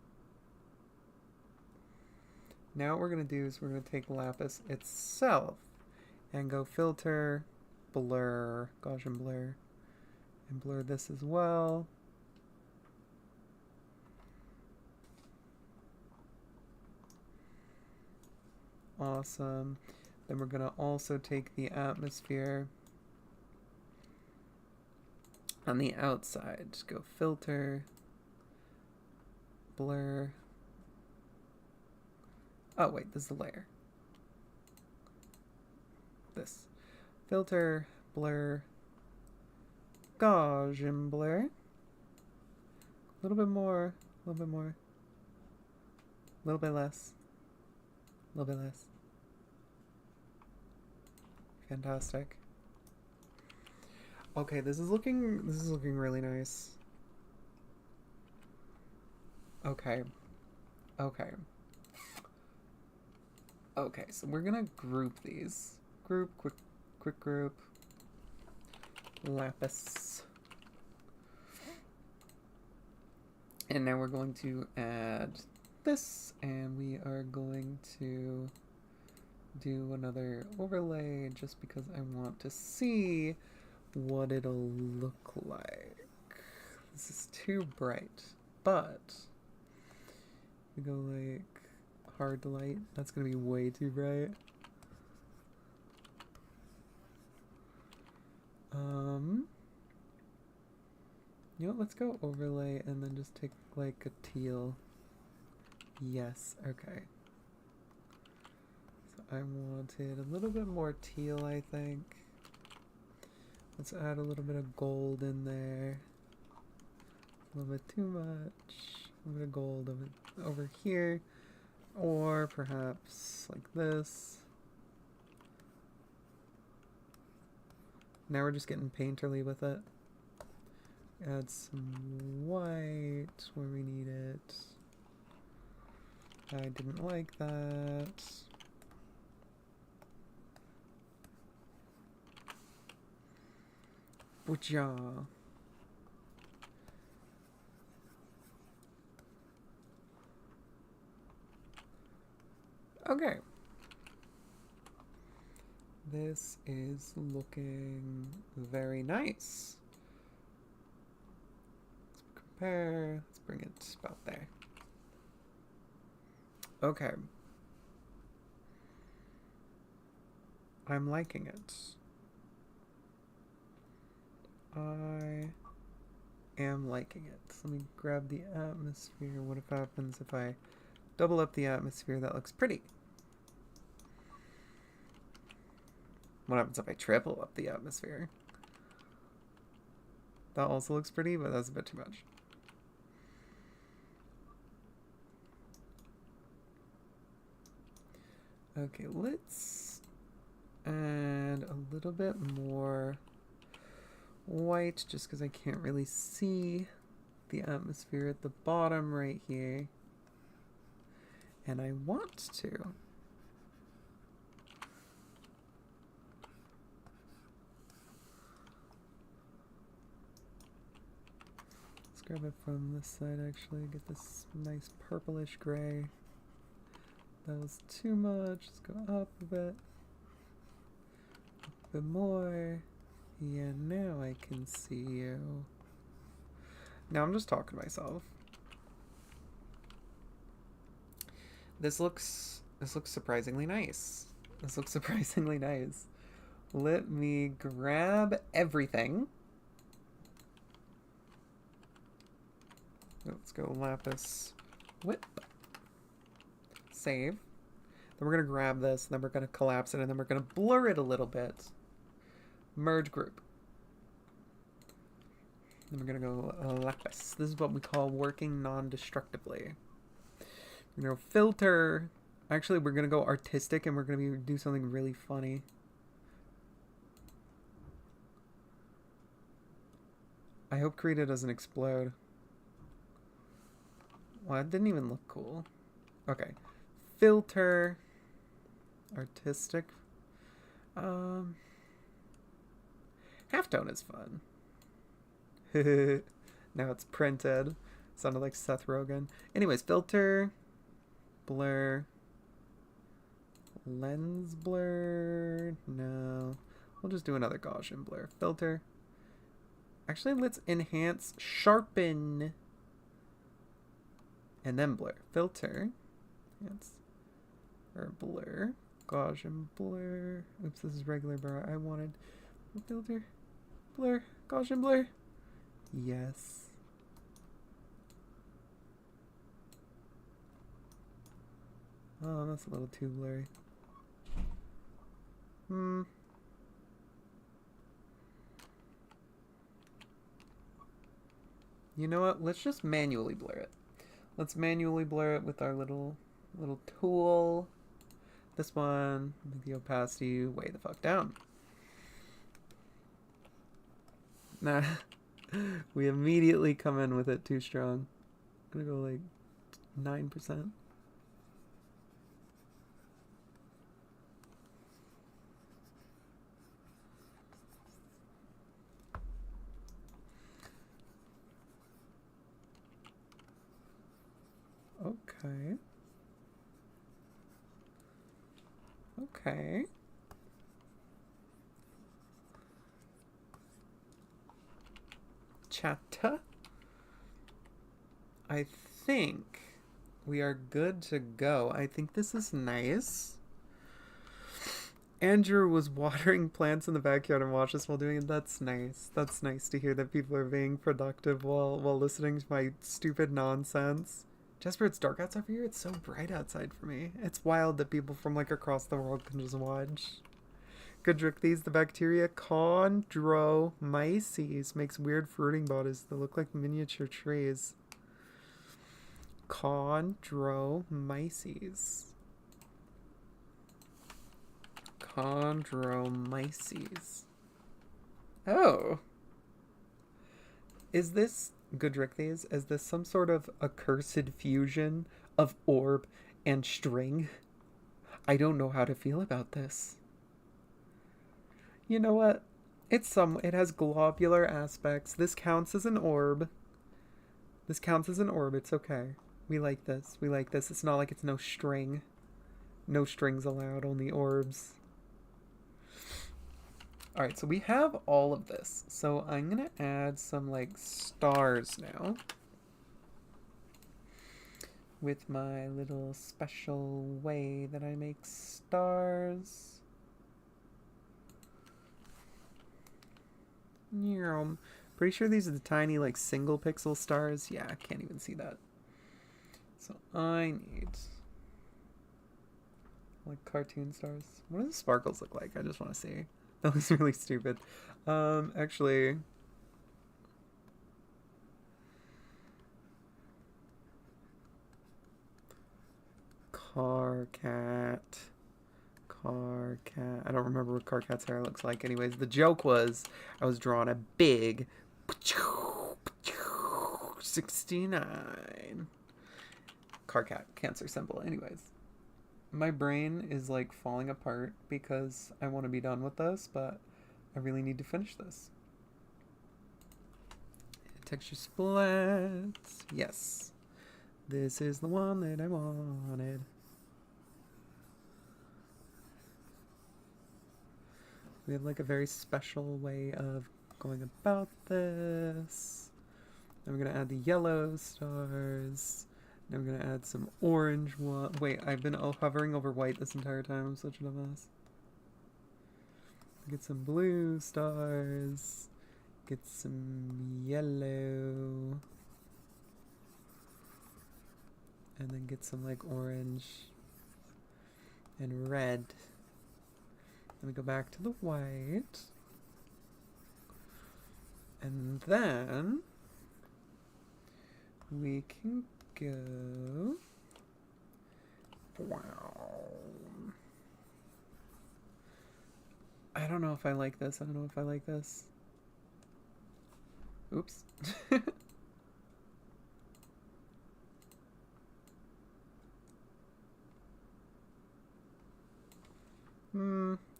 Now what we're going to do is we're going to take Lapis itself and go filter, blur, Gaussian blur, and blur this as well. Awesome. Then we're going to also take the atmosphere on the outside. Just go filter, blur. Oh, wait, this is the layer. This. Filter, blur, Gaussian blur. A little bit more, a little bit more. A little bit less. A little bit less. Fantastic. Okay, this is looking really nice. Okay. Okay. Okay, so we're gonna group these. Group, quick group. Lapis. And now we're going to add this, and we are going to do another overlay just because I want to see what it'll look like. This is too bright, but we go like hard light. That's gonna be way too bright. You know, let's go overlay and then just take like a teal. Yes, okay. So I wanted a little bit more teal, I think. Let's add a little bit of gold in there. A little bit too much. A little bit of gold over here. Or perhaps like this. Now we're just getting painterly with it. Add some white where we need it. I didn't like that. Booyah. Okay. This is looking very nice. Let's compare. Let's bring it about there. Okay. I'm liking it. I am liking it. So let me grab the atmosphere. What if happens if I double up the atmosphere? That looks pretty. What happens if I triple up the atmosphere? That also looks pretty, but that's a bit too much. Okay, let's add a little bit more white just because I can't really see the atmosphere at the bottom right here. And I want to. Let's grab it from this side actually, get this nice purplish gray. That was too much. Let's go up a bit. A bit more. Yeah, now I can see you. Now I'm just talking to myself. This looks surprisingly nice. This looks surprisingly nice. Let me grab everything. Let's go Lapis. Whip. Save. Then we're going to grab this, and then we're going to collapse it, and then we're going to blur it a little bit. Merge group. Then we're going to go Lapis. This is what we call working non-destructively. We're going to filter. Actually, we're going to go artistic, and we're going to do something really funny. I hope Krita doesn't explode. Well, it didn't even look cool. Okay. Filter. Artistic. Halftone is fun. Now it's printed. Sounded like Seth Rogen. Anyways, filter. Blur. Lens blur. No. We'll just do another Gaussian blur. Filter. Actually, let's enhance. Sharpen. And then blur. Filter. Enhance. Or blur. Gaussian blur. Oops, this is regular blur. I wanted filter. Blur. Gaussian blur. Yes. Oh, that's a little too blurry. You know what? Let's just manually blur it. Let's manually blur it with our little tool. This one, make the opacity way the fuck down. Nah, we immediately come in with it too strong. I'm gonna go like 9%. Okay. Okay. Chatta. I think we are good to go. I think this is nice. Andrew was watering plants in the backyard and watched us while doing it. That's nice. That's nice to hear that people are being productive while listening to my stupid nonsense. Jasper, it's dark outside for you? It's so bright outside for me. It's wild that people from like across the world can just watch. Godricthes, the bacteria chondromyces makes weird fruiting bodies that look like miniature trees. Chondromyces. Chondromyces. Oh. Is this, Godricthes, is this some sort of accursed fusion of orb and string? I don't know how to feel about this. You know what? It has globular aspects. This counts as an orb. This counts as an orb. It's okay. We like this. We like this. It's not like it's no string. No strings allowed, only orbs. Alright, so we have all of this. So I'm going to add some, like, stars now. With my little special way that I make stars. Yeah, pretty sure these are the tiny, like, single pixel stars. Yeah, I can't even see that. So I need, like, cartoon stars. What do the sparkles look like? I just want to see. That looks really stupid. Actually, car cat. I don't remember what car cat's hair looks like. Anyways, the joke was I was drawing a big 69 car cat cancer symbol. Anyways, my brain is like falling apart because I want to be done with this, but I really need to finish this. Texture splats. Yes. This is the one that I wanted. We have like a very special way of going about this. Then we're going to add the yellow stars. Then we're going to add some orange one. Wait, I've been hovering over white this entire time. I'm such a dumbass. Get some blue stars. Get some yellow. And then get some like orange and red. Then we go back to the white. And then we can go. Wow. I don't know if I like this. Oops.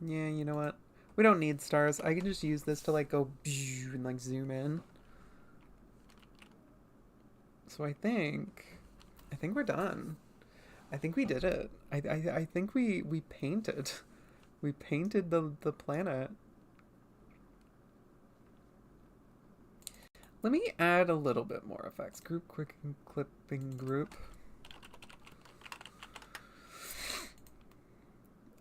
Yeah, you know what? We don't need stars. I can just use this to like go and like zoom in. So I think we're done. I think we did it. I think we painted. We painted the planet. Let me add a little bit more effects. Group quick clipping group.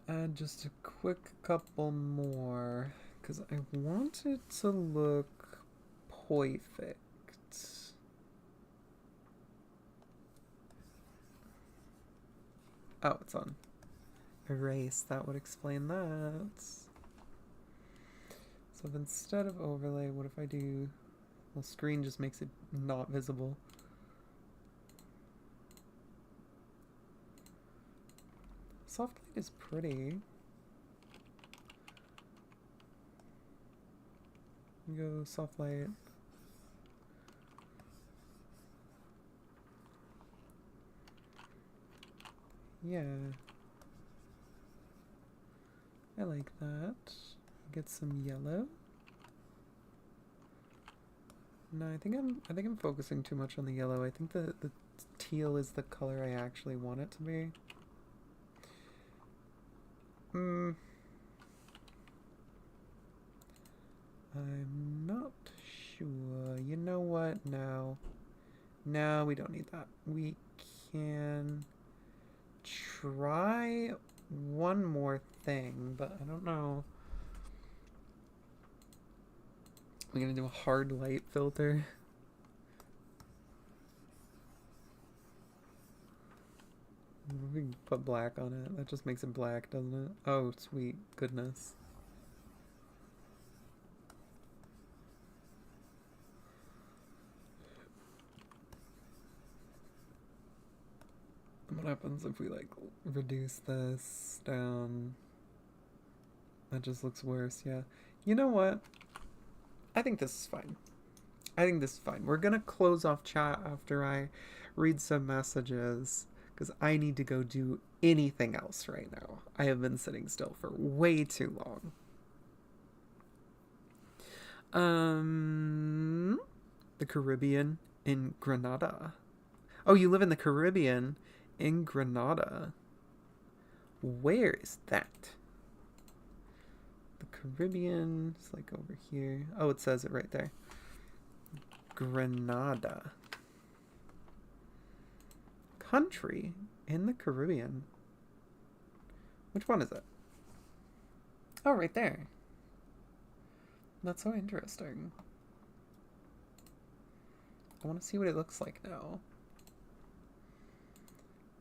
Add just a quick couple more because I want it to look perfect. Oh, it's on erase. That would explain that. So if instead of overlay, what if I do... Well, screen just makes it not visible. Soft light is pretty. Go soft light. Yeah. I like that. Get some yellow. No, I think I'm focusing too much on the yellow. I think the teal is the color I actually want it to be. I'm not sure. You know what? No, we don't need that. We can try one more thing, but I don't know. We're gonna do a hard light filter. put black on it. That just makes it black, doesn't it? Oh, sweet goodness. What happens if we, like, reduce this down? That just looks worse, yeah. You know what? I think this is fine. I think this is fine. We're gonna close off chat after I read some messages, because I need to go do anything else right now. I have been sitting still for way too long. The Caribbean in Grenada. Oh, you live in the Caribbean in Grenada. Where is that? The Caribbean is like over here. Oh, it says it right there. Grenada. Country in the Caribbean. Which one is it? Oh, right there. That's so interesting. I want to see what it looks like now.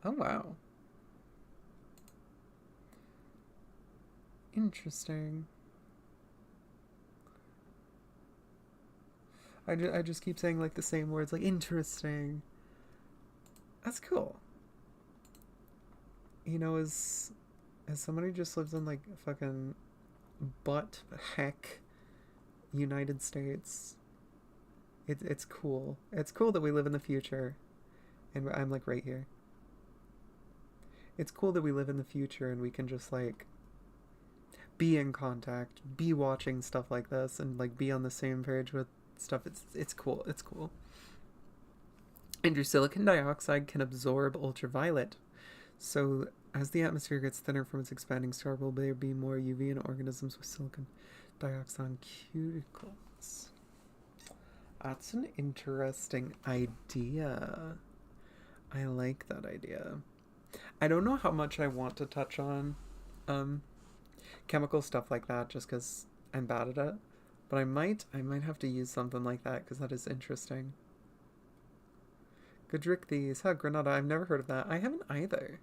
Oh, wow. Interesting. I just keep saying, like, the same words, like, interesting. That's cool. You know, as somebody who just lives in, like, fucking butt heck United States, it's cool. It's cool that we live in the future, and I'm, like, right here. It's cool that we live in the future and we can just, like, be in contact, be watching stuff like this, and, like, be on the same page with stuff. It's cool. It's cool. Andrew, silicon dioxide can absorb ultraviolet. So as the atmosphere gets thinner from its expanding star, will there be more UV and organisms with silicon dioxide cuticles? That's an interesting idea. I like that idea. I don't know how much I want to touch on chemical stuff like that just because I'm bad at it. But I might have to use something like that because that is interesting. Goodrick these. Huh, Grenada. I've never heard of that. I haven't either.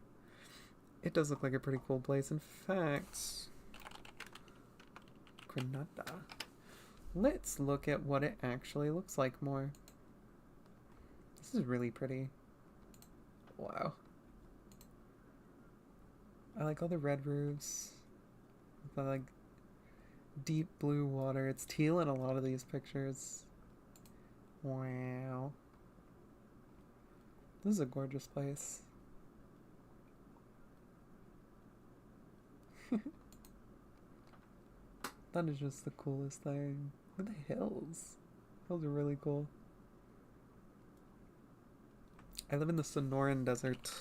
It does look like a pretty cool place. In fact, Grenada. Let's look at what it actually looks like more. This is really pretty. Wow. I like all the red roofs. The, like, deep blue water. It's teal in a lot of these pictures. Wow. This is a gorgeous place. That is just the coolest thing. Look at the hills. Hills are really cool. I live in the Sonoran Desert.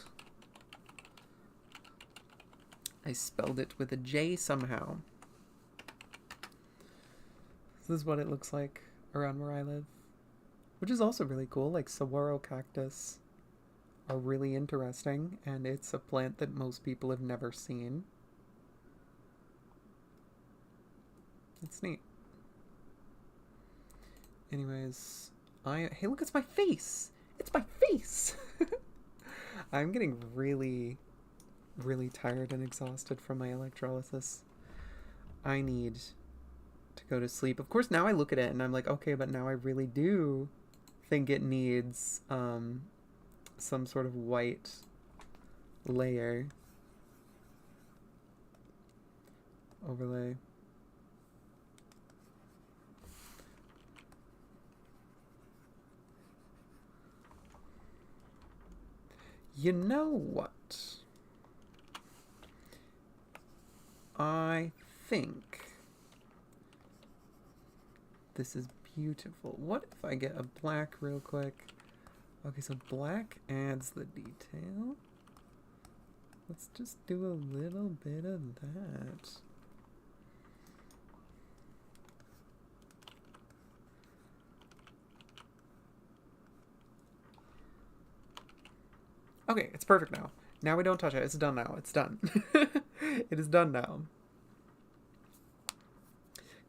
I spelled it with a J somehow. This is what it looks like around where I live. Which is also really cool. Like, saguaro cactus are really interesting, and it's a plant that most people have never seen. It's neat. Anyways, hey, look, it's my face! It's my face! I'm getting really, really tired and exhausted from my electrolysis. I need to go to sleep. Of course, now I look at it and I'm like, okay, but now I really do think it needs some sort of white layer overlay. You know what? I think this is beautiful. What if I get a black real quick? Okay, so black adds the detail. Let's just do a little bit of that. Okay, it's perfect now. Now we don't touch it. It's done now. It's done. It is done now.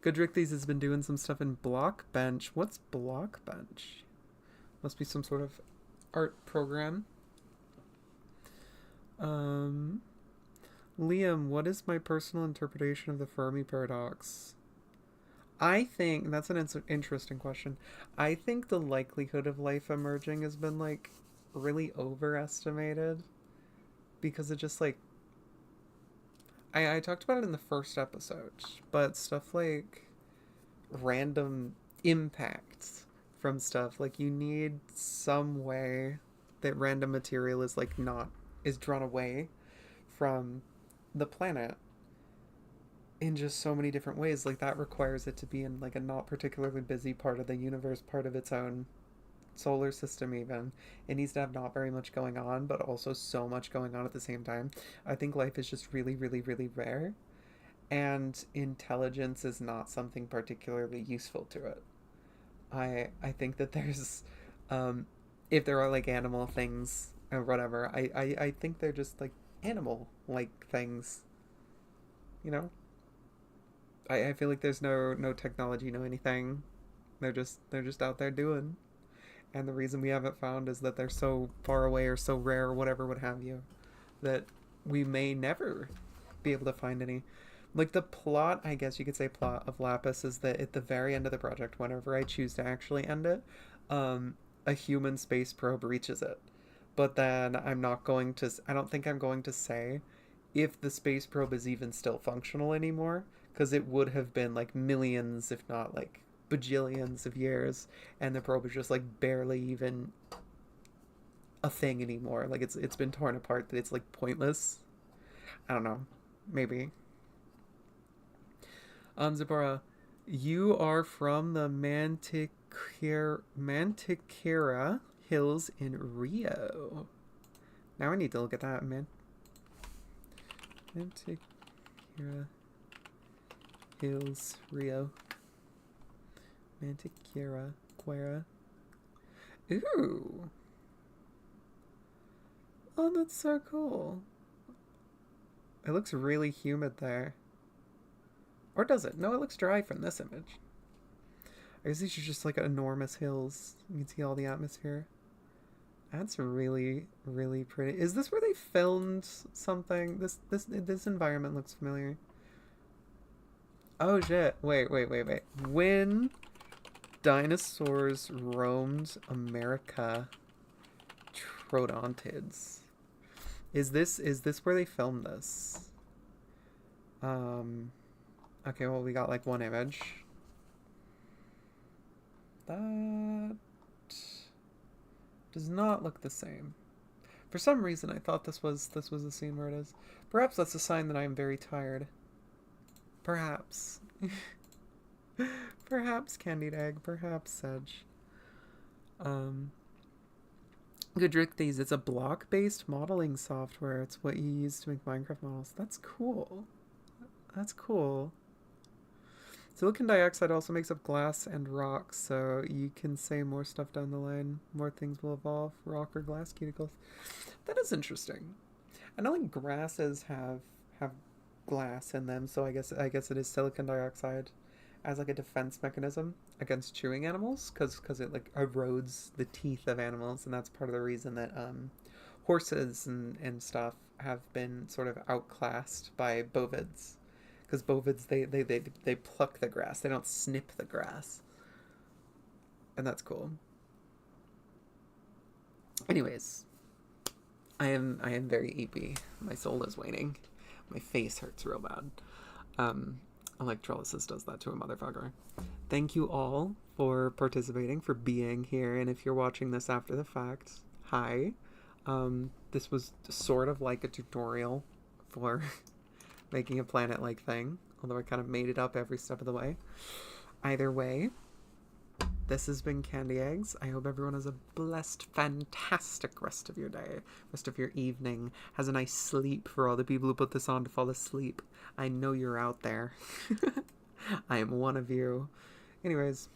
Goodrick has been doing some stuff in Blockbench. What's Blockbench? Must be some sort of art program. Um, Liam, what is my personal interpretation of the Fermi paradox? I think that's an interesting question. I think the likelihood of life emerging has been like really overestimated because it just like I talked about it in the first episode, but stuff like random impacts from stuff like you need some way that random material is like not is drawn away from the planet in just so many different ways. Like that requires it to be in like a not particularly busy part of the universe, part of its own solar system. Even it needs to have not very much going on but also so much going on at the same time. I think life is just really really really rare, and intelligence is not something particularly useful to it. I think that there's if there are like animal things or whatever, I think they're just like animal like things, you know. I feel like there's no technology, no anything. They're just out there doing. And the reason we haven't found is that they're so far away or so rare or whatever would have you that we may never be able to find any. Like the plot, I guess you could say plot of Lapis is that at the very end of the project, whenever I choose to actually end it, a human space probe reaches it. But then I don't think I'm going to say if the space probe is even still functional anymore, because it would have been like millions, if not like bajillions of years, and the probe is just like barely even a thing anymore. Like it's been torn apart that it's like pointless. I don't know. Maybe. Zipporah, you are from the Mantiqueira Hills in Rio. Now I need to look at that, man. Mantiqueira Hills, Rio. Mantiqueira, Quera. Ooh. Oh, that's so cool. It looks really humid there. Or does it? No, it looks dry from this image. I guess these are just like enormous hills. You can see all the atmosphere. That's really, really pretty. Is this where they filmed something? This environment looks familiar. Oh shit. Wait. When dinosaurs roamed America, Troodontids. Is this where they filmed this? Okay, well we got like one image. That does not look the same. For some reason I thought this was the scene where it is. Perhaps that's a sign that I am very tired. Perhaps. Perhaps Candied Egg, perhaps Sedge. Goodrick it's a block-based modeling software. It's what you use to make Minecraft models. That's cool. That's cool. Silicon dioxide also makes up glass and rock, so you can say more stuff down the line. More things will evolve. Rock or glass cuticles. That is interesting. I know like grasses have glass in them, so I guess it is silicon dioxide as like a defense mechanism against chewing animals, because it like erodes the teeth of animals, and that's part of the reason that horses and stuff have been sort of outclassed by bovids, because bovids they pluck the grass, they don't snip the grass, and that's cool. Anyways, I am very eepy. My soul is waning. My face hurts real bad. Electrolysis does that to a motherfucker. Thank you all for participating, for being here, and if you're watching this after the fact, hi. This was sort of like a tutorial for making a planet-like thing, although I kind of made it up every step of the way. Either way, this has been Candy Eggs. I hope everyone has a blessed, fantastic rest of your day, rest of your evening. Has a nice sleep for all the people who put this on to fall asleep. I know you're out there. I am one of you. Anyways,